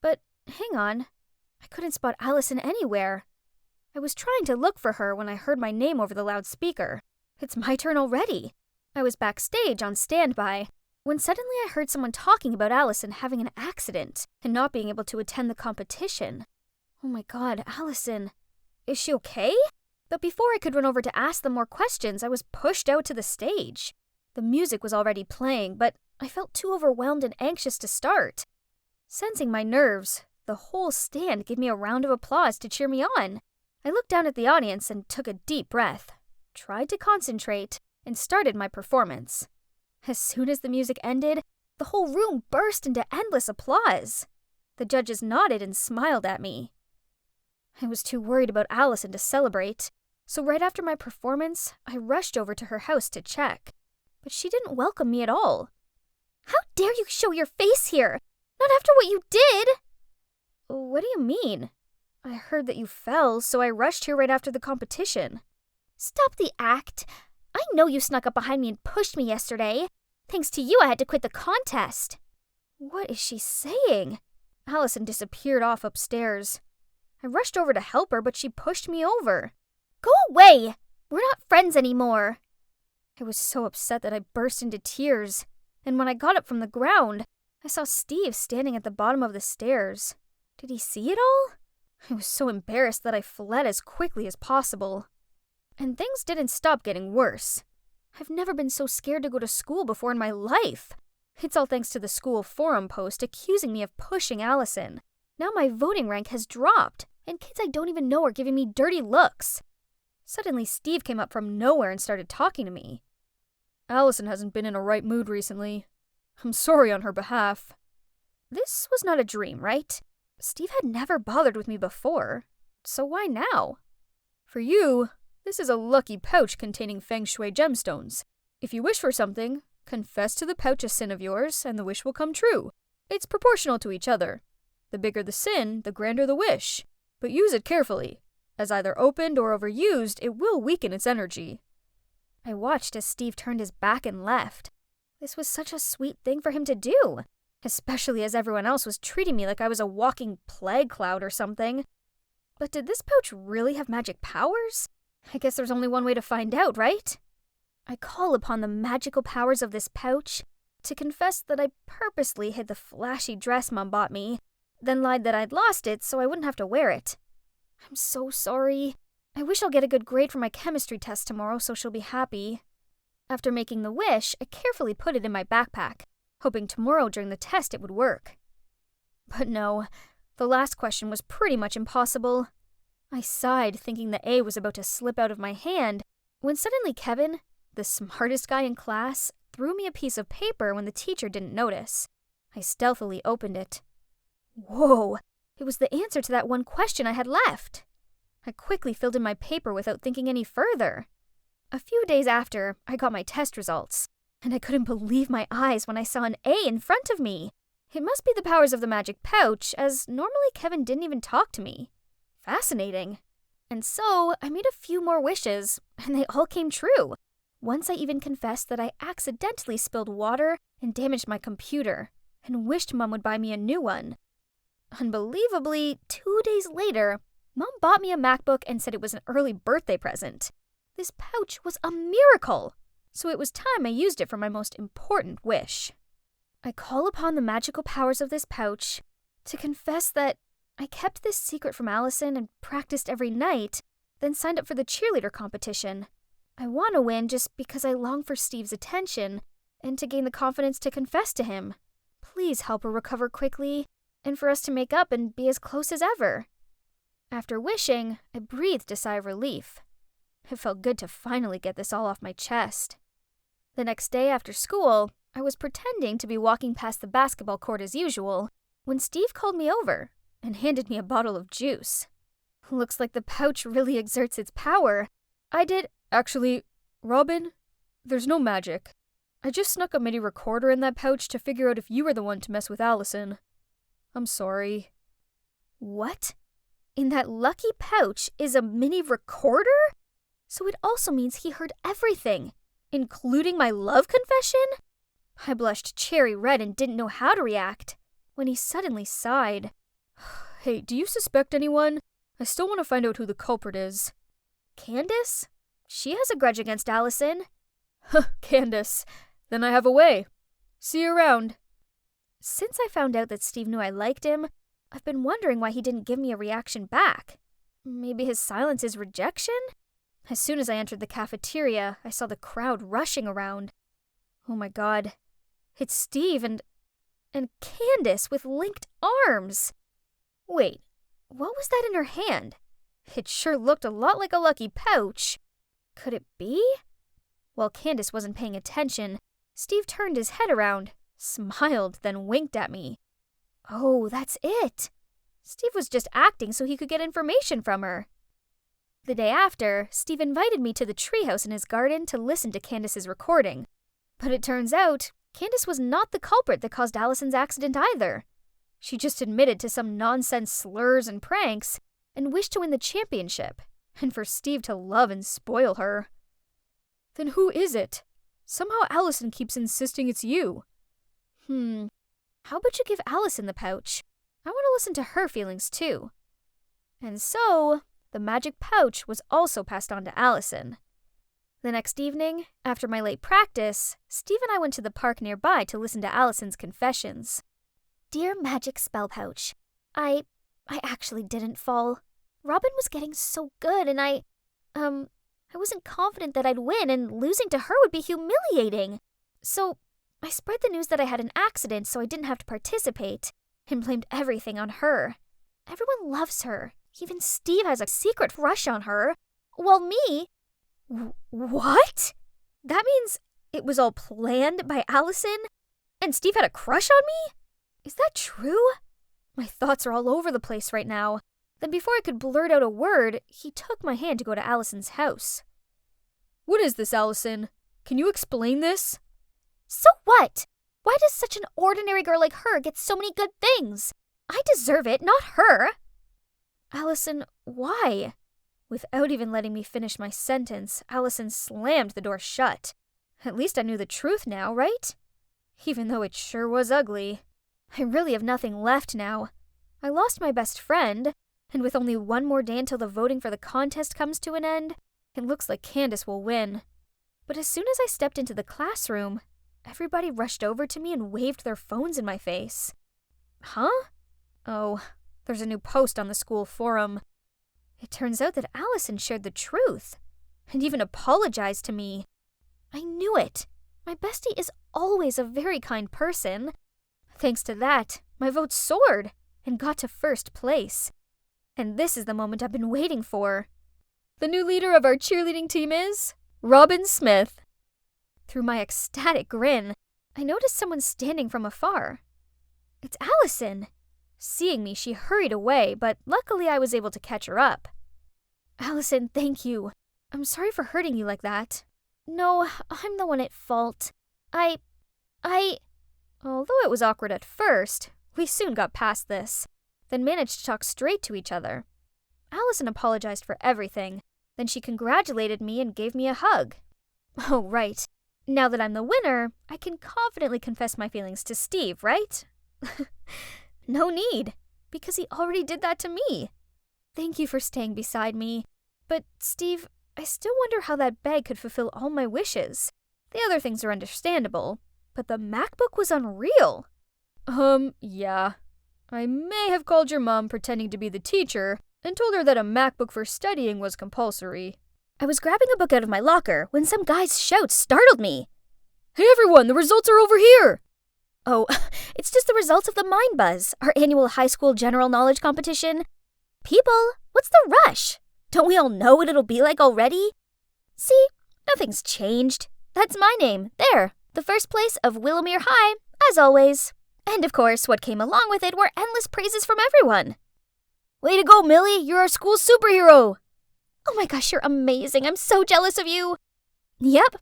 But hang on, I couldn't spot Allison anywhere. I was trying to look for her when I heard my name over the loudspeaker. It's my turn already. I was backstage on standby when suddenly I heard someone talking about Allison having an accident and not being able to attend the competition. Oh my god, Allison. Is she okay? But before I could run over to ask them more questions, I was pushed out to the stage. The music was already playing, but I felt too overwhelmed and anxious to start. Sensing my nerves, the whole stand gave me a round of applause to cheer me on. I looked down at the audience and took a deep breath, tried to concentrate, and started my performance. As soon as the music ended, the whole room burst into endless applause. The judges nodded and smiled at me. I was too worried about Allison to celebrate, so right after my performance, I rushed over to her house to check. But she didn't welcome me at all. How dare you show your face here? Not after what you did! What do you mean? I heard that you fell, so I rushed here right after the competition. Stop the act. I know you snuck up behind me and pushed me yesterday. Thanks to you, I had to quit the contest. What is she saying? Allison disappeared off upstairs. I rushed over to help her, but she pushed me over. Go away! We're not friends anymore. I was so upset that I burst into tears, and when I got up from the ground, I saw Steve standing at the bottom of the stairs. Did he see it all? I was so embarrassed that I fled as quickly as possible. And things didn't stop getting worse. I've never been so scared to go to school before in my life. It's all thanks to the school forum post accusing me of pushing Allison. Now my voting rank has dropped, and kids I don't even know are giving me dirty looks. Suddenly Steve came up from nowhere and started talking to me. Allison hasn't been in a right mood recently. I'm sorry on her behalf. This was not a dream, right? Steve had never bothered with me before, so why now? For you, this is a lucky pouch containing feng shui gemstones. If you wish for something, confess to the pouch a sin of yours, and the wish will come true. It's proportional to each other. The bigger the sin, the grander the wish. But use it carefully, as either opened or overused, it will weaken its energy. I watched as Steve turned his back and left. This was such a sweet thing for him to do, especially as everyone else was treating me like I was a walking plague cloud or something. But did this pouch really have magic powers? I guess there's only one way to find out, right? I call upon the magical powers of this pouch to confess that I purposely hid the flashy dress Mom bought me, then lied that I'd lost it so I wouldn't have to wear it. I'm so sorry. I wish I'll get a good grade for my chemistry test tomorrow so she'll be happy. After making the wish, I carefully put it in my backpack, hoping tomorrow during the test it would work. But no, the last question was pretty much impossible. I sighed, thinking the A was about to slip out of my hand, when suddenly Kevin, the smartest guy in class, threw me a piece of paper when the teacher didn't notice. I stealthily opened it. Whoa! It was the answer to that one question I had left. I quickly filled in my paper without thinking any further. A few days after, I got my test results, and I couldn't believe my eyes when I saw an A in front of me. It must be the powers of the magic pouch, as normally Kevin didn't even talk to me. Fascinating. And so, I made a few more wishes, and they all came true. Once I even confessed that I accidentally spilled water and damaged my computer, and wished Mom would buy me a new one. Unbelievably, 2 days later, Mom bought me a MacBook and said it was an early birthday present. This pouch was a miracle, so it was time I used it for my most important wish. I call upon the magical powers of this pouch to confess that I kept this secret from Allison and practiced every night, then signed up for the cheerleader competition. I want to win just because I long for Steve's attention and to gain the confidence to confess to him. Please help her recover quickly, and for us to make up and be as close as ever. After wishing, I breathed a sigh of relief. It felt good to finally get this all off my chest. The next day after school, I was pretending to be walking past the basketball court as usual when Steve called me over and handed me a bottle of juice. Looks like the pouch really exerts its power. Actually, Robin, there's no magic. I just snuck a MIDI recorder in that pouch to figure out if you were the one to mess with Allison. I'm sorry. What? In that lucky pouch is a mini recorder? So it also means he heard everything, including my love confession? I blushed cherry red and didn't know how to react, when he suddenly sighed. Hey, do you suspect anyone? I still want to find out who the culprit is. Candace? She has a grudge against Allison. Candace. Then I have a way. See you around. Since I found out that Steve knew I liked him, I've been wondering why he didn't give me a reaction back. Maybe his silence is rejection? As soon as I entered the cafeteria, I saw the crowd rushing around. Oh my god. It's Steve and Candace with linked arms. Wait, what was that in her hand? It sure looked a lot like a lucky pouch. Could it be? While Candace wasn't paying attention, Steve turned his head around, smiled, then winked at me. Oh, that's it. Steve was just acting so he could get information from her. The day after, Steve invited me to the treehouse in his garden to listen to Candace's recording. But it turns out, Candace was not the culprit that caused Allison's accident either. She just admitted to some nonsense slurs and pranks and wished to win the championship, and for Steve to love and spoil her. Then who is it? Somehow Allison keeps insisting it's you. how about you give Allison the pouch? I want to listen to her feelings too. And so, the magic pouch was also passed on to Allison. The next evening, after my late practice, Steve and I went to the park nearby to listen to Allison's confessions. Dear magic spell pouch, I actually didn't fall. Robin was getting so good and I wasn't confident that I'd win and losing to her would be humiliating. So, I spread the news that I had an accident so I didn't have to participate and blamed everything on her. Everyone loves her. Even Steve has a secret crush on her. While me... What? That means it was all planned by Allison? And Steve had a crush on me? Is that true? My thoughts are all over the place right now. Then before I could blurt out a word, he took my hand to go to Allison's house. What is this, Allison? Can you explain this? So what? Why does such an ordinary girl like her get so many good things? I deserve it, not her. Allison, why? Without even letting me finish my sentence, Allison slammed the door shut. At least I knew the truth now, right? Even though it sure was ugly. I really have nothing left now. I lost my best friend, and with only one more day until the voting for the contest comes to an end, it looks like Candace will win. But as soon as I stepped into the classroom, everybody rushed over to me and waved their phones in my face. Huh? Oh, there's a new post on the school forum. It turns out that Allison shared the truth, and even apologized to me. I knew it. My bestie is always a very kind person. Thanks to that, my vote soared and got to first place. And this is the moment I've been waiting for. The new leader of our cheerleading team is Robin Smith. Through my ecstatic grin, I noticed someone standing from afar. It's Allison. Seeing me, she hurried away, but luckily I was able to catch her up. Allison, thank you. I'm sorry for hurting you like that. No, I'm the one at fault. Although it was awkward at first, we soon got past this, then managed to talk straight to each other. Allison apologized for everything, then she congratulated me and gave me a hug. Oh, right. Now that I'm the winner, I can confidently confess my feelings to Steve, right? No need, because he already did that to me. Thank you for staying beside me. But, Steve, I still wonder how that bag could fulfill all my wishes. The other things are understandable, but the MacBook was unreal. Yeah. I may have called your mom pretending to be the teacher and told her that a MacBook for studying was compulsory. I was grabbing a book out of my locker when some guy's shout startled me. Hey everyone, the results are over here! Oh, it's just the results of the Mind Buzz, our annual high school general knowledge competition. People, what's the rush? Don't we all know what it'll be like already? See, nothing's changed. That's my name, there, the first place of Willowmere High, as always. And of course, what came along with it were endless praises from everyone. Way to go, Millie! You're our school's superhero! Oh my gosh, you're amazing. I'm so jealous of you. Yep.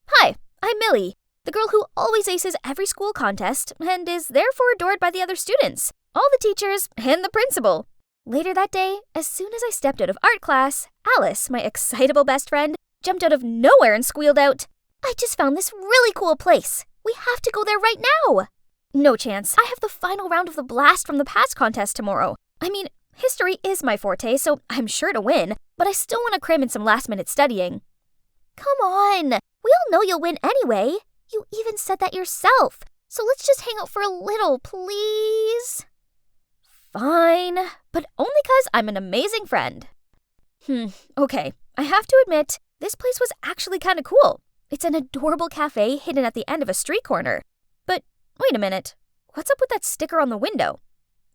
Hi, I'm Millie, the girl who always aces every school contest and is therefore adored by the other students, all the teachers, and the principal. Later that day, as soon as I stepped out of art class, Alice, my excitable best friend, jumped out of nowhere and squealed out, I just found this really cool place. We have to go there right now. No chance. I have the final round of the blast from the past contest tomorrow. I mean, history is my forte, so I'm sure to win, but I still want to cram in some last-minute studying. Come on. We all know you'll win anyway. You even said that yourself. So let's just hang out for a little, please. Fine, but only 'cause I'm an amazing friend. Okay. I have to admit, this place was actually kind of cool. It's an adorable cafe hidden at the end of a street corner. But wait a minute. What's up with that sticker on the window?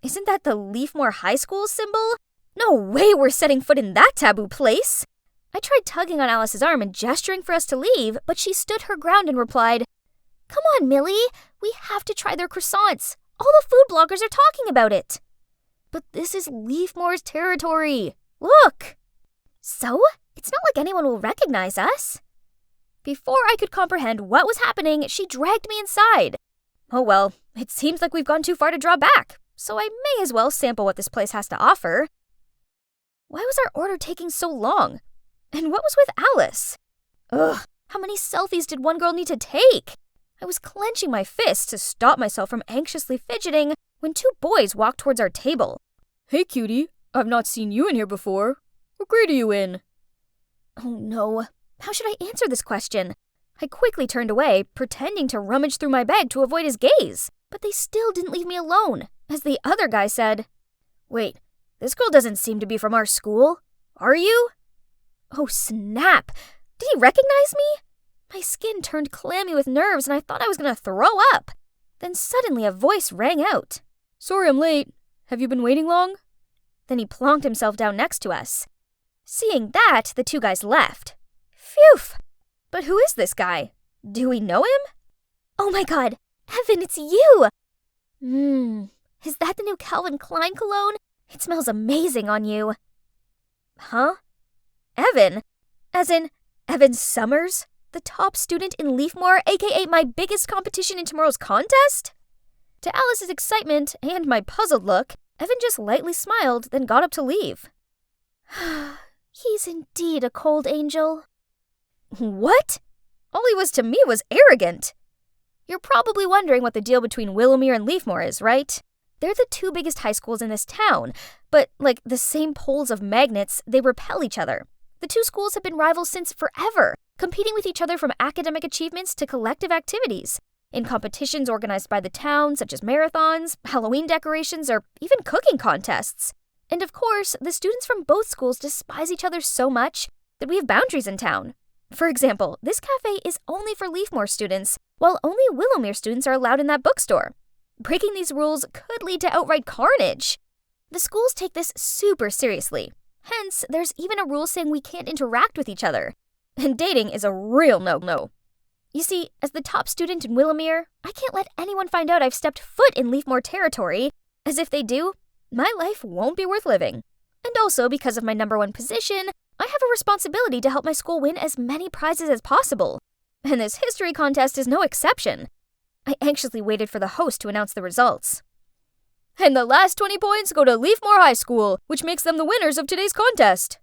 Isn't that the Leafmore High School symbol? No way we're setting foot in that taboo place. I tried tugging on Alice's arm and gesturing for us to leave, but she stood her ground and replied, Come on, Millie. We have to try their croissants. All the food bloggers are talking about it. But this is Leafmore's territory. Look. So? It's not like anyone will recognize us. Before I could comprehend what was happening, she dragged me inside. Oh well, it seems like we've gone too far to draw back, so I may as well sample what this place has to offer. Why was our order taking so long? And what was with Alice? Ugh, how many selfies did one girl need to take? I was clenching my fists to stop myself from anxiously fidgeting when two boys walked towards our table. Hey, cutie. I've not seen you in here before. What grade are you in? Oh no. How should I answer this question? I quickly turned away, pretending to rummage through my bag to avoid his gaze. But they still didn't leave me alone, as the other guy said, "Wait, this girl doesn't seem to be from our school. Are you?" Oh snap! Did he recognize me? My skin turned clammy with nerves and I thought I was going to throw up. Then suddenly a voice rang out. Sorry I'm late. Have you been waiting long? Then he plonked himself down next to us. Seeing that, the two guys left. Phew! But who is this guy? Do we know him? Oh my god, Evan, it's you! Is that the new Calvin Klein cologne? It smells amazing on you. Huh? Evan? As in, Evan Summers? The top student in Leafmore, aka my biggest competition in tomorrow's contest? To Alice's excitement and my puzzled look, Evan just lightly smiled, then got up to leave. He's indeed a cold angel. What? All he was to me was arrogant. You're probably wondering what the deal between Willowmere and Leafmore is, right? They're the two biggest high schools in this town, but like the same poles of magnets, they repel each other. The two schools have been rivals since forever, competing with each other from academic achievements to collective activities. In competitions organized by the town, such as marathons, Halloween decorations, or even cooking contests. And of course, the students from both schools despise each other so much that we have boundaries in town. For example, this cafe is only for Leafmore students, while only Willowmere students are allowed in that bookstore. Breaking these rules could lead to outright carnage. The schools take this super seriously. Hence, there's even a rule saying we can't interact with each other. And dating is a real no-no. You see, as the top student in Willowmere, I can't let anyone find out I've stepped foot in Leafmore territory, as if they do, my life won't be worth living. And also, because of my #1 position, I have a responsibility to help my school win as many prizes as possible. And this history contest is no exception. I anxiously waited for the host to announce the results. And the last 20 points go to Leafmore High School, which makes them the winners of today's contest.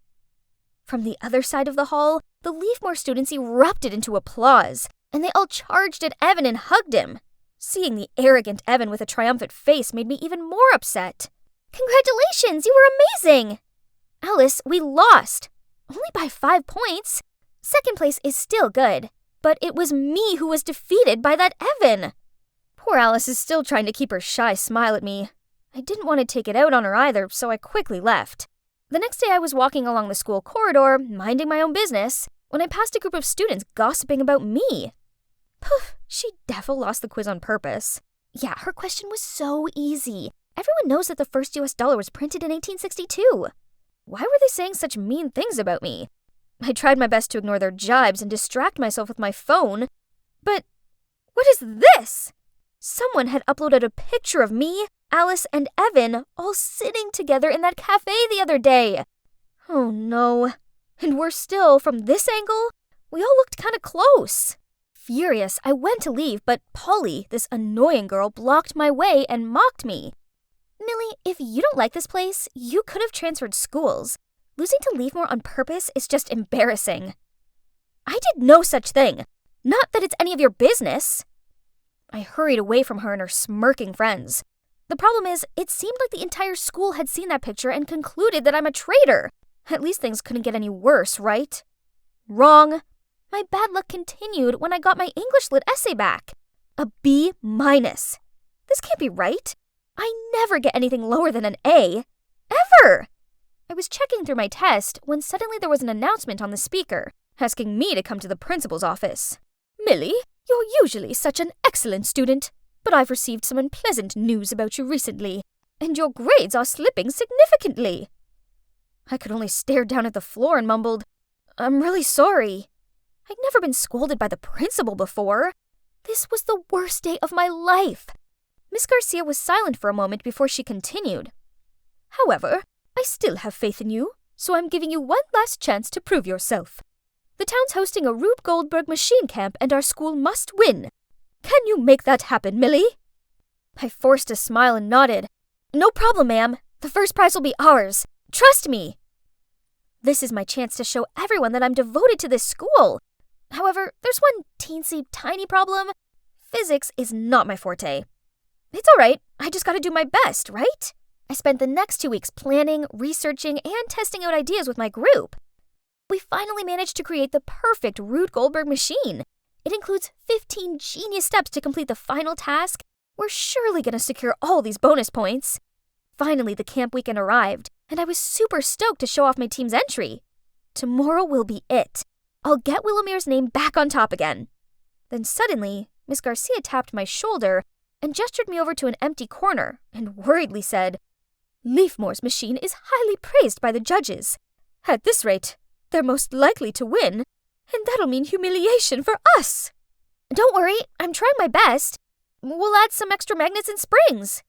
From the other side of the hall, the Leafmore students erupted into applause, and they all charged at Evan and hugged him. Seeing the arrogant Evan with a triumphant face made me even more upset. Congratulations, you were amazing! Alice, we lost. Only by 5 points. Second place is still good, but it was me who was defeated by that Evan. Poor Alice is still trying to keep her shy smile at me. I didn't want to take it out on her either, so I quickly left. The next day I was walking along the school corridor, minding my own business, when I passed a group of students gossiping about me. Poof, she defo lost the quiz on purpose. Yeah, her question was so easy. Everyone knows that the first US dollar was printed in 1862. Why were they saying such mean things about me? I tried my best to ignore their jibes and distract myself with my phone. But what is this? Someone had uploaded a picture of me, Alice, and Evan all sitting together in that cafe the other day. Oh no. And worse still, from this angle, we all looked kind of close. Furious, I went to leave, but Polly, this annoying girl, blocked my way and mocked me. Millie, if you don't like this place, you could have transferred schools. Losing to Leafmore on purpose is just embarrassing. I did no such thing. Not that it's any of your business. I hurried away from her and her smirking friends. The problem is, it seemed like the entire school had seen that picture and concluded that I'm a traitor. At least things couldn't get any worse, right? Wrong. My bad luck continued when I got my English Lit essay back. A B-. This can't be right. I never get anything lower than an A. Ever! I was checking through my test when suddenly there was an announcement on the speaker, asking me to come to the principal's office. Millie, you're usually such an excellent student, but I've received some unpleasant news about you recently, and your grades are slipping significantly. I could only stare down at the floor and mumbled, I'm really sorry. I'd never been scolded by the principal before. This was the worst day of my life. Miss Garcia was silent for a moment before she continued. However, I still have faith in you, so I'm giving you one last chance to prove yourself. The town's hosting a Rube Goldberg machine camp and our school must win. Can you make that happen, Millie? I forced a smile and nodded. No problem, ma'am. The first prize will be ours. Trust me. This is my chance to show everyone that I'm devoted to this school. However, there's one teensy tiny problem. physics is not my forte. It's alright, I just gotta do my best, right? I spent the next 2 weeks planning, researching, and testing out ideas with my group. We finally managed to create the perfect Rube Goldberg machine. It includes 15 genius steps to complete the final task. We're surely gonna secure all these bonus points. Finally, the camp weekend arrived, and I was super stoked to show off my team's entry. Tomorrow will be it. I'll get Willomir's name back on top again. Then suddenly, Miss Garcia tapped my shoulder and gestured me over to an empty corner and worriedly said, "Leafmore's machine is highly praised by the judges. At this rate, they're most likely to win, and that'll mean humiliation for us." "Don't worry, I'm trying my best. We'll add some extra magnets and springs."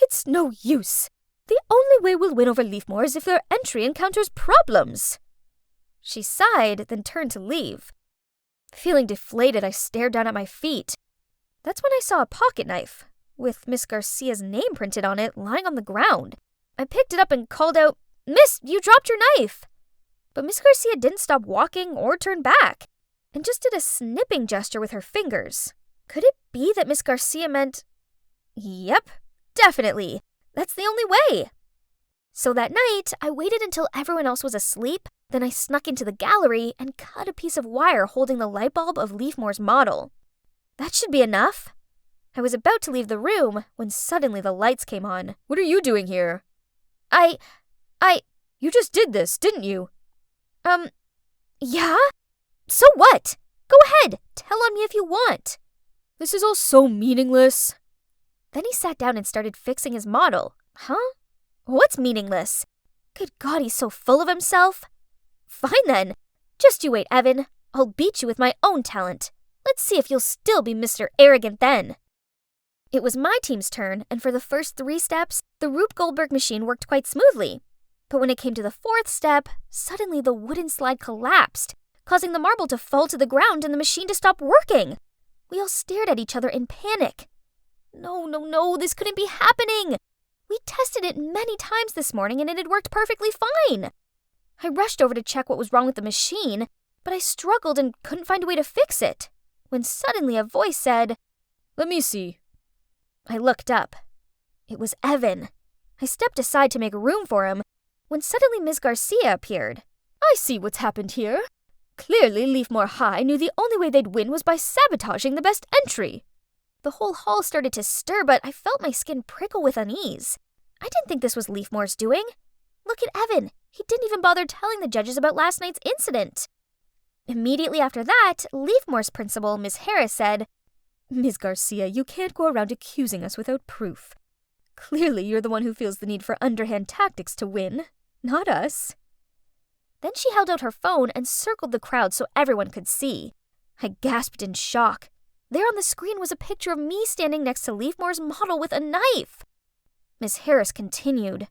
"It's no use. The only way we'll win over Leafmore is if their entry encounters problems." She sighed, then turned to leave. Feeling deflated, I stared down at my feet. That's when I saw a pocket knife, with Miss Garcia's name printed on it, lying on the ground. I picked it up and called out, "Miss, you dropped your knife!" But Miss Garcia didn't stop walking or turn back, and just did a snipping gesture with her fingers. Could it be that Miss Garcia meant... Yep, definitely. That's the only way. So that night, I waited until everyone else was asleep, then I snuck into the gallery and cut a piece of wire holding the light bulb of Leafmore's model. That should be enough. I was about to leave the room when suddenly the lights came on. What are you doing here? I... You just did this, didn't you? Yeah? So what? Go ahead, tell on me if you want. This is all so meaningless. Then he sat down and started fixing his model. Huh? What's meaningless? Good God, he's so full of himself. Fine then. Just you wait, Evan. I'll beat you with my own talent. Let's see if you'll still be Mr. Arrogant then. It was my team's turn, and for the first 3 steps, the Rube Goldberg machine worked quite smoothly. But when it came to the 4th step, suddenly the wooden slide collapsed, causing the marble to fall to the ground and the machine to stop working. We all stared at each other in panic. No, this couldn't be happening. We tested it many times this morning and it had worked perfectly fine. I rushed over to check what was wrong with the machine, but I struggled and couldn't find a way to fix it, when suddenly a voice said, "Let me see." I looked up. It was Evan. I stepped aside to make room for him, when suddenly Miss Garcia appeared. "I see what's happened here. Clearly Leafmore High knew the only way they'd win was by sabotaging the best entry." The whole hall started to stir, but I felt my skin prickle with unease. I didn't think this was Leafmore's doing. Look at Evan. He didn't even bother telling the judges about last night's incident. Immediately after that, Leafmore's principal, Miss Harris, said, "Miss Garcia, you can't go around accusing us without proof. Clearly you're the one who feels the need for underhand tactics to win, not us." Then she held out her phone and circled the crowd so everyone could see. I gasped in shock. There on the screen was a picture of me standing next to Leafmore's model with a knife. Miss Harris continued,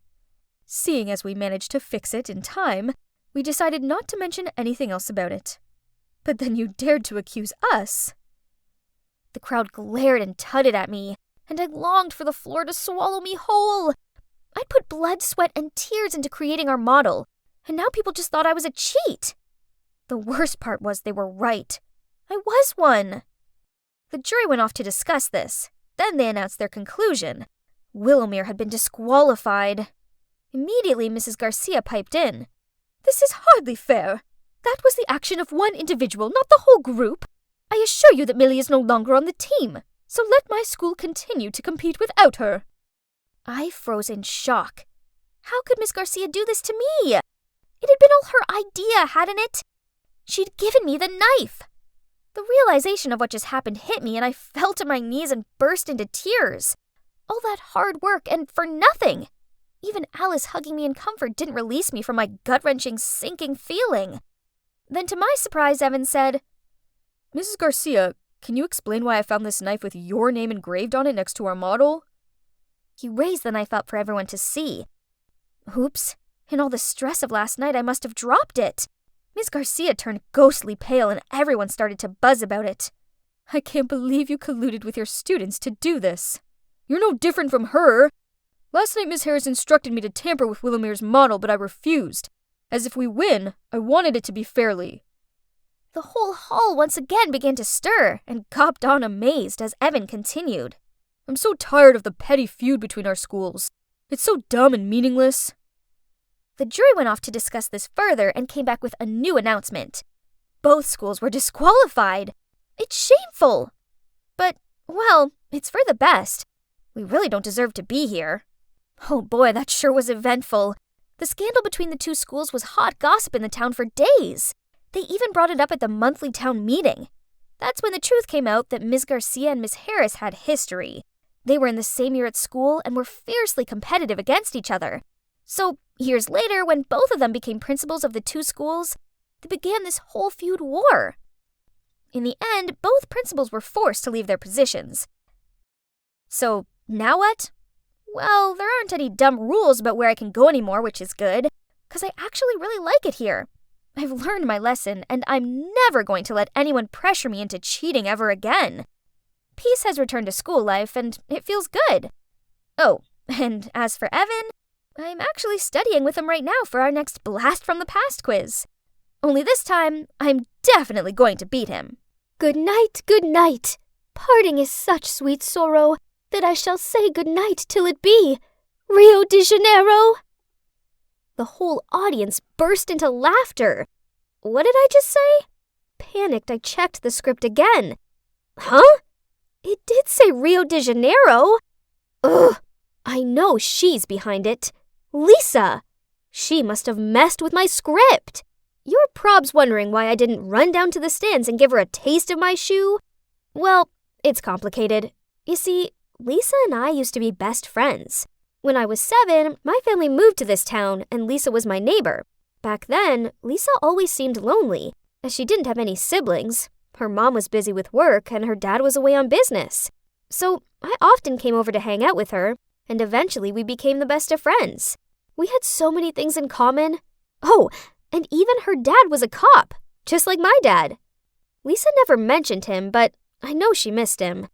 "Seeing as we managed to fix it in time, we decided not to mention anything else about it. But then you dared to accuse us." The crowd glared and tutted at me, and I longed for the floor to swallow me whole. I'd put blood, sweat, and tears into creating our model, and now people just thought I was a cheat. The worst part was they were right. I was one. The jury went off to discuss this. Then they announced their conclusion. Willowmere had been disqualified. Immediately, Mrs. Garcia piped in. "This is hardly fair. That was the action of one individual, not the whole group. I assure you that Millie is no longer on the team, so let my school continue to compete without her." I froze in shock. How could Miss Garcia do this to me? It had been all her idea, hadn't it? She'd given me the knife. The realization of what just happened hit me, and I fell to my knees and burst into tears. All that hard work, and for nothing. Even Alice hugging me in comfort didn't release me from my gut-wrenching, sinking feeling. Then to my surprise, Evan said, "Mrs. Garcia, can you explain why I found this knife with your name engraved on it next to our model?" He raised the knife up for everyone to see. Oops, in all the stress of last night, I must have dropped it. Miss Garcia turned ghostly pale and everyone started to buzz about it. "I can't believe you colluded with your students to do this. You're no different from her. Last night Miss Harris instructed me to tamper with Willomir's model, but I refused. As if we win, I wanted it to be fairly." The whole hall once again began to stir and gawped on amazed as Evan continued. I'm so tired of the petty feud between our schools. It's so dumb and meaningless. The jury went off to discuss this further and came back with a new announcement. Both schools were disqualified. It's shameful. But, well, it's for the best. We really don't deserve to be here. Oh boy, that sure was eventful. The scandal between the two schools was hot gossip in the town for days. They even brought it up at the monthly town meeting. That's when the truth came out that Ms. Garcia and Ms. Harris had history. They were in the same year at school and were fiercely competitive against each other. So, years later, when both of them became principals of the two schools, they began this whole feud war. In the end, both principals were forced to leave their positions. So, now what? Well, there aren't any dumb rules about where I can go anymore, which is good, because I actually really like it here. I've learned my lesson, and I'm never going to let anyone pressure me into cheating ever again. Peace has returned to school life, and it feels good. Oh, and as for Evan, I'm actually studying with him right now for our next Blast from the Past quiz. Only this time, I'm definitely going to beat him. Good night, good night. Parting is such sweet sorrow that I shall say good night till it be Rio de Janeiro. The whole audience burst into laughter. What did I just say? Panicked, I checked the script again. Huh? It did say Rio de Janeiro. Ugh, I know she's behind it. Lisa! She must have messed with my script. You're probs wondering why I didn't run down to the stands and give her a taste of my shoe? Well, it's complicated. You see, Lisa and I used to be best friends. When I was 7, my family moved to this town, and Lisa was my neighbor. Back then, Lisa always seemed lonely, as she didn't have any siblings. Her mom was busy with work, and her dad was away on business. So I often came over to hang out with her, and eventually we became the best of friends. We had so many things in common. Oh, and even her dad was a cop, just like my dad. Lisa never mentioned him, but I know she missed him.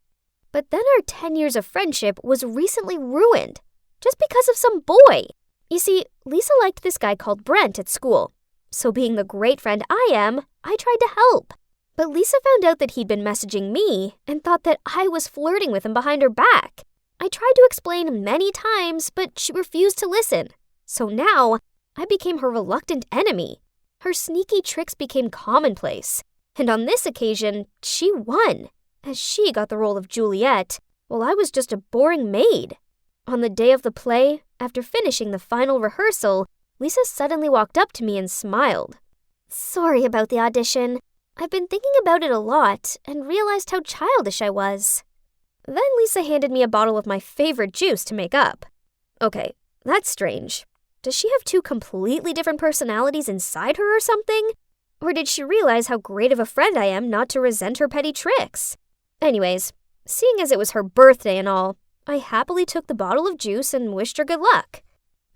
But then our 10 years of friendship was recently ruined, just because of some boy. You see, Lisa liked this guy called Brent at school. So being the great friend I am, I tried to help. But Lisa found out that he'd been messaging me and thought that I was flirting with him behind her back. I tried to explain many times, but she refused to listen. So now, I became her reluctant enemy. Her sneaky tricks became commonplace. And on this occasion, she won, as she got the role of Juliet, while I was just a boring maid. On the day of the play, after finishing the final rehearsal, Lisa suddenly walked up to me and smiled. Sorry about the audition. I've been thinking about it a lot and realized how childish I was. Then Lisa handed me a bottle of my favorite juice to make up. Okay, that's strange. Does she have 2 completely different personalities inside her or something? Or did she realize how great of a friend I am not to resent her petty tricks? Anyways, seeing as it was her birthday and all, I happily took the bottle of juice and wished her good luck.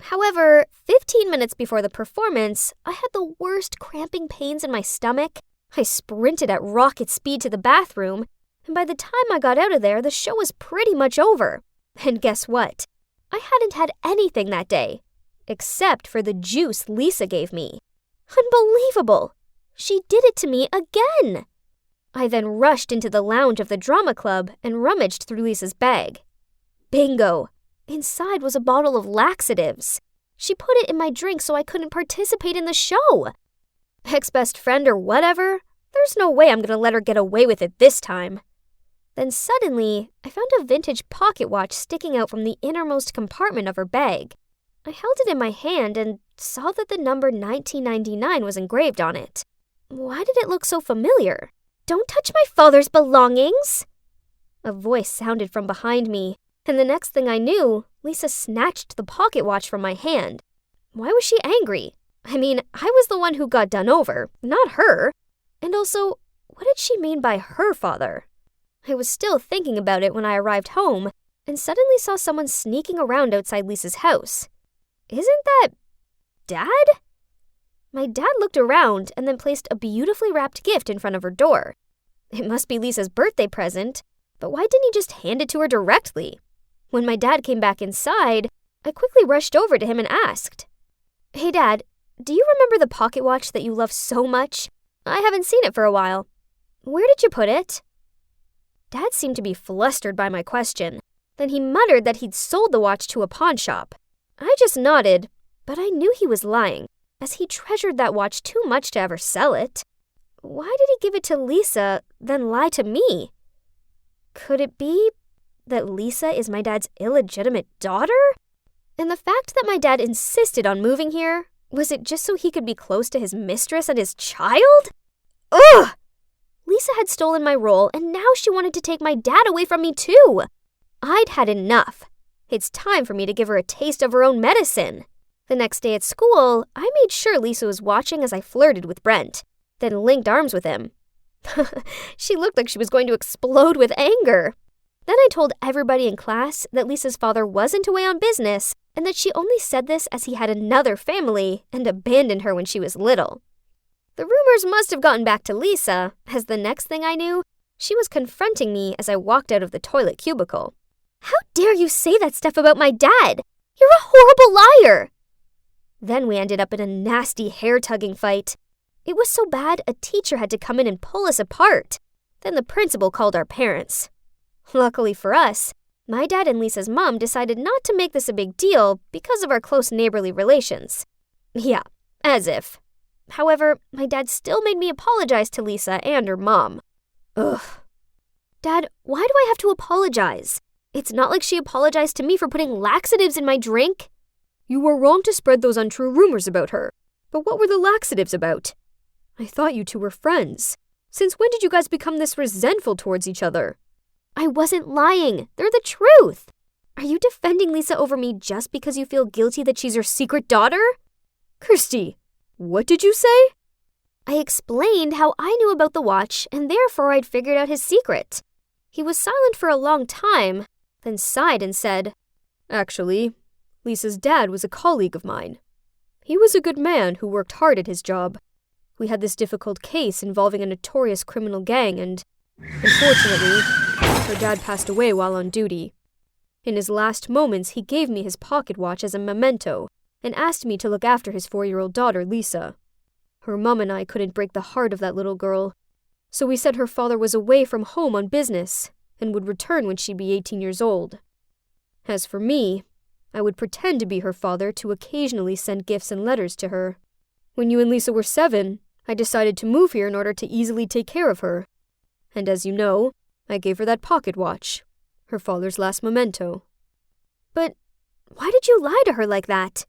However, 15 minutes before the performance, I had the worst cramping pains in my stomach. I sprinted at rocket speed to the bathroom, and by the time I got out of there, the show was pretty much over. And guess what? I hadn't had anything that day, except for the juice Lisa gave me. Unbelievable! She did it to me again! I then rushed into the lounge of the drama club and rummaged through Lisa's bag. Bingo! Inside was a bottle of laxatives. She put it in my drink so I couldn't participate in the show. Ex-best friend or whatever, there's no way I'm gonna let her get away with it this time. Then suddenly, I found a vintage pocket watch sticking out from the innermost compartment of her bag. I held it in my hand and saw that the number 1999 was engraved on it. Why did it look so familiar? Don't touch my father's belongings! A voice sounded from behind me, and the next thing I knew, Lisa snatched the pocket watch from my hand. Why was she angry? I mean, I was the one who got done over, not her. And also, what did she mean by her father? I was still thinking about it when I arrived home, and suddenly saw someone sneaking around outside Lisa's house. Isn't that Dad? My dad looked around and then placed a beautifully wrapped gift in front of her door. It must be Lisa's birthday present, but why didn't he just hand it to her directly? When my dad came back inside, I quickly rushed over to him and asked, "Hey Dad, do you remember the pocket watch that you love so much? I haven't seen it for a while. Where did you put it? Dad seemed to be flustered by my question. Then he muttered that he'd sold the watch to a pawn shop. I just nodded, but I knew he was lying, as he treasured that watch too much to ever sell it. Why did he give it to Lisa, then lie to me? Could it be that Lisa is my dad's illegitimate daughter? And the fact that my dad insisted on moving here, was it just so he could be close to his mistress and his child? Ugh! Lisa had stolen my role, and now she wanted to take my dad away from me too. I'd had enough. It's time for me to give her a taste of her own medicine. The next day at school, I made sure Lisa was watching as I flirted with Brent, then linked arms with him. She looked like she was going to explode with anger. Then I told everybody in class that Lisa's father wasn't away on business and that she only said this as he had another family and abandoned her when she was little. The rumors must have gotten back to Lisa, as the next thing I knew, she was confronting me as I walked out of the toilet cubicle. How dare you say that stuff about my dad? You're a horrible liar! Then we ended up in a nasty hair-tugging fight. It was so bad a teacher had to come in and pull us apart. Then the principal called our parents. Luckily for us, my dad and Lisa's mom decided not to make this a big deal because of our close neighborly relations. Yeah, as if. However, my dad still made me apologize to Lisa and her mom. Ugh. Dad, why do I have to apologize? It's not like she apologized to me for putting laxatives in my drink. You were wrong to spread those untrue rumors about her. But what were the laxatives about? I thought you two were friends. Since when did you guys become this resentful towards each other? I wasn't lying. They're the truth. Are you defending Lisa over me just because you feel guilty that she's your secret daughter? Kirsty, what did you say? I explained how I knew about the watch and therefore I'd figured out his secret. He was silent for a long time, then sighed and said, Actually, Lisa's dad was a colleague of mine. He was a good man who worked hard at his job. We had this difficult case involving a notorious criminal gang and, unfortunately, her dad passed away while on duty. In his last moments, he gave me his pocket watch as a memento and asked me to look after his 4-year-old daughter, Lisa. Her mom and I couldn't break the heart of that little girl, so we said her father was away from home on business and would return when she'd be 18 years old. As for me, I would pretend to be her father to occasionally send gifts and letters to her. When you and Lisa were 7, I decided to move here in order to easily take care of her. And as you know, I gave her that pocket watch, her father's last memento. But why did you lie to her like that?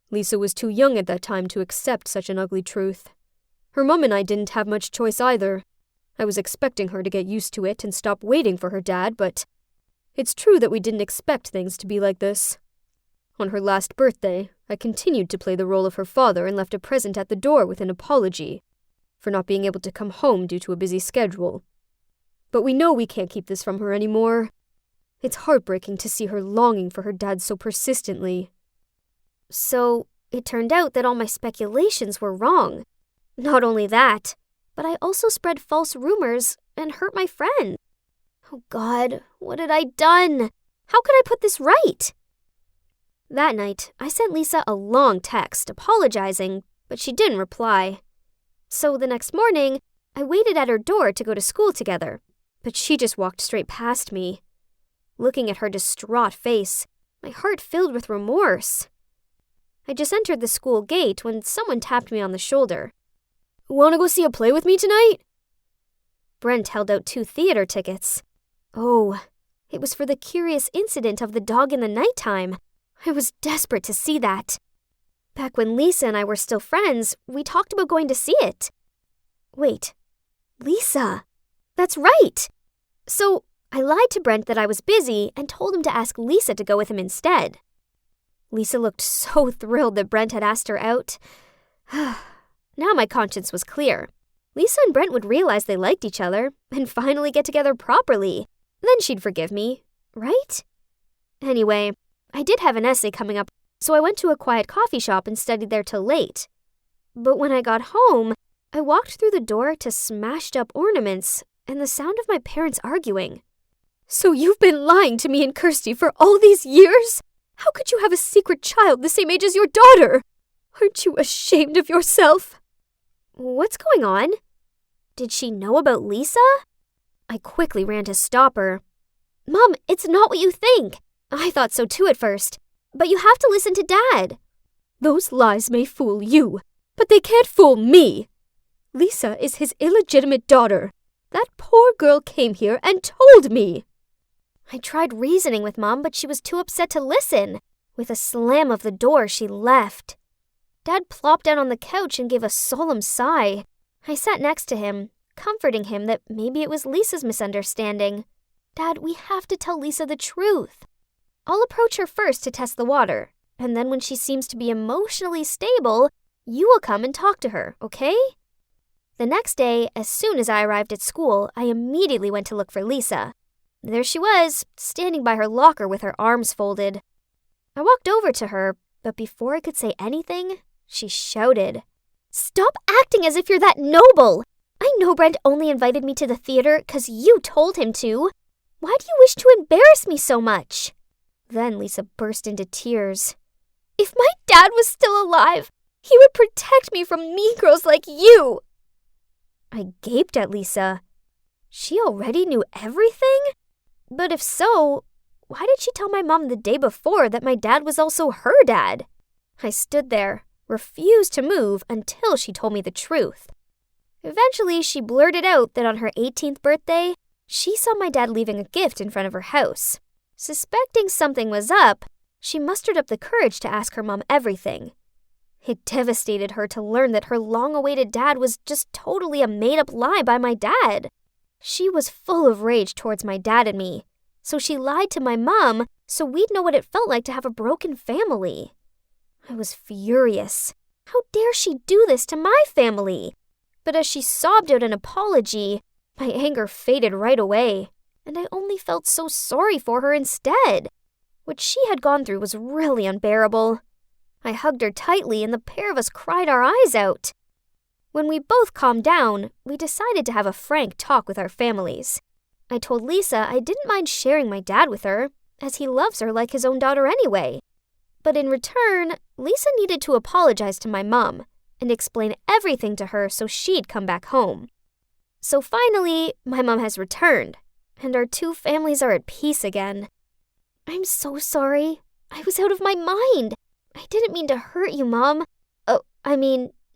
Lisa was too young at that time to accept such an ugly truth. Her mom and I didn't have much choice either. I was expecting her to get used to it and stop waiting for her dad, but it's true that we didn't expect things to be like this. On her last birthday, I continued to play the role of her father and left a present at the door with an apology for not being able to come home due to a busy schedule. But we know we can't keep this from her anymore. It's heartbreaking to see her longing for her dad so persistently. So, it turned out that all my speculations were wrong. Not only that, but I also spread false rumors and hurt my friend. Oh God, what had I done? How could I put this right? That night, I sent Lisa a long text apologizing, but she didn't reply. So the next morning, I waited at her door to go to school together, but she just walked straight past me. Looking at her distraught face, my heart filled with remorse. I just entered the school gate when someone tapped me on the shoulder. Want to go see a play with me tonight? Brent held out 2 theater tickets. Oh, it was for the curious incident of the dog in the nighttime. I was desperate to see that. Back when Lisa and I were still friends, we talked about going to see it. Wait, Lisa? That's right! So, I lied to Brent that I was busy and told him to ask Lisa to go with him instead. Lisa looked so thrilled that Brent had asked her out. Now my conscience was clear. Lisa and Brent would realize they liked each other and finally get together properly. Then she'd forgive me, right? Anyway, I did have an essay coming up, so I went to a quiet coffee shop and studied there till late. But when I got home, I walked through the door to smashed-up ornaments and the sound of my parents arguing. So you've been lying to me and Kirsty for all these years? How could you have a secret child the same age as your daughter? Aren't you ashamed of yourself? What's going on? Did she know about Lisa? I quickly ran to stop her. Mom, it's not what you think. I thought so too at first. But you have to listen to Dad. Those lies may fool you, but they can't fool me. Lisa is his illegitimate daughter. That poor girl came here and told me. I tried reasoning with Mom, but she was too upset to listen. With a slam of the door, she left. Dad plopped down on the couch and gave a solemn sigh. I sat next to him, comforting him that maybe it was Lisa's misunderstanding. Dad, we have to tell Lisa the truth. I'll approach her first to test the water, and then when she seems to be emotionally stable, you will come and talk to her, okay? The next day, as soon as I arrived at school, I immediately went to look for Lisa. There she was, standing by her locker with her arms folded. I walked over to her, but before I could say anything, she shouted, "Stop acting as if you're that noble! I know Brent only invited me to the theater 'cause you told him to. Why do you wish to embarrass me so much?" Then Lisa burst into tears. "If my dad was still alive, he would protect me from mean girls like you." I gaped at Lisa. She already knew everything? But if so, why did she tell my mom the day before that my dad was also her dad? I stood there, refused to move until she told me the truth. Eventually, she blurted out that on her 18th birthday, she saw my dad leaving a gift in front of her house. Suspecting something was up, she mustered up the courage to ask her mom everything. It devastated her to learn that her long-awaited dad was just totally a made-up lie by my dad. She was full of rage towards my dad and me, so she lied to my mom so we'd know what it felt like to have a broken family. I was furious. How dare she do this to my family? But as she sobbed out an apology, my anger faded right away, and I only felt so sorry for her instead. What she had gone through was really unbearable. I hugged her tightly, and the pair of us cried our eyes out. When we both calmed down, we decided to have a frank talk with our families. I told Lisa I didn't mind sharing my dad with her, as he loves her like his own daughter anyway. But in return, Lisa needed to apologize to my mom and explain everything to her so she'd come back home. So finally, my mom has returned, and our two families are at peace again. I'm so sorry. I was out of my mind. I didn't mean to hurt you, Mom.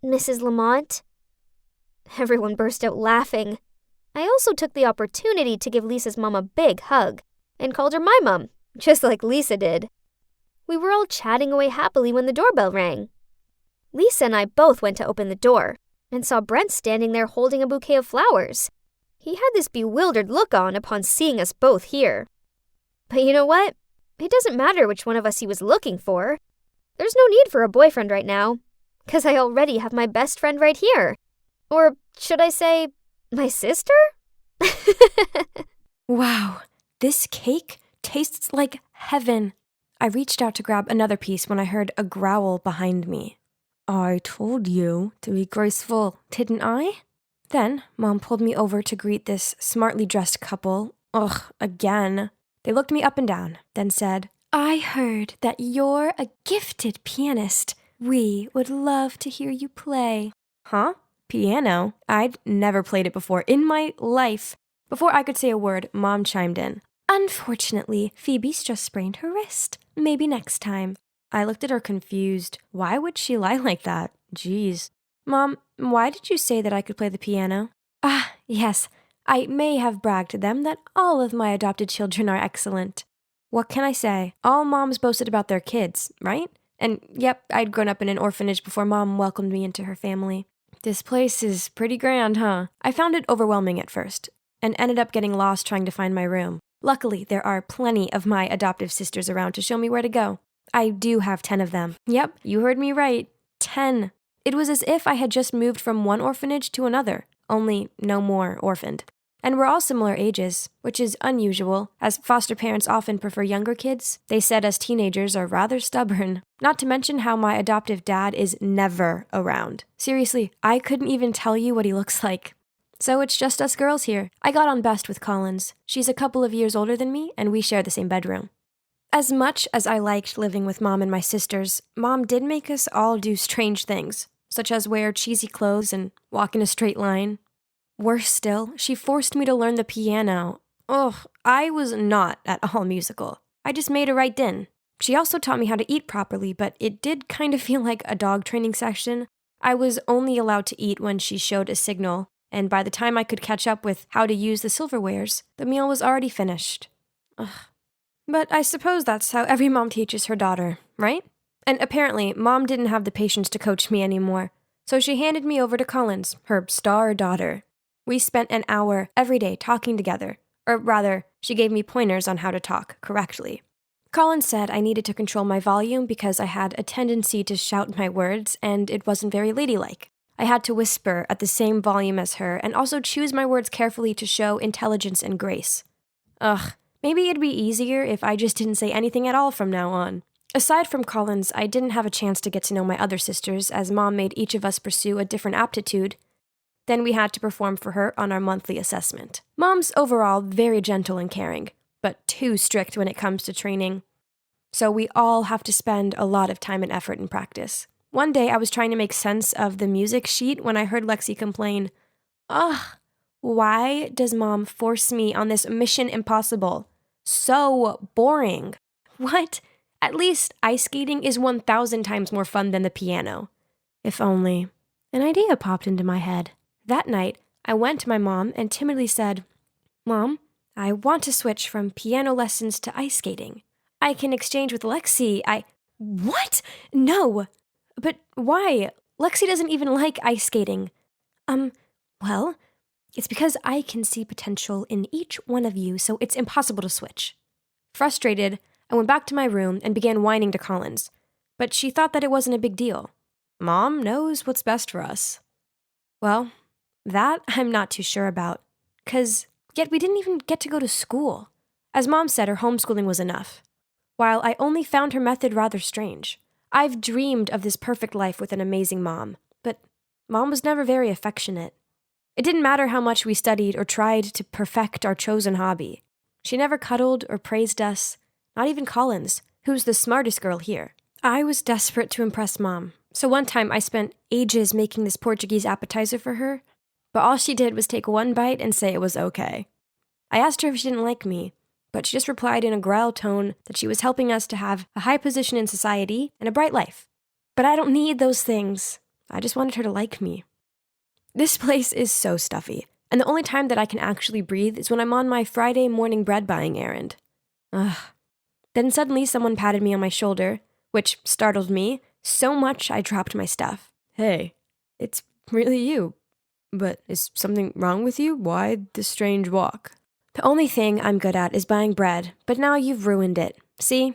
Mrs. Lamont. Everyone burst out laughing. I also took the opportunity to give Lisa's mom a big hug and called her my mom, just like Lisa did. We were all chatting away happily when the doorbell rang. Lisa and I both went to open the door and saw Brent standing there holding a bouquet of flowers. He had this bewildered look on upon seeing us both here. But you know what? It doesn't matter which one of us he was looking for. There's no need for a boyfriend right now, 'cause I already have my best friend right here. Or should I say, my sister? Wow, this cake tastes like heaven. I reached out to grab another piece when I heard a growl behind me. I told you to be graceful, didn't I? Then Mom pulled me over to greet this smartly dressed couple. Ugh, again. They looked me up and down, then said, I heard that you're a gifted pianist. We would love to hear you play. Huh? Piano? I'd never played it before in my life. Before I could say a word, Mom chimed in. Unfortunately, Phoebe's just sprained her wrist. Maybe next time. I looked at her confused. Why would she lie like that? Jeez. Mom, why did you say that I could play the piano? Ah, yes. I may have bragged to them that all of my adopted children are excellent. What can I say? All moms boasted about their kids, right? And yep, I'd grown up in an orphanage before Mom welcomed me into her family. This place is pretty grand, huh? I found it overwhelming at first, and ended up getting lost trying to find my room. Luckily, there are plenty of my adoptive sisters around to show me where to go. I do have 10 of them. Yep, you heard me right. 10. It was as if I had just moved from one orphanage to another, only no more orphaned. And we're all similar ages, which is unusual, as foster parents often prefer younger kids. They said us teenagers are rather stubborn. Not to mention how my adoptive dad is never around. Seriously, I couldn't even tell you what he looks like. So it's just us girls here. I got on best with Collins. She's a couple of years older than me, and we share the same bedroom. As much as I liked living with Mom and my sisters, Mom did make us all do strange things. such as wear cheesy clothes and walk in a straight line. Worse still, she forced me to learn the piano. Ugh, I was not at all musical. I just made it right then. She also taught me how to eat properly, but it did kind of feel like a dog training session. I was only allowed to eat when she showed a signal, and by the time I could catch up with how to use the silverwares, the meal was already finished. Ugh. But I suppose that's how every mom teaches her daughter, right? And apparently, Mom didn't have the patience to coach me anymore, so she handed me over to Collins, her star daughter. We spent an hour every day talking together, or rather, she gave me pointers on how to talk correctly. Collins said I needed to control my volume because I had a tendency to shout my words, and it wasn't very ladylike. I had to whisper at the same volume as her and also choose my words carefully to show intelligence and grace. Ugh, maybe it'd be easier if I just didn't say anything at all from now on. Aside from Collins, I didn't have a chance to get to know my other sisters, as Mom made each of us pursue a different aptitude. Then we had to perform for her on our monthly assessment. Mom's overall very gentle and caring, but too strict when it comes to training. So we all have to spend a lot of time and effort in practice. One day I was trying to make sense of the music sheet when I heard Lexi complain, "Ugh, why does Mom force me on this mission impossible? So boring." What? At least ice skating is 1,000 times more fun than the piano. If only. An idea popped into my head. That night, I went to my mom and timidly said, "Mom, I want to switch from piano lessons to ice skating. I can exchange with Lexi. What? No. But why? Lexi doesn't even like ice skating. Well, it's because I can see potential in each one of you, so it's impossible to switch." Frustrated, I went back to my room and began whining to Collins, but she thought that it wasn't a big deal. Mom knows what's best for us. Well, that I'm not too sure about, 'cause yet we didn't even get to go to school. As Mom said, her homeschooling was enough. While I only found her method rather strange, I've dreamed of this perfect life with an amazing mom, but Mom was never very affectionate. It didn't matter how much we studied or tried to perfect our chosen hobby. She never cuddled or praised us, not even Collins, who's the smartest girl here. I was desperate to impress Mom, so one time I spent ages making this Portuguese appetizer for her, but all she did was take one bite and say it was okay. I asked her if she didn't like me, but she just replied in a growl tone that she was helping us to have a high position in society and a bright life. But I don't need those things. I just wanted her to like me. This place is so stuffy, and the only time that I can actually breathe is when I'm on my Friday morning bread buying errand. Ugh. Then suddenly someone patted me on my shoulder, which startled me so much I dropped my stuff. "Hey, it's really you. But is something wrong with you? Why this strange walk?" "The only thing I'm good at is buying bread, but now you've ruined it. See?"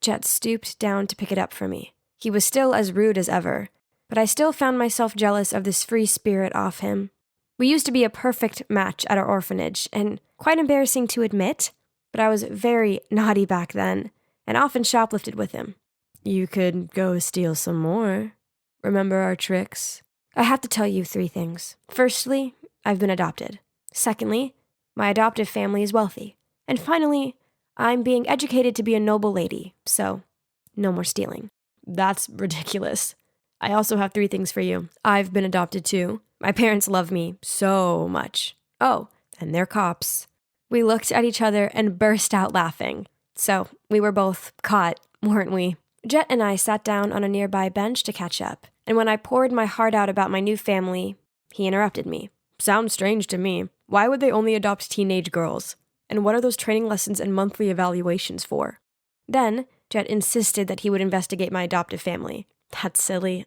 Jet stooped down to pick it up for me. He was still as rude as ever, but I still found myself jealous of this free spirit off him. We used to be a perfect match at our orphanage, and quite embarrassing to admit, but I was very naughty back then, and often shoplifted with him. "You could go steal some more. Remember our tricks?" I have to tell you 3 things. Firstly, I've been adopted. Secondly, my adoptive family is wealthy. And finally, I'm being educated to be a noble lady, so no more stealing. That's ridiculous. I also have 3 things for you. I've been adopted too. My parents love me so much. Oh, and they're cops. We looked at each other and burst out laughing. So we were both caught, weren't we? Jet and I sat down on a nearby bench to catch up, and when I poured my heart out about my new family, he interrupted me. "Sounds strange to me. Why would they only adopt teenage girls? And what are those training lessons and monthly evaluations for?" Then, Jet insisted that he would investigate my adoptive family. That's silly.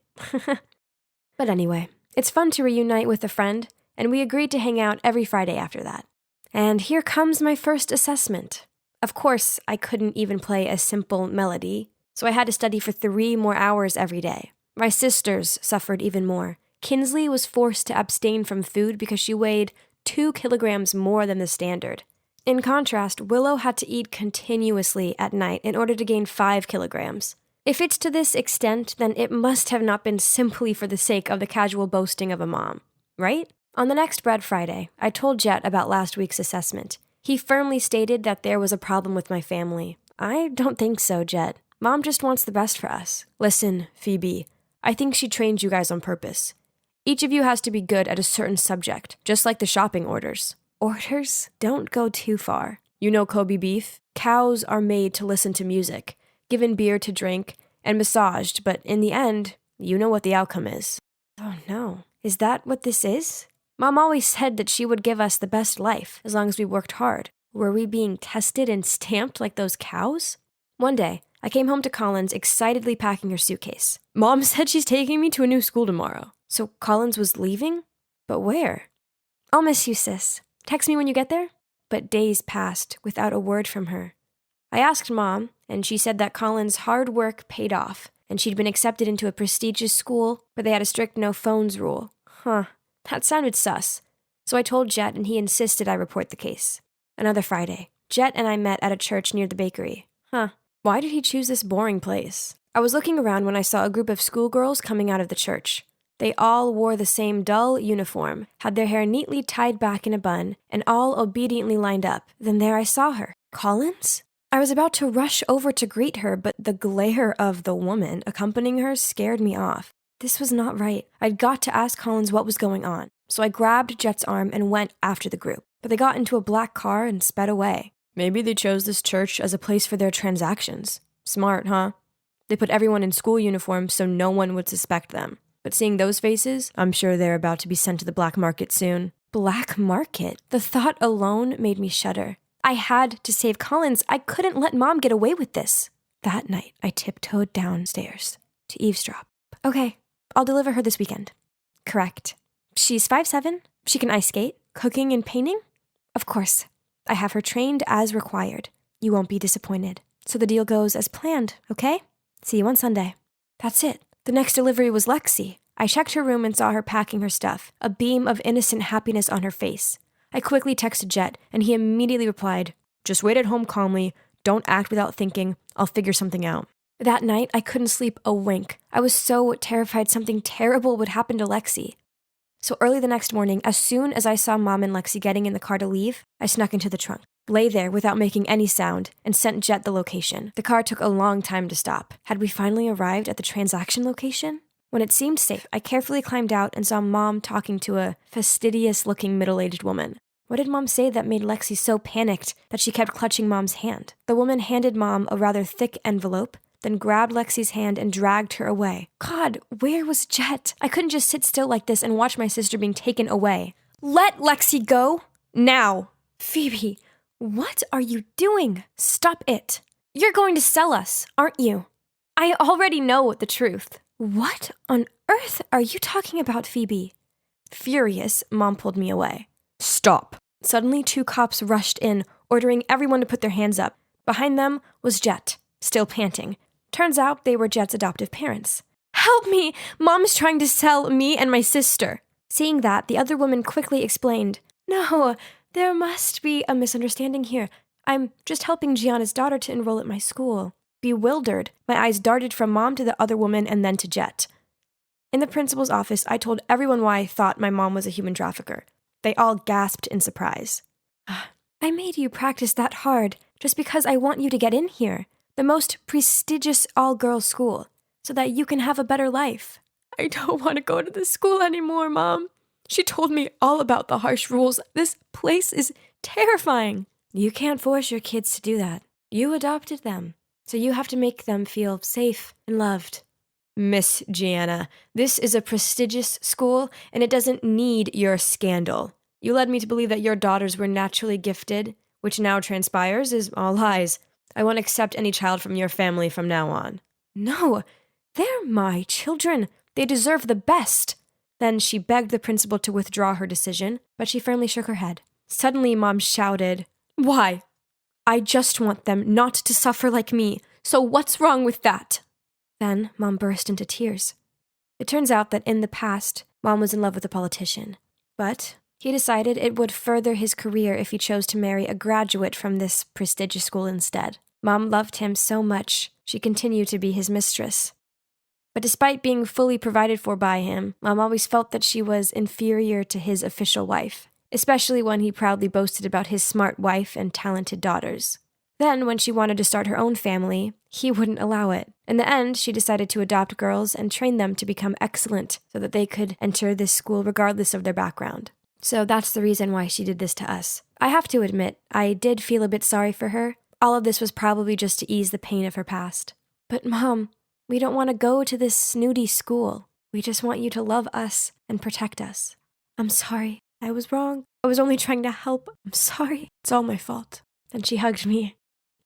But anyway, it's fun to reunite with a friend, and we agreed to hang out every Friday after that. And here comes my first assessment. Of course, I couldn't even play a simple melody, so I had to study for 3 more hours every day. My sisters suffered even more. Kinsley was forced to abstain from food because she weighed 2 kilograms more than the standard. In contrast, Willow had to eat continuously at night in order to gain 5 kilograms. If it's to this extent, then it must have not been simply for the sake of the casual boasting of a mom, right? On the next Bread Friday, I told Jet about last week's assessment. He firmly stated that there was a problem with my family. I don't think so, Jet. Mom just wants the best for us. Listen, Phoebe, I think she trained you guys on purpose. Each of you has to be good at a certain subject, just like the shopping orders. Orders? Don't go too far. You know Kobe beef? Cows are made to listen to music, given beer to drink, and massaged, but in the end, you know what the outcome is. Oh no. Is that what this is? Mom always said that she would give us the best life, as long as we worked hard. Were we being tested and stamped like those cows? One day, I came home to Collins excitedly packing her suitcase. Mom said she's taking me to a new school tomorrow. So Collins was leaving? But where? I'll miss you, sis. Text me when you get there? But days passed without a word from her. I asked Mom, and she said that Collins' hard work paid off, and she'd been accepted into a prestigious school, but they had a strict no phones rule. Huh, that sounded sus. So I told Jet, and he insisted I report the case. Another Friday, Jet and I met at a church near the bakery. Huh, why did he choose this boring place? I was looking around when I saw a group of schoolgirls coming out of the church. They all wore the same dull uniform, had their hair neatly tied back in a bun, and all obediently lined up. Then there I saw her. Collins? I was about to rush over to greet her, but the glare of the woman accompanying her scared me off. This was not right. I'd got to ask Collins what was going on. So I grabbed Jet's arm and went after the group. But they got into a black car and sped away. Maybe they chose this church as a place for their transactions. Smart, huh? They put everyone in school uniforms so no one would suspect them. But seeing those faces, I'm sure they're about to be sent to the black market soon. Black market? The thought alone made me shudder. I had to save Collins. I couldn't let Mom get away with this. That night, I tiptoed downstairs to eavesdrop. Okay, I'll deliver her this weekend. Correct. She's 5'7". She can ice skate, cooking and painting. Of course, I have her trained as required. You won't be disappointed. So the deal goes as planned, okay? See you on Sunday. That's it. The next delivery was Lexi. I checked her room and saw her packing her stuff, a beam of innocent happiness on her face. I quickly texted Jet, and he immediately replied, "Just wait at home calmly. Don't act without thinking. I'll figure something out." That night, I couldn't sleep a wink. I was so terrified something terrible would happen to Lexi. So early the next morning, as soon as I saw Mom and Lexi getting in the car to leave, I snuck into the trunk, lay there without making any sound, and sent Jet the location. The car took a long time to stop. Had we finally arrived at the transaction location? When it seemed safe, I carefully climbed out and saw Mom talking to a fastidious-looking middle-aged woman. What did Mom say that made Lexi so panicked that she kept clutching Mom's hand? The woman handed Mom a rather thick envelope, then grabbed Lexi's hand and dragged her away. God, where was Jet? I couldn't just sit still like this and watch my sister being taken away. Let Lexi go! Now! Phoebe, what are you doing? Stop it. You're going to sell us, aren't you? I already know the truth. What on earth are you talking about, Phoebe? Furious, Mom pulled me away. Stop. Suddenly, 2 cops rushed in, ordering everyone to put their hands up. Behind them was Jet, still panting. Turns out they were Jet's adoptive parents. Help me! Mom's trying to sell me and my sister. Seeing that, the other woman quickly explained, No, there must be a misunderstanding here. I'm just helping Gianna's daughter to enroll at my school. Bewildered, my eyes darted from Mom to the other woman and then to Jet. In the principal's office, I told everyone why I thought my mom was a human trafficker. They all gasped in surprise. I made you practice that hard just because I want you to get in here, the most prestigious all-girls school, so that you can have a better life. I don't want to go to this school anymore, Mom. She told me all about the harsh rules. This place is terrifying. You can't force your kids to do that. You adopted them, so you have to make them feel safe and loved. Miss Gianna, this is a prestigious school, and it doesn't need your scandal. You led me to believe that your daughters were naturally gifted, which now transpires is all lies. I won't accept any child from your family from now on. No, they're my children. They deserve the best. Then she begged the principal to withdraw her decision, but she firmly shook her head. Suddenly, Mom shouted, Why? I just want them not to suffer like me, so what's wrong with that? Then Mom burst into tears. It turns out that in the past, Mom was in love with a politician, but he decided it would further his career if he chose to marry a graduate from this prestigious school instead. Mom loved him so much, she continued to be his mistress. But despite being fully provided for by him, Mom always felt that she was inferior to his official wife, especially when he proudly boasted about his smart wife and talented daughters. Then, when she wanted to start her own family, he wouldn't allow it. In the end, she decided to adopt girls and train them to become excellent so that they could enter this school regardless of their background. So that's the reason why she did this to us. I have to admit, I did feel a bit sorry for her. All of this was probably just to ease the pain of her past. But Mom, we don't want to go to this snooty school. We just want you to love us and protect us. I'm sorry. I was wrong. I was only trying to help. I'm sorry. It's all my fault. And she hugged me.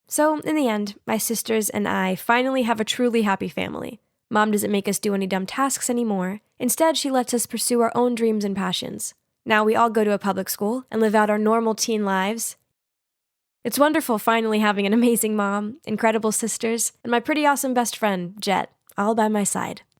So, in the end, my sisters and I finally have a truly happy family. Mom doesn't make us do any dumb tasks anymore. Instead, she lets us pursue our own dreams and passions. Now we all go to a public school and live out our normal teen lives. It's wonderful finally having an amazing mom, incredible sisters, and my pretty awesome best friend, Jet, all by my side.